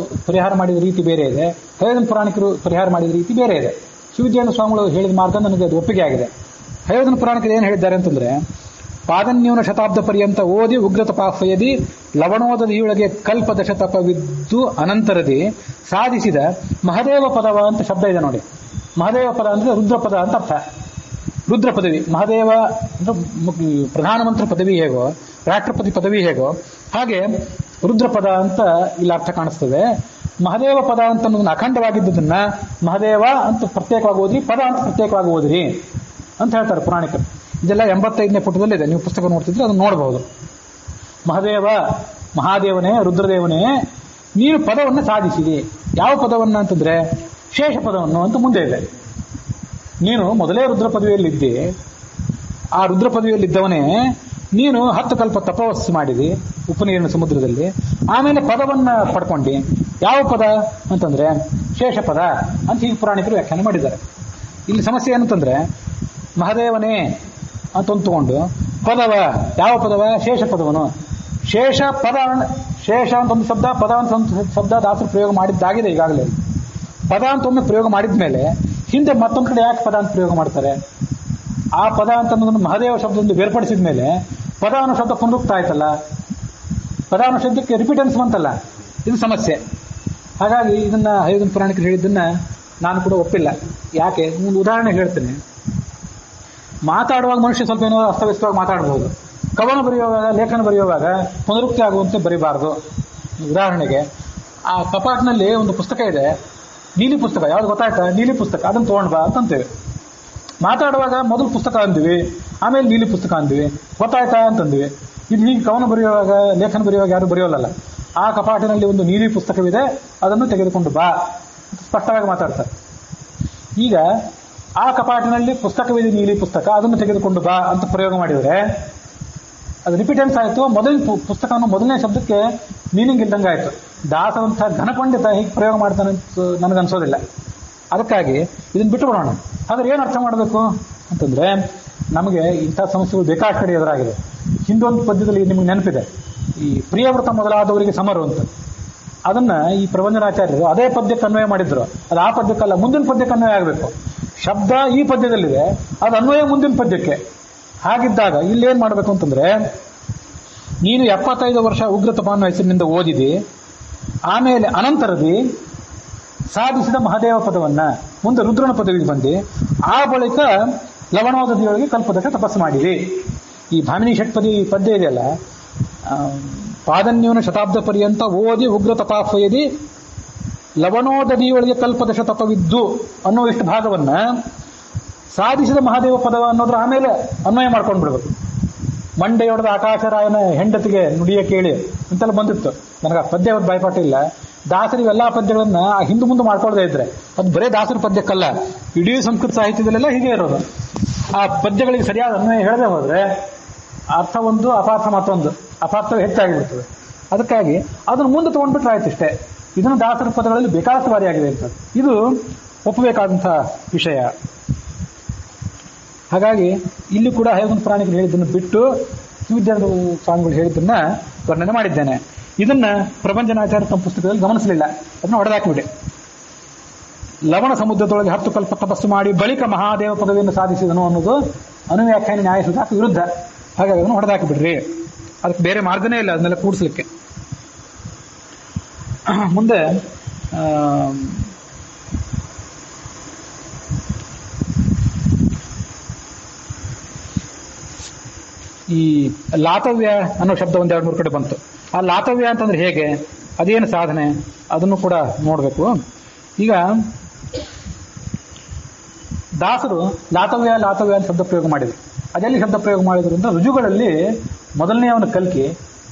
ಪರಿಹಾರ ಮಾಡಿದ ರೀತಿ ಬೇರೆ ಇದೆ, ಹಯೋಧನ ಪುರಾಣಿಕರು ಪರಿಹಾರ ಮಾಡಿದ ರೀತಿ ಬೇರೆ ಇದೆ. ಸುವಿದ್ಯಾನಂದ ಸ್ವಾಮಿಗಳು ಹೇಳಿದ ಮಾರ್ಗ ನನಗೆ ಅದು ಒಪ್ಪಿಗೆ ಆಗಿದೆ. ಹಯೋಧನ ಪುರಾಣಿಕರು ಏನು ಹೇಳಿದ್ದಾರೆ ಅಂತಂದ್ರೆ, ಪಾದನ್ಯೂನ ಶತಾಬ್ದ ಪರ್ಯಂತ ಓದಿ ಉಗ್ರತಪಾಫಯದಿ ಲವಣೋದದಿಯೊಳಗೆ ಕಲ್ಪದಶತಪವಿದ್ದು ಅನಂತರದಿ ಸಾಧಿಸಿದ ಮಹದೇವ ಪದವ ಅಂತ ಶಬ್ದ ಇದೆ ನೋಡಿ. ಮಹದೇವ ಪದ ಅಂದ್ರೆ ರುದ್ರ ಪದ ಅಂತ ಅರ್ಥ. ರುದ್ರ ಪದವಿ, ಮಹಾದೇವ ಅಂದ್ರೆ ಪ್ರಧಾನಮಂತ್ರಿ ಪದವಿ ಹೇಗೋ, ರಾಷ್ಟ್ರಪತಿ ಪದವಿ ಹೇಗೋ ಹಾಗೆ ರುದ್ರ ಪದ ಅಂತ ಇಲ್ಲಿ ಅರ್ಥ ಕಾಣಿಸ್ತದೆ. ಮಹದೇವ ಪದ ಅಂತ ಅಖಂಡವಾಗಿದ್ದದನ್ನ ಮಹದೇವ ಅಂತ ಪ್ರತ್ಯೇಕವಾಗಿ ಓದ್ರಿ, ಪದ ಅಂತ ಪ್ರತ್ಯೇಕವಾಗಿ ಓದ್ರಿ ಅಂತ ಹೇಳ್ತಾರೆ ಪುರಾಣಿಕರು. ಇದೆಲ್ಲ 85ನೇ ಪುಟದಲ್ಲಿದೆ, ನೀವು ಪುಸ್ತಕ ನೋಡ್ತಿದ್ರೆ ಅದನ್ನು ನೋಡಬಹುದು. ಮಹಾದೇವನೇ, ರುದ್ರದೇವನೇ, ನೀನು ಪದವನ್ನು ಸಾಧಿಸಿದಿ. ಯಾವ ಪದವನ್ನ ಅಂತಂದ್ರೆ ಶೇಷ ಪದವನ್ನು ಅಂತ ಮುಂದೆ ಇದೆ. ನೀನು ಮೊದಲೇ ರುದ್ರ ಪದವಿಯಲ್ಲಿದ್ದಿ, ಆ ರುದ್ರ ಪದವಿಯಲ್ಲಿದ್ದವನೇ ನೀನು 10 ಕಲ್ಪ ತಪಸ್ಸು ಮಾಡಿದಿ ಉಪ್ಪು ನೀರಿನ ಸಮುದ್ರದಲ್ಲಿ, ಆಮೇಲೆ ಪದವನ್ನ ಪಡ್ಕೊಂಡಿ. ಯಾವ ಪದ ಅಂತಂದ್ರೆ ಶೇಷ ಪದ ಅಂತ ಹೀಗೆ ಪುರಾಣಿಕರು ವ್ಯಾಖ್ಯಾನ ಮಾಡಿದ್ದಾರೆ. ಇಲ್ಲಿ ಸಮಸ್ಯೆ ಏನಂತಂದ್ರೆ, ಮಹಾದೇವನೇ ಅಂತ ಒಂದು ತಗೊಂಡು ಪದವ, ಯಾವ ಪದವ? ಶೇಷ ಪದವನು. ಶೇಷ ಪದ, ಶೇಷ ಅಂತ ಒಂದು ಶಬ್ದ, ಪದ ಅಂತ ಒಂದು ಶಬ್ದ ದಾಸರು ಪ್ರಯೋಗ ಮಾಡಿದ್ದಾಗಿದೆ ಈಗಾಗಲೇ. ಪದ ಅಂತ ಒಮ್ಮೆ ಪ್ರಯೋಗ ಮಾಡಿದ ಮೇಲೆ ಹಿಂದೆ ಮತ್ತೊಂದು ಕಡೆ ಯಾಕೆ ಪದ ಅಂತ ಪ್ರಯೋಗ ಮಾಡ್ತಾರೆ? ಆ ಪದ ಅಂತ ಅನ್ನೋದನ್ನು ಮಹಾದೇವ ಶಬ್ದದಿಂದ ಬೇರ್ಪಡಿಸಿದ ಮೇಲೆ ಪದ ಅನ್ನೋ ಶಬ್ದ ಪುನರುಕ್ತ ಆಯ್ತಲ್ಲ. ಪದಾನು ಶಬ್ದಕ್ಕೆ ರಿಪೀಟೆನ್ಸ್ ಬಂತಲ್ಲ, ಇದು ಸಮಸ್ಯೆ. ಹಾಗಾಗಿ ಇದನ್ನ ಹೈದನ್ ಪುರಾಣಿಕರು ಹೇಳಿದ್ದನ್ನ ನಾನು ಕೂಡ ಒಪ್ಪಿಲ್ಲ. ಯಾಕೆ? ಒಂದು ಉದಾಹರಣೆ ಹೇಳ್ತೇನೆ. ಮಾತಾಡುವಾಗ ಮನುಷ್ಯ ಸ್ವಲ್ಪ ಏನೋ ಅಸ್ತವ್ಯಸ್ತವಾಗಿ ಮಾತಾಡಬಹುದು. ಕವನ ಬರೆಯುವಾಗ, ಲೇಖನ ಬರೆಯುವಾಗ ಪುನರುಕ್ತಿ ಆಗುವಂತೆ ಬರೀಬಾರದು. ಉದಾಹರಣೆಗೆ, ಆ ಕಪಾಟ್ನಲ್ಲಿ ಒಂದು ಪುಸ್ತಕ ಇದೆ, ನೀಲಿ ಪುಸ್ತಕ, ಯಾವ್ದು ಗೊತ್ತಾಯ್ತಾ? ನೀಲಿ ಪುಸ್ತಕ, ಅದನ್ನು ತಗೊಂಡ್ ಬಾ ಅಂತಂತೇವೆ. ಮಾತಾಡುವಾಗ ಮೊದಲು ಪುಸ್ತಕ ಅಂದಿವಿ, ಆಮೇಲೆ ನೀಲಿ ಪುಸ್ತಕ ಅಂದಿವಿ, ಗೊತ್ತಾಯ್ತಾ ಅಂತಂದಿವಿ. ಇದು ಹೀಗೆ ಕವನ ಬರೆಯುವಾಗ, ಲೇಖನ ಬರೆಯುವಾಗ ಯಾರು ಬರೆಯೋಲ್ಲ. ಆ ಕಪಾಟಿನಲ್ಲಿ ಒಂದು ನೀಲಿ ಪುಸ್ತಕವಿದೆ, ಅದನ್ನು ತೆಗೆದುಕೊಂಡು ಬಾ ಅಂತ ಸ್ಪಷ್ಟವಾಗಿ ಮಾತಾಡ್ತಾರೆ. ಈಗ ಆ ಕಪಾಟಿನಲ್ಲಿ ಪುಸ್ತಕವಿದೆ, ನೀಲಿ ಪುಸ್ತಕ, ಅದನ್ನು ತೆಗೆದುಕೊಂಡು ಬಾ ಅಂತ ಪ್ರಯೋಗ ಮಾಡಿದರೆ ಅದು ರಿಪೀಟೆನ್ಸ್ ಆಯಿತು. ಪುಸ್ತಕವನ್ನು ಮೊದಲನೇ ಶಬ್ದಕ್ಕೆ ಮೀನಿಂಗ್ ಇಲ್ದಂಗೆ ಆಯಿತು. ದಾಸವಂತಹ ಘನಪಂಡಿತ ಹೀಗೆ ಪ್ರಯೋಗ ಮಾಡ್ತಾನೆ ಅಂತ ನನಗನ್ಸೋದಿಲ್ಲ. ಅದಕ್ಕಾಗಿ ಇದನ್ನು ಬಿಟ್ಟು ಬಿಡೋಣ. ಆದರೆ ಏನು ಅರ್ಥ ಮಾಡಬೇಕು ಅಂತಂದ್ರೆ, ನಮಗೆ ಇಂಥ ಸಮಸ್ಯೆಗಳು ಬೇಕಾದ ಕಡೆ ಎದುರಾಗಿದೆ. ಹಿಂದೊಂದು ಪದ್ಯದಲ್ಲಿ ನಿಮಗೆ ನೆನಪಿದೆ, ಈ ಪ್ರಿಯವೃತ ಮೊದಲಾದವರಿಗೆ ಸಮರು ಅಂತ. ಅದನ್ನ ಈ ಪ್ರಬಂಧನಾಚಾರ್ಯರು ಅದೇ ಪದ್ಯಕ್ಕೆ ಅನ್ವಯ ಮಾಡಿದ್ರು. ಅದು ಆ ಪದ್ಯಕ್ಕಲ್ಲ, ಮುಂದಿನ ಪದ್ಯಕ್ಕೆ ಅನ್ವಯ ಆಗಬೇಕು. ಶಬ್ದ ಈ ಪದ್ಯದಲ್ಲಿದೆ, ಅದು ಅನ್ವಯ ಮುಂದಿನ ಪದ್ಯಕ್ಕೆ. ಹಾಗಿದ್ದಾಗ ಇಲ್ಲೇನ್ ಮಾಡಬೇಕು ಅಂತಂದ್ರೆ, ನೀನು 75 ವರ್ಷ ಉಗ್ರತಪ ಅನ್ನೋ ಹೆಸರಿನಿಂದ ಓದಿದಿ, ಆಮೇಲೆ ಅನಂತರದಿ ಸಾಧಿಸಿದ ಮಹಾದೇವ ಪದವನ್ನ ಮುಂದೆ ರುದ್ರನ ಪದವಿಗೆ ಬಂದು, ಆ ಬಳಿಕ ಲವಣೋದದಿಯೊಳಗೆ ಕಲ್ಪದಶ ತಪಸ್ಸು ಮಾಡಿದಿ. ಈ ಭಾಮಿನಿ ಷಟ್ಪದಿ ಪದ್ಯ ಇದೆಯಲ್ಲ, ಪಾದನ್ಯೂನ ಶತಾಬ್ದ ಪರ್ಯಂತ ಓದಿ ಉಗ್ರ ತಪಾಫಯದಿ ಲವಣೋದದಿಯೊಳಗೆ ಕಲ್ಪದಶ ತಪವಿದ್ದು ಅನ್ನೋ ಇಷ್ಟು ಭಾಗವನ್ನ ಸಾಧಿಸಿದ ಮಹಾದೇವ ಪದವ ಅನ್ನೋದ್ರ ಆಮೇಲೆ ಅನ್ವಯ ಮಾಡ್ಕೊಂಡು ಬಿಡ್ಬೇಕು. ಮಂಡೆಯೊಡೆದ ಆಕಾಶರಾಯನ ಹೆಂಡತಿಗೆ ನುಡಿಯ ಕೇಳಿ ಅಂತೆಲ್ಲ ಬಂದಿತ್ತು. ನನಗೆ ಆ ಪದ್ಯ ಬಾಯ್ಪಾಠ ಇಲ್ಲ. ದಾಸರು ಇವೆಲ್ಲಾ ಪದ್ಯಗಳನ್ನ ಹಿಂದೆ ಮುಂದೆ ಮಾಡ್ಕೊಳ್ದೇ ಇದ್ರೆ ಅದು ಬರೇ ದಾಸರ ಪದ್ಯಕ್ಕಲ್ಲ, ಇಡೀ ಸಂಸ್ಕೃತ ಸಾಹಿತ್ಯದಲ್ಲೆಲ್ಲ ಹೀಗೆ ಇರೋದು. ಆ ಪದ್ಯಗಳಿಗೆ ಸರಿಯಾದ ಅನ್ವಯ ಹೇಳದೆ ಹೋದ್ರೆ ಅರ್ಥ ಒಂದು, ಅಪಾರ್ಥ ಮತ್ತೊಂದು, ಅಪಾರ್ಥವೇ ಹೆಚ್ಚಾಗಿಬಿಡ್ತದೆ. ಅದಕ್ಕಾಗಿ ಅದನ್ನು ಮುಂದೆ ತಗೊಂಡ್ಬಿಟ್ರೆ ಆಯ್ತು ಇಷ್ಟೇ. ಇದನ್ನು ದಾಸರ ಪದಗಳಲ್ಲಿ ಬೇಕಾದಷ್ಟು ಬಾರಿಯಾಗಿದೆ ಅಂತ, ಇದು ಒಪ್ಪಬೇಕಾದಂತಹ ವಿಷಯ. ಹಾಗಾಗಿ ಇಲ್ಲಿ ಕೂಡ ಹೈದನ್ ಪುರಾಣಿಕರು ಹೇಳಿದ್ದನ್ನು ಬಿಟ್ಟು ಕಿವಿದ್ಯಾರ್ಥ ಸ್ವಾಮಿಗಳು ಹೇಳಿದ್ದನ್ನ ವರ್ಣನೆ ಮಾಡಿದ್ದೇನೆ. ಇದನ್ನ ಪ್ರಪಂಚನಾಚಾರ್ಯ ತಮ್ಮ ಪುಸ್ತಕದಲ್ಲಿ ಗಮನಿಸಲಿಲ್ಲ, ಅದನ್ನ ಹೊಡೆದಾಕಿಬಿಡಿ. ಲವಣ ಸಮುದ್ರದೊಳಗೆ 10 ಕಲ್ಪ ತಪಸ್ಸು ಮಾಡಿ ಬಳಿಕ ಮಹಾದೇವ ಪದವಿಯನ್ನು ಸಾಧಿಸಿದನು ಅನ್ನೋದು ಅನುವ್ಯಾಖ್ಯಾನ ನ್ಯಾಯಸುಧಾಕ ವಿರುದ್ಧ. ಹಾಗಾಗಿ ಅದನ್ನು ಹೊಡೆದಾಕಿಬಿಡ್ರಿ. ಅದಕ್ಕೆ ಬೇರೆ ಮಾರ್ಗನೇ ಇಲ್ಲ ಅದನ್ನೆಲ್ಲ ಕೂಡಿಸ್ಲಿಕ್ಕೆ. ಮುಂದೆ ಈ ಲಾತವ್ಯ ಅನ್ನೋ ಶಬ್ದ ಒಂದ್ 2-3 ಕಡೆ ಬಂತು. ಆ ಲಾತವ್ಯ ಅಂತಂದ್ರೆ ಹೇಗೆ, ಅದೇನು ಸಾಧನೆ, ಅದನ್ನು ಕೂಡ ನೋಡ್ಬೇಕು. ಈಗ ದಾಸರು ಲಾತವ್ಯ ಲಾತವ್ಯ ಅಂತ ಶಬ್ದ ಪ್ರಯೋಗ ಮಾಡಿದ್ರು. ಅದೆಲ್ಲಿ ಶಬ್ದ ಪ್ರಯೋಗ ಮಾಡಿದ್ರು ಅಂದ್ರೆ, ರುಜುಗಳಲ್ಲಿ ಮೊದಲನೆಯವನು ಕಲ್ಕಿ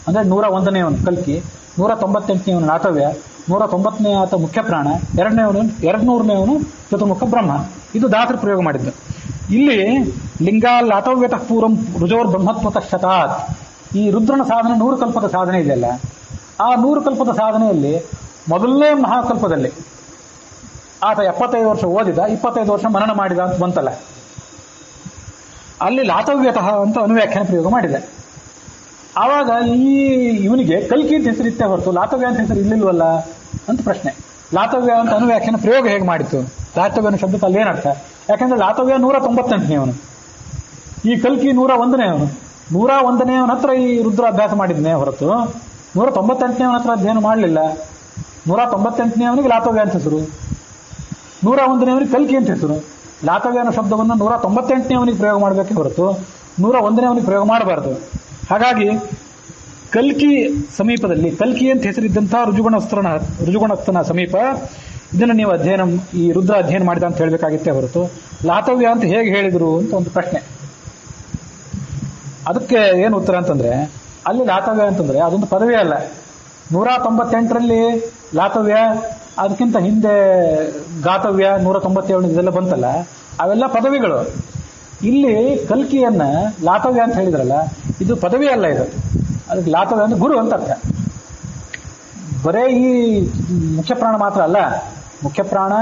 ಅಂದ್ರೆ 101ನೇವನು ಕಲ್ಕಿ, 198ನೇವನು ಲಾತವ್ಯ, 190ನೇ ಆತ ಮುಖ್ಯ ಪ್ರಾಣ, 200ನೇವನು ಚತುರ್ಮುಖ ಬ್ರಹ್ಮ. ಇದು ದಾಸರು ಪ್ರಯೋಗ ಮಾಡಿದ್ದು. ಇಲ್ಲಿ ಲಿಂಗಾ ಲಾತವ್ಯತಃ ಪೂರ್ವಂ ರುಜೋರ್ ಬ್ರಹ್ಮತ್ವತಃ ಶತಾತ್, ಈ ರುದ್ರನ ಸಾಧನೆ 100 ಕಲ್ಪದ ಸಾಧನೆ ಇದೆಯಲ್ಲ, ಆ 100 ಕಲ್ಪದ ಸಾಧನೆಯಲ್ಲಿ ಮೊದಲನೇ ಮಹಾಕಲ್ಪದಲ್ಲಿ ಆತ 75 ವರ್ಷ ಓದಿದ, 25 ವರ್ಷ ಮನನ ಮಾಡಿದ ಅಂತ ಬಂತಲ್ಲ, ಅಲ್ಲಿ ಲಾತವ್ಯತಃ ಅಂತ ಅನುವ್ಯಾಖ್ಯಾನ ಪ್ರಯೋಗ ಮಾಡಿದೆ. ಆವಾಗ ಇವನಿಗೆ ಕಲ್ಕಿ ಅಂತ ಹೆಸರಿತ್ತೆ ಹೊರತು ಲಾತವ್ಯ ಅಂತ ಹೆಸರು ಇರ್ಲಿಲ್ವಲ್ಲ ಅಂತ ಪ್ರಶ್ನೆ. ಲಾತವ್ಯ ಅಂತ ಅನುವ್ಯಾಖ್ಯಾನ ಪ್ರಯೋಗ ಹೇಗೆ ಮಾಡಿತ್ತು? ಲಾತವ್ಯ ಅನ್ನೋ ಶಬ್ದಕ್ಕೆ ಅಲ್ಲಿ ಏನರ್ಥ? ಯಾಕಂದ್ರೆ ಲಾತವ್ಯ 198ನೇವನು, ಈ ಕಲ್ಕಿ 101ನೇವನು. 101ನೇವನ ಹತ್ರ ಈ ರುದ್ರ ಅಭ್ಯಾಸ ಮಾಡಿದ್ನೇ ಹೊರತು 198ನೇವನ ಹತ್ರ ಅಧ್ಯಯನ ಮಾಡಲಿಲ್ಲ. 198ನೇವನಿಗೆ ಲಾತವ್ಯ ಅಂತ ಹೆಸರು, 101ನೇವನಿಗೆ ಕಲ್ಕಿ ಅಂತ ಹೆಸರು. ಲಾತವ್ಯ ಅನ್ನೋ ಶಬ್ದವನ್ನು 198ನೇವನಿಗೆ ಪ್ರಯೋಗ ಮಾಡಬೇಕೆ ಹೊರತು 101ನೇವನಿಗೆ ಪ್ರಯೋಗ ಮಾಡಬಾರದು. ಹಾಗಾಗಿ ಕಲ್ಕಿ ಸಮೀಪದಲ್ಲಿ, ಕಲ್ಕಿ ಅಂತ ಹೆಸರಿದ್ದಂತಹ ರುಜುಗುಣಸ್ಥನ ಸಮೀಪ ಇದನ್ನು ನೀವು ಅಧ್ಯಯನ, ಈ ರುದ್ರ ಅಧ್ಯಯನ ಮಾಡಿದ ಅಂತ ಹೇಳಬೇಕಾಗಿತ್ತೇ ಹೊರತು ಲಾತವ್ಯ ಅಂತ ಹೇಗೆ ಹೇಳಿದ್ರು ಅಂತ ಒಂದು ಪ್ರಶ್ನೆ. ಅದಕ್ಕೆ ಏನು ಉತ್ತರ ಅಂತಂದ್ರೆ, ಅಲ್ಲಿ ಲಾತವ್ಯ ಅಂತಂದ್ರೆ ಅದೊಂದು ಪದವಿ ಅಲ್ಲ. 198ರಲ್ಲಿ ಲಾತವ್ಯ, ಅದಕ್ಕಿಂತ ಹಿಂದೆ ಗಾತವ್ಯ, 197 ಇದೆಲ್ಲ ಬಂತಲ್ಲ, ಅವೆಲ್ಲ ಪದವಿಗಳು. ಇಲ್ಲಿ ಕಲ್ಕಿಯನ್ನ ಲಾತವ್ಯ ಅಂತ ಹೇಳಿದ್ರಲ್ಲ, ಇದು ಪದವಿ ಅಲ್ಲ, ಇದು ಅದಕ್ಕೆ ಲಾತವ್ಯ ಅಂದ್ರೆ ಗುರು ಅಂತ ಅರ್ಥ. ಬರೇ ಈ ಮುಖ್ಯ ಪ್ರಾಣ ಮಾತ್ರ ಅಲ್ಲ, ಮುಖ್ಯ ಪ್ರಾಣ,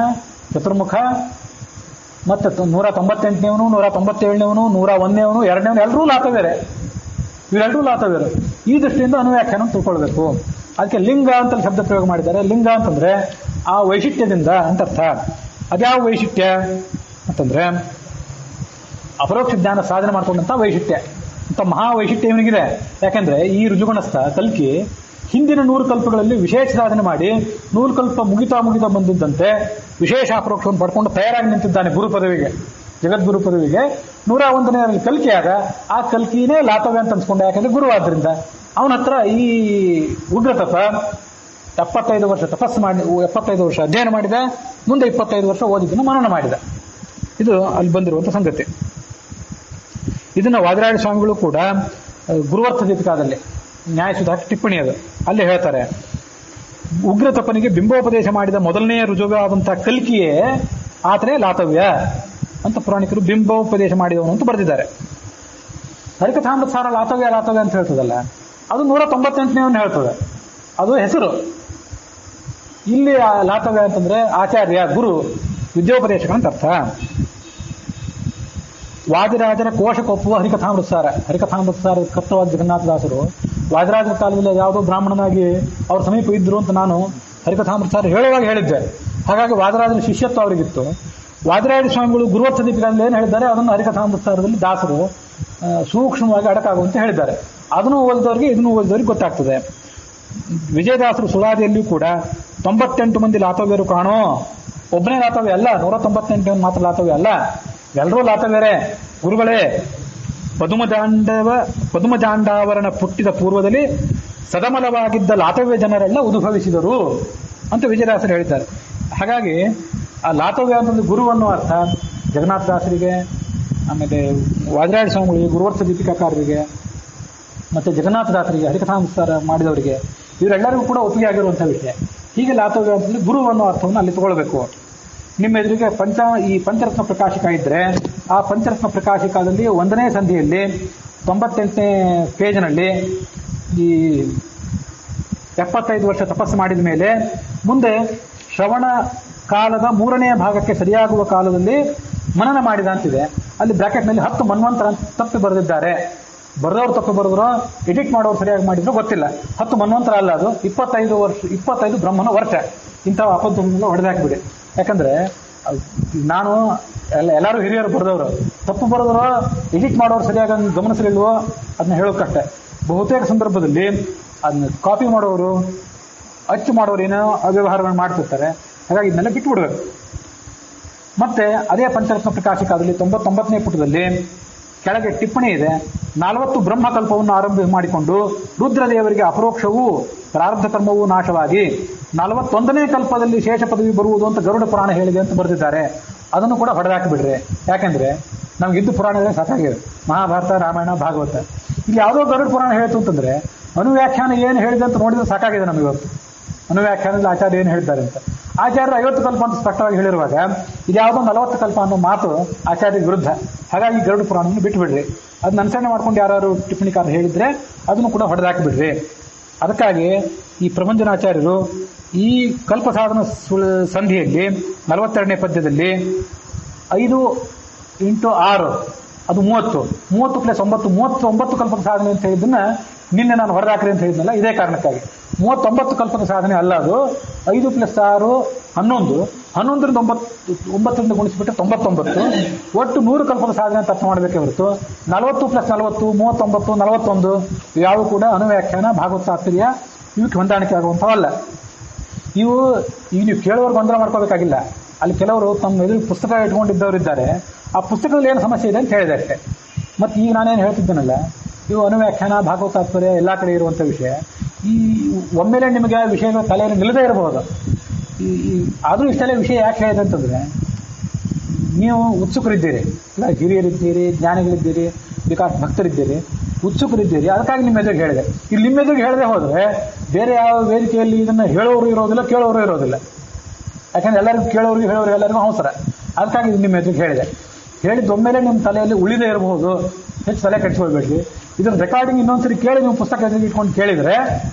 ಚತುರ್ಮುಖ, ಮತ್ತೆ 198ನೇವನು, 197ನೇವನು, 101ನೇವನು, 2ನೇವನು ಎಲ್ಲರೂ ಲಾತವ್ಯರೇ. ಇವೆಲ್ಲರೂ ಲಾತವ್ಯರು. ಈ ದೃಷ್ಟಿಯಿಂದ ಅನುವ್ಯಾಖ್ಯಾನ ತಿಳ್ಕೊಳ್ಬೇಕು. ಅದಕ್ಕೆ ಲಿಂಗ ಅಂತ ಶಬ್ದ ಪ್ರಯೋಗ ಮಾಡಿದ್ದಾರೆ. ಲಿಂಗ ಅಂತಂದ್ರೆ ಆ ವೈಶಿಷ್ಟ್ಯದಿಂದ ಅಂತ ಅರ್ಥ. ಅದ್ಯಾವ ವೈಶಿಷ್ಟ್ಯ ಅಂತಂದ್ರೆ, ಅಪರೋಕ್ಷ ಜ್ಞಾನ ಸಾಧನೆ ಮಾಡ್ಕೊಂಡಂತ ವೈಶಿಷ್ಟ್ಯ ಅಂತ ಮಹಾ ವೈಶಿಷ್ಟ್ಯ ಇವನಿಗಿದೆ. ಯಾಕಂದ್ರೆ ಈ ರುಜುಗುಣಸ್ಥ ಕಲ್ಕಿ ಹಿಂದಿನ 100 ಕಲ್ಪಗಳಲ್ಲಿ ವಿಶೇಷ ಸಾಧನೆ ಮಾಡಿ 100 ಕಲ್ಪ ಮುಗಿತಾ ಬಂದಿದ್ದಂತೆ ವಿಶೇಷ ಅಪರೋಕ್ಷವನ್ನು ಪಡ್ಕೊಂಡು ತಯಾರಾಗಿ ನಿಂತಿದ್ದಾನೆ ಗುರು ಪದವಿಗೆ, ಜಗದ್ಗುರು ಪದವಿಗೆ. 101ನೇ ಕಲ್ಕಿಯಾಗ ಆ ಕಲ್ಕಿನೇ ಲಾತವ್ಯ ಅಂತ ಅನ್ಸ್ಕೊಂಡ. ಯಾಕಂದ್ರೆ ಗುರು ಆದ್ರಿಂದ ಅವನ ಹತ್ರ ಈ ಉಗ್ರತಪ 75 ವರ್ಷ ತಪಸ್ಸು ಮಾಡಿ 75 ವರ್ಷ ಅಧ್ಯಯನ ಮಾಡಿದ, ಮುಂದೆ 25 ವರ್ಷ ಓದಿದ್ದನ್ನು ಮನನ ಮಾಡಿದ. ಇದು ಅಲ್ಲಿ ಬಂದಿರುವಂತ ಸಂಗತಿ. ಇದನ್ನ ವಾದಿರಾಜ ಸ್ವಾಮಿಗಳು ಕೂಡ ಗುರುವರ್ಥ ದೀಪಿಕಾದಲ್ಲಿ ನ್ಯಾಯಸುಧಾ ಟಿಪ್ಪಣಿ ಅದು ಅಲ್ಲಿ ಹೇಳ್ತಾರೆ, ಉಗ್ರತಪನಿಗೆ ಬಿಂಬೋಪದೇಶ ಮಾಡಿದ ಮೊದಲನೆಯ ರುಜುವಾದಂತಹ ಕಲ್ಕಿಯೇ ಆತನೇ ಲಾತವ್ಯ ಅಂತ ಪುರಾಣಿಕರು ಬಿಂಬೋಪದೇಶ ಮಾಡಿದವನು ಅಂತ ಬರೆದಿದ್ದಾರೆ. ಹರಿಕಥಾಮೃತಸಾರ ಲಾತವ್ಯ ಅಂತ ಹೇಳ್ತದಲ್ಲ, ಅದು 198ನೇ ಹೇಳ್ತದೆ, ಅದು ಹೆಸರು. ಇಲ್ಲಿ ಲಾತವ್ಯ ಅಂತಂದ್ರೆ ಆಚಾರ್ಯ, ಗುರು, ವಿದ್ಯೋಪದೇಶಕಂತ ಅರ್ಥ. ವಾದಿರಾಜರ ಕೋಶಕ್ಕೊಪ್ಪುವ ಹರಿಕಥಾಮೃತಸಾರ ಕರ್ತವಾದ ಜಗನ್ನಾಥದಾಸರು ವಾದಿರಾಜರ ಕಾಲದಲ್ಲಿ ಯಾವುದೋ ಬ್ರಾಹ್ಮಣನಾಗಿ ಅವ್ರ ಸಮೀಪ ಇದ್ರು ಅಂತ ನಾನು ಹರಿಕಥಾಮೃತಸಾರ ಹೇಳುವಾಗ ಹೇಳಿದ್ದೆ. ಹಾಗಾಗಿ ವಾದಿರಾಜನ ಶಿಷ್ಯತ್ವ ಅವರಿಗಿತ್ತು. ವಾದಿರಾಜ ಸ್ವಾಮಿಗಳು ಗುರುವರ್ಥ ದೀಪಿಕಾದಲ್ಲಿ ಏನು ಹೇಳಿದ್ದಾರೆ ಅದನ್ನು ಹರಿಕಥಾಮೃತಸಾರದಲ್ಲಿ ದಾಸರು ಸೂಕ್ಷ್ಮವಾಗಿ ಅಡಕಾಗುವಂತ ಹೇಳಿದ್ದಾರೆ. ಅದನ್ನು ಓದಿದವರಿಗೆ ಇದನ್ನು ಓದಿದವರಿಗೆ ಗೊತ್ತಾಗ್ತದೆ. ವಿಜಯದಾಸರು ಸುಳಾದಿಯಲ್ಲಿಯೂ ಕೂಡ 98 ಮಂದಿ ಲಾತವ್ಯರು ಕಾಣೋ, ಒಬ್ಬನೇ ಲಾತವ್ಯ ಅಲ್ಲ, 198 ಮಾತ್ರ ಲಾತವ್ಯ ಅಲ್ಲ, ಎಲ್ಲರೂ ಲಾತವ್ಯರೇ ಗುರುಗಳೇ. ಪದುಮಜಾಂಡಾವರಣ ಪುಟ್ಟಿದ ಪೂರ್ವದಲ್ಲಿ ಸದಮಲವಾಗಿದ್ದ ಲಾತವ್ಯ ಜನರೆಲ್ಲ ಉದ್ಭವಿಸಿದರು ಅಂತ ವಿಜಯದಾಸರು ಹೇಳಿದ್ದಾರೆ. ಹಾಗಾಗಿ ಆ ಲಾತವ್ಯ ಅಂತಂದ್ರೆ ಗುರು ಅನ್ನೋ ಅರ್ಥ ಜಗನ್ನಾಥದಾಸರಿಗೆ, ಆಮೇಲೆ ವಾದಿರಾಜ ಸ್ವಾಮಿಗಳಿಗೆ, ಗುರುವರ್ಥ ದೀಪಿಕಾಕಾರರಿಗೆ, ಮತ್ತೆ ಜಗನ್ನಾಥದಾಸರಿಗೆ, ಹರಿಕಥಾಮೃತಸಾರ ಮಾಡಿದವರಿಗೆ, ಇವರೆಲ್ಲರಿಗೂ ಕೂಡ ಒಪ್ಪಿಗೆ ಆಗಿರುವಂಥ ವಿಷಯ. ಹೀಗೆ ಲಾತವ್ಯ ಅಂತಂದ್ರೆ ಗುರು ಅನ್ನೋ ಅರ್ಥವನ್ನು ಅಲ್ಲಿ ತಗೊಳ್ಬೇಕು. ನಿಮ್ಮ ಎದುರಿಗೆ ಈ ಪಂಚರತ್ನ ಪ್ರಕಾಶಿಕ ಇದ್ರೆ ಆ ಪಂಚರತ್ನ ಪ್ರಕಾಶಿಕದಲ್ಲಿ 1ನೇ ಸಂಧಿಯಲ್ಲಿ 98ನೇ ಪೇಜ್ನಲ್ಲಿ ಈ 75 ವರ್ಷ ತಪಸ್ಸು ಮಾಡಿದ ಮೇಲೆ ಮುಂದೆ ಶ್ರವಣ ಕಾಲದ 3ನೇ ಭಾಗಕ್ಕೆ ಸರಿಯಾಗುವ ಕಾಲದಲ್ಲಿ ಮನನ ಮಾಡಿದ ಅಂತಿದೆ. ಅಲ್ಲಿ ಬ್ರಾಕೆಟ್ನಲ್ಲಿ 10 ಮನ್ವಂತರ ತಪ್ಪಿ ಬರೆದಿದ್ದಾರೆ. ಬರೆದವ್ರು ತಪ್ಪು ಬರೆದ್ರು, ಎಡಿಟ್ ಮಾಡೋರು ಸರಿಯಾಗಿ ಮಾಡಿದ್ರು ಗೊತ್ತಿಲ್ಲ. 10 ಮನ್ವಂತರ ಅಲ್ಲ, ಅದು 25 ಬ್ರಹ್ಮನ ವರ್ಷ. ಇಂಥ ಅಪದ್ಧನೆಲ್ಲ ಹೊಡೆದಾಕ್ಬಿಡಿ. ಯಾಕಂದ್ರೆ ನಾನು ಎಲ್ಲರೂ ಹಿರಿಯರು ಬರೆದವರು, ತಪ್ಪು ಬರೆದ್ರು ಎಡಿಟ್ ಮಾಡೋರು ಸರಿಯಾಗಿ ಗಮನಿಸಲಿಲ್ವೋ ಅದನ್ನ ಹೇಳೋಕ್ಕಷ್ಟೆ. ಬಹುತೇಕ ಸಂದರ್ಭದಲ್ಲಿ ಅದನ್ನ ಕಾಪಿ ಮಾಡೋರು, ಅಚ್ಚು ಮಾಡೋರು ಏನೋ ಅವ್ಯವಹಾರಗಳನ್ನು ಮಾಡ್ತಿರ್ತಾರೆ. ಹಾಗಾಗಿ ಇದನ್ನೆಲ್ಲ ಬಿಟ್ಟುಬಿಡ್ಬೇಕು. ಮತ್ತೆ ಅದೇ ಪಂಚರತ್ನ ಪ್ರಕಾಶಿಕದಲ್ಲಿ 99ನೇ ಪುಟದಲ್ಲಿ ಕೆಳಗೆ ಟಿಪ್ಪಣಿ ಇದೆ. 40 ಬ್ರಹ್ಮಕಲ್ಪವನ್ನು ಆರಂಭ ಮಾಡಿಕೊಂಡು ರುದ್ರದೇವರಿಗೆ ಅಪರೋಕ್ಷವೂ ಪ್ರಾರಬ್ಧ ಕರ್ಮವೂ ನಾಶವಾಗಿ 41ನೇ ಕಲ್ಪದಲ್ಲಿ ಶೇಷ ಪದವಿ ಬರುವುದು ಅಂತ ಗರುಡ ಪುರಾಣ ಹೇಳಿದೆ ಅಂತ ಬರೆದಿದ್ದಾರೆ. ಅದನ್ನು ಕೂಡ ಹೊಡೆದಾಕಿಬಿಡ್ರಿ. ಯಾಕೆಂದ್ರೆ ನಮ್ಗಿದ್ದು ಪುರಾಣಗಳೇ ಸಾಕಾಗಿದೆ, ಮಹಾಭಾರತ, ರಾಮಾಯಣ, ಭಾಗವತ. ಇಲ್ಲಿ ಯಾವುದೋ ಗರುಡ ಪುರಾಣ ಹೇಳ್ತು ಅಂತಂದ್ರೆ ಅನುವ್ಯಾಖ್ಯಾನ ಏನು ಹೇಳಿದೆ ಅಂತ ನೋಡಿದ್ರೆ ಸಾಕಾಗಿದೆ ನಮಗೆ. ಇವತ್ತು ಅನುವ್ಯಾಖ್ಯಾನದಲ್ಲಿ ಆಚಾರ್ಯ ಏನು ಹೇಳಿದ್ದಾರೆ ಅಂತ, ಆಚಾರ್ಯರು 50 ಕಲ್ಪ ಅಂತ ಸ್ಪಷ್ಟವಾಗಿ ಹೇಳಿರುವಾಗ ಇದ್ಯಾವುದೋ 40 ಕಲ್ಪ ಅನ್ನೋ ಮಾತು ಆಚಾರ್ಯ ವಿರುದ್ಧ. ಹಾಗಾಗಿ ಗರುಡ ಪುರಾಣವನ್ನು ಬಿಟ್ಟುಬಿಡ್ರಿ. ಅದನ್ನ ಅನುಸರಣೆ ಮಾಡ್ಕೊಂಡು ಯಾರು ಟಿಪ್ಪಣಿಕಾರ ಹೇಳಿದ್ರೆ ಅದನ್ನು ಕೂಡ ಹೊಡೆದಾಕಿಬಿಡ್ರಿ. ಅದಕ್ಕಾಗಿ ಈ ಪ್ರಭಂಜನಾಚಾರ್ಯರು ಈ ಕಲ್ಪ ಸಾಧನ ಸಂಧಿಯಲ್ಲಿ 42ನೇ ಪದ್ಯದಲ್ಲಿ 5 × 6 ಅದು 30 + 9 39 ಕಲ್ಪದ ಸಾಧನೆ ಅಂತ ಹೇಳಿದ್ದನ್ನ ನಿನ್ನೆ ನಾನು ಹೊರದಾಕ್ರಿ ಅಂತ ಹೇಳಿದ್ನಲ್ಲ, ಇದೇ ಕಾರಣಕ್ಕಾಗಿ. 39 ಕಲ್ಪದ ಸಾಧನೆ ಅಲ್ಲ ಅದು. 5 + 6 11, 11ರಿಂದ 9ರಿಂದ ಗುಣಿಸಿಬಿಟ್ರೆ 99. ಒಟ್ಟು 100 ಕಲ್ಪದ ಸಾಧನೆ ಅಂತ ಅರ್ಥ ಮಾಡಬೇಕೇ ಹೊರತು 40 + 40, 39, 41 ಇವು ಕೂಡ ಅನುವ್ಯಾಖ್ಯಾನ, ಭಾಗವತ ತಾತ್ಪರ್ಯ ಇವಕ್ಕೆ ಹೊಂದಾಣಿಕೆ ಆಗುವಂಥವಲ್ಲ. ಇವು ಈಗ ನೀವು ಕೇಳೋರು ಗೊಂದಲ ಮಾಡ್ಕೋಬೇಕಾಗಿಲ್ಲ. ಅಲ್ಲಿ ಕೆಲವರು ತಮ್ಮ ಎದುರು ಪುಸ್ತಕ ಇಟ್ಕೊಂಡಿದ್ದವರಿದ್ದಾರೆ. ಆ ಪುಸ್ತಕದಲ್ಲಿ ಏನು ಸಮಸ್ಯೆ ಇದೆ ಅಂತ ಹೇಳಿದೆ ಅಷ್ಟೇ. ಮತ್ತು ಈಗ ನಾನೇನು ಹೇಳ್ತಿದ್ದೇನಲ್ಲ, ಇವು ಅನುವ್ಯಾಖ್ಯಾನ, ಭಾಗವತ ತಾತ್ಪರ್ಯ ಎಲ್ಲ ಕಡೆ ಇರುವಂಥ ವಿಷಯ. ಈ ಒಮ್ಮೆಲೆ ನಿಮಗೆ ವಿಷಯಗಳ ತಲೆಯಲ್ಲಿ ನಿಲ್ಲದೇ ಇರಬಹುದು. ಆದರೂ ಇಷ್ಟೆಲ್ಲ ವಿಷಯ ಯಾಕೆ ಹೇಳಿದೆ ಅಂತಂದರೆ, ನೀವು ಉತ್ಸುಕರಿದ್ದೀರಿ, ಇಲ್ಲ ಹಿರಿಯರಿದ್ದೀರಿ, ಜ್ಞಾನಿಗಳಿದ್ದೀರಿ, ವಿಕಾಸ್ ಭಕ್ತರಿದ್ದೀರಿ, ಉತ್ಸುಕರಿದ್ದೀರಿ. ಅದಕ್ಕಾಗಿ ನಿಮ್ಮ ಎದುರಿಗೆ ಹೇಳಿದೆ. ಇಲ್ಲಿ ನಿಮ್ಮ ಎದುರಿಗೆ ಹೇಳದೆ ಹೋದರೆ ಬೇರೆ ಯಾವ ವೇದಿಕೆಯಲ್ಲಿ ಇದನ್ನು ಹೇಳೋರು ಇರೋದಿಲ್ಲ, ಕೇಳೋರು ಇರೋದಿಲ್ಲ. ಯಾಕಂದ್ರೆ ಎಲ್ಲರಿಗೂ ಕೇಳೋರಿಗೆ ಹೇಳೋರು ಎಲ್ಲರಿಗೂ ಅವಸರ. ಅದಕ್ಕಾಗಿ ಇದು ನಿಮ್ಮ ಎದುರಿಗೆ ಹೇಳಿದೆ. ಹೇಳಿದ ಒಮ್ಮೆಲೆ ನಿಮ್ಮ ತಲೆಯಲ್ಲಿ ಉಳಿದೇ ಇರಬಹುದು, ಹೆಚ್ಚು ತಲೆ ಕೆಡಿಸ್ಕೊಳ್ಬೇಡ್ರಿ. ಇದರ ರೆಕಾರ್ಡಿಂಗ್ ಇನ್ನೊಂದ್ಸರಿ ಕೇಳಿ ನೀವು ಪುಸ್ತಕ ಎದುರಿಗೆ ಇಟ್ಕೊಂಡು ಕೇಳಿದರೆ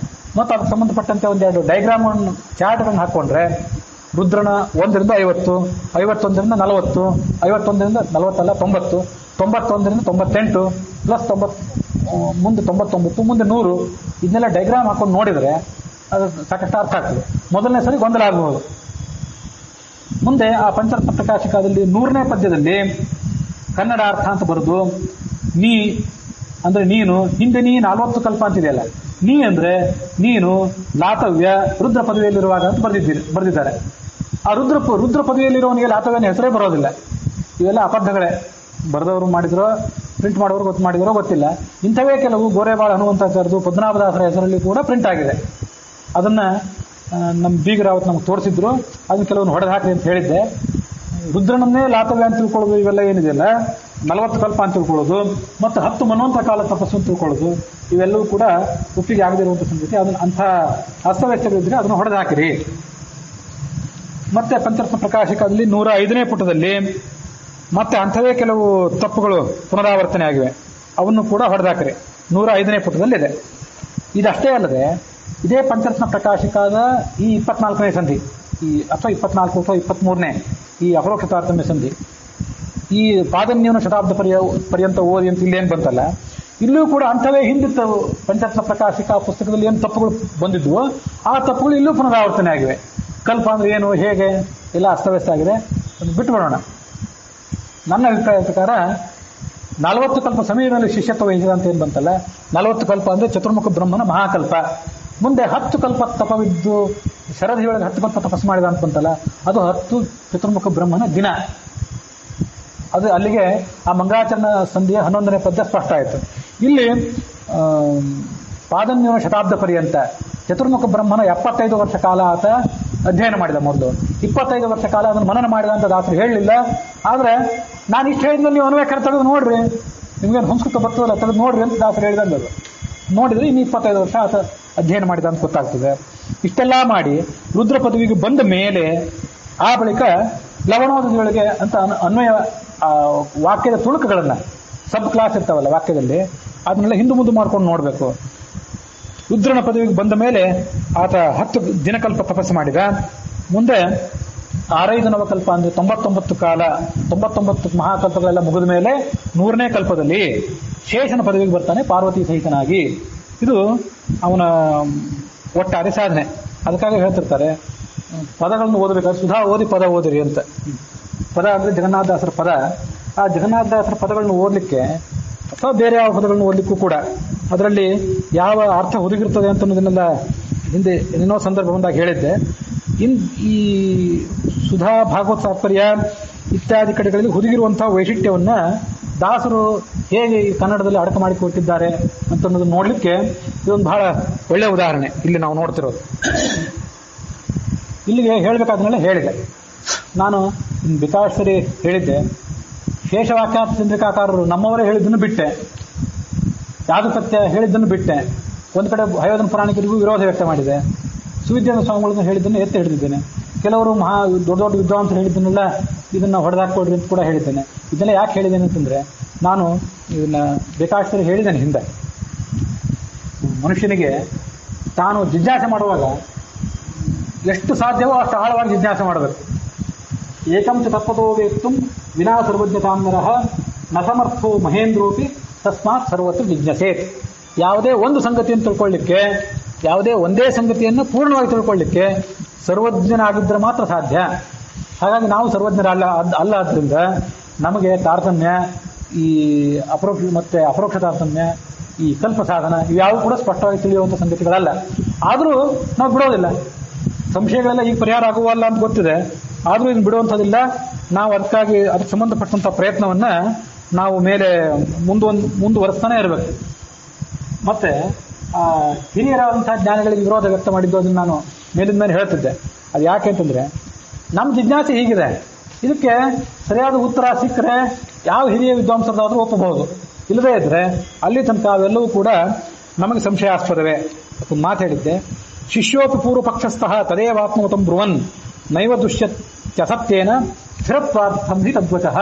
ಮತ್ತು ಅದಕ್ಕೆ ಸಂಬಂಧಪಟ್ಟಂತೆ ಒಂದೆರಡು ಡೈಗ್ರಾಮ್ ಚಾರ್ಟ್ಗಳನ್ನು ಹಾಕ್ಕೊಂಡ್ರೆ ರುದ್ರನ 1ರಿಂದ 50, 51ರಿಂದ 40, 51ರಿಂದ 40 ಅಲ್ಲ 90, 91ರಿಂದ 98 ಪ್ಲಸ್ 90 ಮುಂದೆ 99 ಮುಂದೆ 100 ಇದನ್ನೆಲ್ಲ ಡೈಗ್ರಾಮ್ ಹಾಕೊಂಡು ನೋಡಿದರೆ ಅದು ಸಾಕಷ್ಟು ಅರ್ಥ ಆಗ್ತದೆ. ಮೊದಲನೇ ಸರಿ ಗೊಂದಲ ಆಗಬಹುದು. ಮುಂದೆ ಆ ಪಂಚರತ್ನ ಪ್ರಕಾಶಿಕದಲ್ಲಿ 100ನೇ ಪದ್ಯದಲ್ಲಿ ಕನ್ನಡ ಅರ್ಥ ಅಂತ ಬರೆದು ನೀ ಅಂದ್ರೆ ನೀನು, ಹಿಂದೆ ನೀ 40 ಕಲ್ಪ ಅಂತಿದೆಯಲ್ಲ, ನೀ ಅಂದ್ರೆ ನೀನು ಲಾತವ್ಯ ರುದ್ರ ಪದವಿಯಲ್ಲಿರುವಾಗ ಅಂತ ಬರೆದಿದ್ದಾರೆ. ಆ ರುದ್ರ ಪದವಿಯಲ್ಲಿರುವವನಿಗೆ ಲಾತವ್ಯನ ಹೆಸರೇ ಬರೋದಿಲ್ಲ. ಇವೆಲ್ಲ ಅಬದ್ಧಗಳೇ. ಬರೆದವರು ಮಾಡಿದ್ರೋ ಪ್ರಿಂಟ್ ಮಾಡೋರು ಮಾಡಿದರೋ ಗೊತ್ತಿಲ್ಲ. ಇಂಥವೇ ಕೆಲವು ಗೋರೆಬಾಳ ಹನುಮಂತಾಚಾರ್ಯರು ಪದ್ಮನಾಭದಾಸರ ಹೆಸರಲ್ಲಿ ಕೂಡ ಪ್ರಿಂಟ್ ಆಗಿದೆ. ಅದನ್ನ ನಮ್ಮ ಬೀಗರಾವತ್ ನಮ್ಗೆ ತೋರಿಸಿದ್ರು. ಅದನ್ನ ಕೆಲವೊಂದು ಹೊಡೆದು ಹಾಕಿ ಅಂತ ಹೇಳಿದ್ದೆ. ರುದ್ರನನ್ನೇ ಲಾತವ್ಯ ಅಂತ ತಿಳ್ಕೊಳ್ಳೋದು ಇವೆಲ್ಲ ಏನಿದೆಯಲ್ಲ, 40 ಕಲ್ಪ ಅಂತ ತಿಳ್ಕೊಳ್ಳೋದು ಮತ್ತು 10 ಮನ್ವಂತರ ಕಾಲ ತಪಸ್ಸು ಅಂತ ತಿಳ್ಕೊಳ್ಳೋದು, ಇವೆಲ್ಲವೂ ಕೂಡ ಒಪ್ಪಿಗೆ ಆಗದಿರುವಂಥ ಸಂಗತಿ. ಅದನ್ನ ಅಂಥ ಅಸ್ತವ್ಯಸ್ತಗಳಿದ್ರೆ ಅದನ್ನು ಹೊಡೆದು ಹಾಕಿರಿ. ಮತ್ತೆ ಪಂಚರತ್ನ ಪ್ರಕಾಶಕದಲ್ಲಿ 105ನೇ ಪುಟದಲ್ಲಿ ಮತ್ತೆ ಅಂಥವೇ ಕೆಲವು ತಪ್ಪುಗಳು ಪುನರಾವರ್ತನೆ ಆಗಿವೆ. ಅವನ್ನು ಕೂಡ ಹೊಡೆದಾಕ್ರಿ. 105ನೇ ಪುಟದಲ್ಲಿದೆ. ಇದಷ್ಟೇ ಅಲ್ಲದೆ ಇದೇ ಪಂಚರತ್ನ ಪ್ರಕಾಶಿಕಾದ ಈ 24ನೇ ಸಂಧಿ, ಈ ಅಥವಾ 24 ಅಥವಾ 23ನೇ ಈ ಅಪರೋಕ್ಷ ತಾರತಮ್ಯ ಸಂಧಿ, ಈ ಪಾದನ್ಯವನ ಶತಾಬ್ದ ಪರ್ಯಂತ ಓದಿ ಅಂತ ಇಲ್ಲೇನು ಬಂತಲ್ಲ, ಇಲ್ಲೂ ಕೂಡ ಅಂಥವೇ ಹಿಂದಿತ್ತು. ಪಂಚರತ್ನ ಪ್ರಕಾಶಿಕ ಪುಸ್ತಕದಲ್ಲಿ ಏನು ತಪ್ಪುಗಳು ಬಂದಿದ್ವು ಆ ತಪ್ಪುಗಳು ಇಲ್ಲೂ ಪುನರಾವರ್ತನೆ ಆಗಿವೆ. ಕಲ್ಪ ಅಂದ್ರೆ ಏನು, ಹೇಗೆ, ಎಲ್ಲ ಅಸ್ತವ್ಯಸ್ತ ಆಗಿದೆ. ಬಿಟ್ಟುಬಿಡೋಣ. ನನ್ನ ಅಭಿಪ್ರಾಯದ ಪ್ರಕಾರ 40 ಕಲ್ಪ ಸಮೀರನಲ್ಲಿ ಶಿಷ್ಯತ್ವ ವಹಿಸಿದ ಅಂತ ಏನು ಬಂತಲ್ಲ, 40 ಕಲ್ಪ ಅಂದರೆ ಚತುರ್ಮುಖ ಬ್ರಹ್ಮನ ಮಹಾಕಲ್ಪ. ಮುಂದೆ 10 ಕಲ್ಪ ತಪವಿದ್ದು ಶರದಿ ಒಳಗೆ 10 ಕಲ್ಪ ತಪಸ್ಸು ಮಾಡಿದ ಅಂತ ಬಂತಲ್ಲ, ಅದು 10 ಚತುರ್ಮುಖ ಬ್ರಹ್ಮನ ದಿನ. ಅದು ಅಲ್ಲಿಗೆ ಆ ಮಂಗಳಾಚರಣ ಸಂಧಿಯ 11ನೇ ಪದ್ಯ ಸ್ಪಷ್ಟ ಆಯಿತು. ಇಲ್ಲಿ ಪಾದನ್ಯವನ ಶತಾಬ್ದ ಪರ್ಯಂತ ಚತುರ್ಮುಖ ಬ್ರಹ್ಮನ 75 ವರ್ಷ ಕಾಲ ಆತ ಅಧ್ಯಯನ ಮಾಡಿದ. ಮೊದಲು 25 ವರ್ಷ ಕಾಲ ಅದನ್ನು ಮನನ ಮಾಡಿದ ಅಂತ ದಾಸರು ಹೇಳಲಿಲ್ಲ. ಆದರೆ ನಾನು ಇಷ್ಟು ಹೇಳಿದ್ಮೇಲೆ ನೀವು ಅನ್ವಯ ತೆಗೆದು ನೋಡ್ರಿ, ನಿಮ್ಗೇನು ಸಂಸ್ಕೃತ ಬರ್ತದಲ್ಲ ತೆಗೆದು ನೋಡ್ರಿ ಅಂತ ದಾಸರು ಹೇಳಿದಂಗೆ. ಅದು ನೋಡಿದ್ರೆ ಇನ್ನು 25 ವರ್ಷ ಆತ ಅಧ್ಯಯನ ಮಾಡಿದ ಅಂತ ಗೊತ್ತಾಗ್ತದೆ. ಇಷ್ಟೆಲ್ಲ ಮಾಡಿ ರುದ್ರ ಪದವಿಗೆ ಬಂದ ಮೇಲೆ ಆ ಬಳಿಕ ಲವಣೋದಯೊಳಗೆ ಅಂತ ಅನ್ವಯ ವಾಕ್ಯದ ತುಣುಕುಗಳನ್ನು, ಸಬ್ ಕ್ಲಾಸ್ ಇರ್ತಾವಲ್ಲ ವಾಕ್ಯದಲ್ಲಿ, ಅದನ್ನೆಲ್ಲ ಹಿಂದು ಮುಂದೆ ಮಾಡ್ಕೊಂಡು ನೋಡಬೇಕು. ರುದ್ರನ ಪದವಿಗೆ ಬಂದ ಮೇಲೆ ಆತ 10 ದಿನಕಲ್ಪ ತಪಸ್ಸು ಮಾಡಿದ. ಮುಂದೆ 6 ನವಕಲ್ಪ ಅಂದರೆ 99 ಕಾಲ, 99 ಮಹಾಕಲ್ಪಗಳೆಲ್ಲ ಮುಗಿದ ಮೇಲೆ 100ನೇ ಕಲ್ಪದಲ್ಲಿ ಶೇಷನ ಪದವಿಗೆ ಬರ್ತಾನೆ ಪಾರ್ವತಿ ಸಹಿತನಾಗಿ. ಇದು ಅವನ ಒಟ್ಟಾರೆ ಸಾಧನೆ. ಅದಕ್ಕಾಗಿ ಹೇಳ್ತಿರ್ತಾರೆ ಪದಗಳನ್ನು ಓದಬೇಕಾದ್ರೆ ಸುಧಾ ಓದಿ ಪದ ಓದಿರಿ ಅಂತ. ಪದ ಅಂದರೆ ಜಗನ್ನಾಥದಾಸರ ಪದ. ಆ ಜಗನ್ನಾಥದಾಸರ ಪದಗಳನ್ನು ಓದಲಿಕ್ಕೆ ಅಥವಾ ಬೇರೆ ಯಾವ ಪದಗಳನ್ನು ಓದಲಿಕ್ಕೂ ಕೂಡ ಅದರಲ್ಲಿ ಯಾವ ಅರ್ಥ ಹುದುಗಿರ್ತದೆ ಅಂತ ಅನ್ನೋದನ್ನೆಲ್ಲ ಹಿಂದೆ ಏನೋ ಸಂದರ್ಭ ಬಂದಾಗ ಹೇಳಿದ್ದೆ. ಈ ಸುಧಾ, ಭಾಗವತ್ ತಾತ್ಪರ್ಯ ಇತ್ಯಾದಿ ಕಡೆಗಳಲ್ಲಿ ಹುದುಗಿರುವಂತಹ ವೈಶಿಷ್ಟ್ಯವನ್ನ ದಾಸರು ಹೇಗೆ ಈ ಕನ್ನಡದಲ್ಲಿ ಅಡಕ ಮಾಡಿಕೊಟ್ಟಿದ್ದಾರೆ ಅಂತ ಅನ್ನೋದನ್ನು ನೋಡಲಿಕ್ಕೆ ಇದೊಂದು ಬಹಳ ಒಳ್ಳೆಯ ಉದಾಹರಣೆ ಇಲ್ಲಿ ನಾವು ನೋಡ್ತಿರೋದು. ಇಲ್ಲಿಗೆ ಹೇಳಬೇಕಾದ್ಮೇಲೆ ಹೇಳಿದೆ. ನಾನು ವಿಕಾಸ್ ಸರಿ ಹೇಳಿದ್ದೆ, ಶೇಷವಾಕ್ಯಾರ್ಥ ಚಂದ್ರಿಕಾಕಾರರು ನಮ್ಮವರೇ ಹೇಳಿದ್ದನ್ನು ಬಿಟ್ಟೆ, ಯಾದುಪತ್ಯ ಹೇಳಿದ್ದನ್ನು ಬಿಟ್ಟೆ, ಒಂದು ಕಡೆ ಹಯೋಧನ ಪುರಾಣಿಕರಿಗೂ ವಿರೋಧ ವ್ಯಕ್ತ ಮಾಡಿದೆ, ಸುವಿದ್ಯಾನ ಸ್ವಾಮಿಗಳನ್ನು ಹೇಳಿದ್ದನ್ನು ಎತ್ತಿ ಹಿಡಿದಿದ್ದೇನೆ, ಕೆಲವರು ದೊಡ್ಡ ದೊಡ್ಡ ವಿದ್ವಾಂಸರು ಹೇಳಿದ್ದನ್ನೆಲ್ಲ ಇದನ್ನು ಹೊಡೆದಾಕ್ಕೊಡ್ರಿ ಅಂತ ಕೂಡ ಹೇಳಿದ್ದೇನೆ. ಇದನ್ನೆಲ್ಲ ಯಾಕೆ ಹೇಳಿದ್ದೇನೆ ಅಂತಂದರೆ, ನಾನು ಇದನ್ನು ಬೇಕಾಷ್ಟರಿ ಹೇಳಿದ್ದೇನೆ ಹಿಂದೆ. ಮನುಷ್ಯನಿಗೆ ತಾನು ಜಿಜ್ಞಾಸೆ ಮಾಡುವಾಗ ಎಷ್ಟು ಸಾಧ್ಯವೋ ಅಷ್ಟು ಆಳವಾಗಿ ಜಿಜ್ಞಾಸೆ ಮಾಡಬೇಕು. ಏಕಂಚ ತತ್ವತೋ ವೇತ್ತುಂ ವಿನಾ ಸರ್ವಜ್ಞತಾಂಬರಃ ನ ಸಮರ್ಥೋ ಮಹೇಂದ್ರೋಪಿ ತಸ್ಮಾತ್ ಸರ್ವತ್ರ ಜಿಜ್ಞಾಸೇತ್. ಯಾವುದೇ ಒಂದು ಸಂಗತಿಯನ್ನು ತಿಳ್ಕೊಳ್ಳಿಕ್ಕೆ, ಯಾವುದೇ ಒಂದೇ ಸಂಗತಿಯನ್ನು ಪೂರ್ಣವಾಗಿ ತಿಳ್ಕೊಳ್ಳಿಕ್ಕೆ ಸರ್ವಜ್ಞನಾಗಿದ್ದರೆ ಮಾತ್ರ ಸಾಧ್ಯ. ಹಾಗಾಗಿ ನಾವು ಸರ್ವಜ್ಞರಲ್ಲ ಆದ್ದರಿಂದ ನಮಗೆ ತಾರತಮ್ಯ, ಈ ಅಪರೋಕ್ಷ ತಾರತಮ್ಯ, ಈ ಕಲ್ಪ ಸಾಧನ ಇವ್ಯಾವು ಕೂಡ ಸ್ಪಷ್ಟವಾಗಿ ತಿಳಿಯುವಂಥ ಸಂಗತಿಗಳಲ್ಲ. ಆದರೂ ನಾವು ಬಿಡೋದಿಲ್ಲ. ಸಂಶಯಗಳೆಲ್ಲ ಈಗ ಪರಿಹಾರ ಆಗುವಲ್ಲ ಅಂತ ಗೊತ್ತಿದೆ, ಆದರೂ ಇದನ್ನು ಬಿಡುವಂಥದ್ದಿಲ್ಲ. ನಾವು ಅದಕ್ಕೆ ಸಂಬಂಧಪಟ್ಟಂಥ ಪ್ರಯತ್ನವನ್ನು ನಾವು ಮೇಲೆ ಮುಂದುವರೆಸ್ತಾನೆ ಇರಬೇಕು. ಮತ್ತೆ ಹಿರಿಯರಾದಂಥ ಜ್ಞಾನಿಗಳಿಗೆ ವಿರೋಧ ವ್ಯಕ್ತ ಮಾಡಿದ್ದು ಅದನ್ನು ನಾನು ಮೇಲಿಂದ ಮೇಲೆ ಹೇಳ್ತಿದ್ದೆ. ಅದು ಯಾಕೆ ಅಂತಂದರೆ, ನಮ್ಮ ಜಿಜ್ಞಾಸೆ ಹೀಗಿದೆ, ಇದಕ್ಕೆ ಸರಿಯಾದ ಉತ್ತರ ಸಿಕ್ಕರೆ ಯಾವ ಹಿರಿಯ ವಿದ್ವಾಂಸರಾದರೂ ಒಪ್ಪಬಹುದು. ಇಲ್ಲದೇ ಇದ್ದರೆ ಅಲ್ಲಿ ತನಕ ಅವೆಲ್ಲವೂ ಕೂಡ ನಮಗೆ ಸಂಶಯಾಸ್ಪದವೇ. ಒಂದು ಮಾತು ಹೇಳಿದ್ದೆ, ಶಿಷ್ಯೋಪಿ ಪೂರ್ವ ಪಕ್ಷಸ್ಥಃ ತದೇವಾತ್ಮವತಂ ಬ್ರುವನ್ ನೈವ ದುಷ್ಯತ್ಯಸತ್ಯೇನ ಸ್ಥಿರತ್ವಾರ್ಥಂ ಹಿ ತದ್ವಚಃ.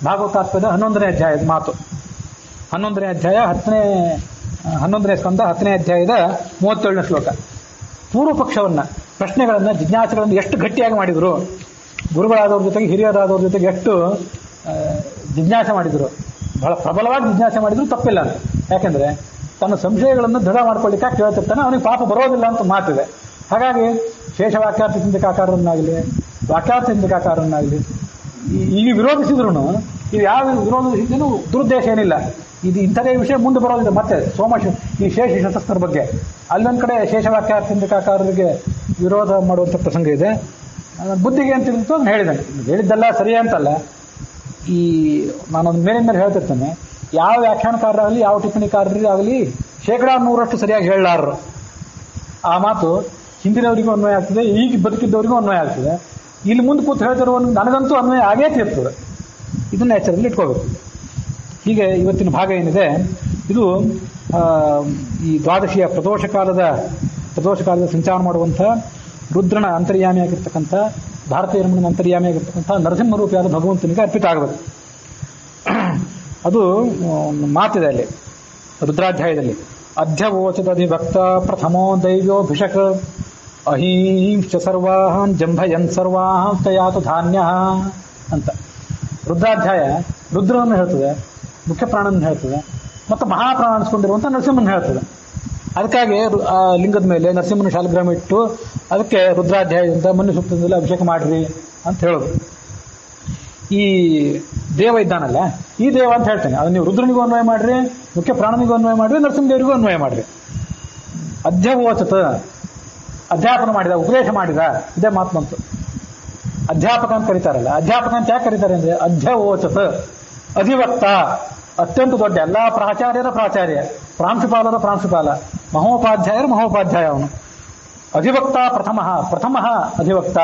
ಭಾಗವತಾತ್ಮದ 11ನೇ ಅಧ್ಯಾಯದ ಮಾತು. 11ನೇ ಅಧ್ಯಾಯ 11ನೇ ಸ್ಕಂದ 10ನೇ ಅಧ್ಯಾಯದ 37ನೇ ಶ್ಲೋಕ. ಪೂರ್ವ ಪಕ್ಷವನ್ನು, ಪ್ರಶ್ನೆಗಳನ್ನು, ಜಿಜ್ಞಾಸೆಗಳನ್ನು ಎಷ್ಟು ಗಟ್ಟಿಯಾಗಿ ಮಾಡಿದರು, ಗುರುಗಳಾದವ್ರ ಜೊತೆಗೆ ಹಿರಿಯರಾದವ್ರ ಜೊತೆಗೆ ಎಷ್ಟು ಜಿಜ್ಞಾಸೆ ಮಾಡಿದರು, ಬಹಳ ಪ್ರಬಲವಾಗಿ ಜಿಜ್ಞಾಸೆ ಮಾಡಿದ್ರು ತಪ್ಪಿಲ್ಲ ಅಂತ. ಯಾಕೆಂದರೆ ತನ್ನ ಸಂಶಯಗಳನ್ನು ದೃಢ ಮಾಡ್ಕೊಳ್ಳಿಕ್ಕೆ ಕೇಳ್ತಿರ್ತಾನೆ, ಅವನಿಗೆ ಪಾಪ ಬರೋದಿಲ್ಲ ಅಂತ ಮಾತಿದೆ. ಹಾಗಾಗಿ ಶೇಷವಾಕ್ಯಾರ್ಥ ಚಿಂತಕಾಕಾರರನ್ನಾಗಲಿ ವಾಕ್ಯಾರ್ಥ ಚಿಂತಕಾಕಾರರನ್ನಾಗಲಿ ಈಗ ವಿರೋಧಿಸಿದ್ರು, ಇವು ಯಾವ ವಿರೋಧದ ಹಿಂದೆನೂ ದುರುದ್ದೇಶ ಏನಿಲ್ಲ. ಇದು ಇಂಥದೇ ವಿಷಯ ಮುಂದೆ ಬರೋದಿದೆ. ಮತ್ತೆ ಈ ಶೇಷ ಶತಸ್ಥರ ಬಗ್ಗೆ ಅಲ್ಲೊಂದು ಕಡೆ ಶೇಷವಾಕ್ಯಾರ್ಥಿಕಾರರಿಗೆ ವಿರೋಧ ಮಾಡುವಂಥ ಪ್ರಸಂಗ ಇದೆ. ಬುದ್ಧಿಗೆ ಅಂತ ತಿಳಿದು ಅದನ್ನು ಹೇಳಿದ್ದಾನೆ. ಹೇಳಿದ್ದಲ್ಲ ಸರಿ ಅಂತಲ್ಲ, ಈ ನಾನೊಂದು ಮೇಲಿನ ಮೇಲೆ ಹೇಳ್ತಿರ್ತೇನೆ, ಯಾವ ವ್ಯಾಖ್ಯಾನಕಾರರಾಗಲಿ ಯಾವ ಟಿಪ್ಪಣಿಕಾರರಾಗಲಿ 100% ಸರಿಯಾಗಿ ಹೇಳಲಾರರು. ಆ ಮಾತು ಹಿಂದಿನವರಿಗೂ ಅನ್ವಯ ಆಗ್ತದೆ, ಈಗ ಬದುಕಿದ್ದವರಿಗೂ ಅನ್ವಯ ಆಗ್ತದೆ. ಇಲ್ಲಿ ಮುಂದೆ ಕೂತು ಹೇಳ್ತಿರುವ ನನಗಂತೂ ಅನ್ವಯ ಆಗೇ ತೀರ್ತದೆ. ಇದನ್ನ ಎಚ್ಚರದಲ್ಲಿ ಇಟ್ಕೋಬೇಕು. ಹೀಗೆ ಇವತ್ತಿನ ಭಾಗ ಏನಿದೆ ಇದು ಈ ದ್ವಾದಶಿಯ ಪ್ರದೋಷ ಕಾಲದ ಸಂಚಾರ ಮಾಡುವಂಥ ರುದ್ರನ ಅಂತರ್ಯಾಮಿಯಾಗಿರ್ತಕ್ಕಂಥ ಭಾರತೀಯ ರಮಣನ ಅಂತರ್ಯಾಮಿಯಾಗಿರ್ತಕ್ಕಂಥ ನರಸಿಂಹರೂಪಿಯಾದ ಭಗವಂತನಿಗೆ ಅರ್ಪಿತ ಆಗಬೇಕು. ಅದು ಮಾತಿದೆ ಅಲ್ಲಿ ರುದ್ರಾಧ್ಯಾಯದಲ್ಲಿ. ಅಧ್ಯವೋಚದಧಿಭಕ್ತ ಪ್ರಥಮೋ ದೈವ್ಯೋಭಿಷಕ್ ಅಹೀಂಶ್ಚ ಸರ್ವಾಹಂ ಜಂಭಯನ್ ಸರ್ವಾಹಂ ತಯಾತು ಧಾನ್ಯ ಅಂತ ರುದ್ರಾಧ್ಯಾಯ ರುದ್ರವನ್ನು ಹೇಳ್ತದೆ, ಮುಖ್ಯ ಪ್ರಾಣನ ಹೇಳ್ತದೆ, ಮತ್ತು ಮಹಾಪ್ರಾಣ ಅನಿಸ್ಕೊಂಡಿರುವಂಥ ನರಸಿಂಹನ ಹೇಳ್ತದೆ. ಅದಕ್ಕಾಗಿ ಆ ಲಿಂಗದ ಮೇಲೆ ನರಸಿಂಹನ ಶಾಲಗ್ರಾಮ ಇಟ್ಟು ಅದಕ್ಕೆ ರುದ್ರಾಧ್ಯಾಯದಿಂದ ಮಣ್ಣು ಸೂಕ್ತದಲ್ಲಿ ಅಭಿಷೇಕ ಮಾಡ್ರಿ ಅಂತ ಹೇಳೋದು. ಈ ದೇವ ಇದ್ದಾನಲ್ಲ, ಈ ದೇವ ಅಂತ ಹೇಳ್ತೇನೆ, ಅದನ್ನ ನೀವು ರುದ್ರನಿಗೂ ಅನ್ವಯ ಮಾಡ್ರಿ, ಮುಖ್ಯ ಪ್ರಾಣನಿಗೂ ಅನ್ವಯ ಮಾಡ್ರಿ, ನರಸಿಂಹದೇವರಿಗೂ ಅನ್ವಯ ಮಾಡ್ರಿ. ಅಧ್ಯವೋಚತ ಅಧ್ಯಾಪನ ಮಾಡಿದ, ಉಪದೇಶ ಮಾಡಿದ, ಇದೇ ಮಾತು ಬಂತು. ಅಧ್ಯಾಪಕ ಅಂತ ಕರೀತಾರಲ್ಲ, ಅಧ್ಯಾಪಕ ಅಂತ ಯಾಕೆ ಕರೀತಾರೆ ಅಂದ್ರೆ ಅಧ್ಯವೋಚತ ಅಧಿವಕ್ತ, ಅತ್ಯಂತ ದೊಡ್ಡ ಎಲ್ಲ ಪ್ರಾಚಾರ್ಯರ ಪ್ರಾಚಾರ್ಯ, ಪ್ರಾಂಶುಪಾಲರ ಪ್ರಾಂಶುಪಾಲ, ಮಹೋಪಾಧ್ಯಾಯರ ಮಹೋಪಾಧ್ಯಾಯ ಅವನು. ಅಧಿವಕ್ತ ಪ್ರಥಮ ಅಧಿವಕ್ತ,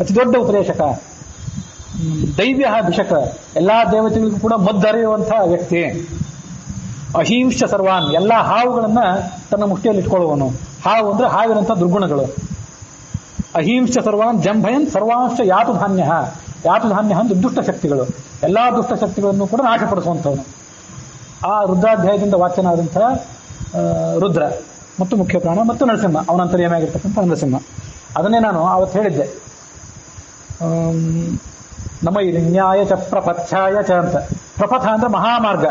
ಅತಿ ದೊಡ್ಡ ಉಪದೇಶಕ. ದೈವ್ಯ ಭಿಷಕ, ಎಲ್ಲಾ ದೇವತೆಗಳಿಗೂ ಕೂಡ ಮದ್ದರಿಯುವಂಥ ವ್ಯಕ್ತಿ. ಅಹಿಂಶ್ಚ ಸರ್ವಾನ್, ಎಲ್ಲ ಹಾವುಗಳನ್ನ ತನ್ನ ಮುಷ್ಟಿಯಲ್ಲಿ ಇಟ್ಕೊಳ್ಳುವನು. ಹಾವು ಅಂದ್ರೆ ಹಾವಿನಂಥ ದುರ್ಗುಣಗಳು. ಅಹಿಂಶ್ಚ ಸರ್ವಾನ್ ಜಂಭಯನ್ ಸರ್ವಾಂಶ ಯಾತು ಧಾನ್ಯ ಅಂದ್ರೆ ದುಷ್ಟ ಶಕ್ತಿಗಳು, ಎಲ್ಲಾ ದುಷ್ಟ ಶಕ್ತಿಗಳನ್ನು ಕೂಡ ನಾಶಪಡಿಸುವಂಥವನು. ಆ ರುದ್ರಾಧ್ಯಾಯದಿಂದ ವಾಚ್ಯನಾದಂಥ ರುದ್ರ ಮತ್ತು ಮುಖ್ಯ ಪ್ರಾಣ ಮತ್ತು ನರಸಿಂಹ, ಅವನ ಅಂತರ್ಯಾಮಿಯಾಗಿರ್ತಕ್ಕಂಥ ನರಸಿಂಹ. ಅದನ್ನೇ ನಾನು ಅವತ್ತು ಹೇಳಿದ್ದೆ. ನಮೈರ್ನ್ಯಾಯ ಚ ಪ್ರಪಥ್ಯಾಯ ಚ ಅಂತ. ಪ್ರಪಥ ಅಂದ್ರೆ ಮಹಾಮಾರ್ಗ,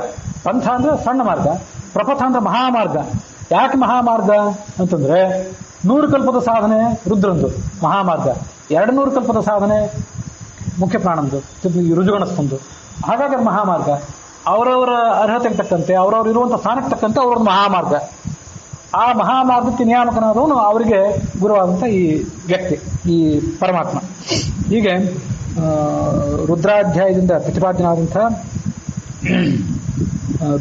ಪಂಥ ಅಂದ್ರೆ ಸಣ್ಣ ಮಾರ್ಗ, ಪ್ರಪಥ ಅಂದ್ರೆ ಮಹಾಮಾರ್ಗ. ಯಾಕೆ ಮಹಾಮಾರ್ಗ ಅಂತಂದ್ರೆ 100 ಕಲ್ಪದ ಸಾಧನೆ ರುದ್ರಂದು ಮಹಾಮಾರ್ಗ, 200 ಕಲ್ಪದ ಸಾಧನೆ ಮುಖ್ಯ ಪ್ರಾಣಂದು, ರುಜುಗಣಸ್ಕೊಂದು. ಹಾಗಾಗಿ ಮಹಾಮಾರ್ಗ ಅವರವರ ಅರ್ಹತೆಗೆ ತಕ್ಕಂತೆ, ಅವರವರು ಇರುವಂಥ ಸ್ಥಾನಕ್ಕೆ ತಕ್ಕಂತೆ ಅವರವ್ರ ಮಹಾಮಾರ್ಗ. ಆ ಮಹಾಮಾರ್ಗಕ್ಕೆ ನಿಯಾಮಕನಾದವನು ಅವರಿಗೆ ಗುರುವಾದಂಥ ಈ ವ್ಯಕ್ತಿ, ಈ ಪರಮಾತ್ಮ. ಹೀಗೆ ರುದ್ರಾಧ್ಯಾಯದಿಂದ ಪ್ರತಿಪಾದ್ಯನಾದಂಥ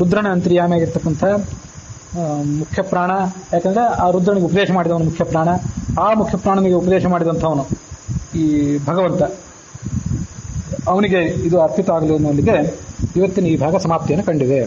ರುದ್ರನ ಅಂತರ್ಯಾಮಿಯಾಗಿರ್ತಕ್ಕಂಥ ಮುಖ್ಯ ಪ್ರಾಣ, ಯಾಕಂದ್ರೆ ಆ ರುದ್ರನಿಗೆ ಉಪದೇಶ ಮಾಡಿದವನು ಮುಖ್ಯ ಪ್ರಾಣ, ಆ ಮುಖ್ಯ ಪ್ರಾಣನಿಗೆ ಉಪದೇಶ ಮಾಡಿದಂಥವನು ಈ ಭಗವಂತ, ಅವನಿಗೆ ಇದು ಅರ್ಪಿತ ಆಗಲಿ ಅನ್ನೋಲ್ಲಿಗೆ ಇವತ್ತಿನ ಈ ಭಾಗ ಸಮಾಪ್ತಿಯನ್ನು ಕಂಡಿದೆ.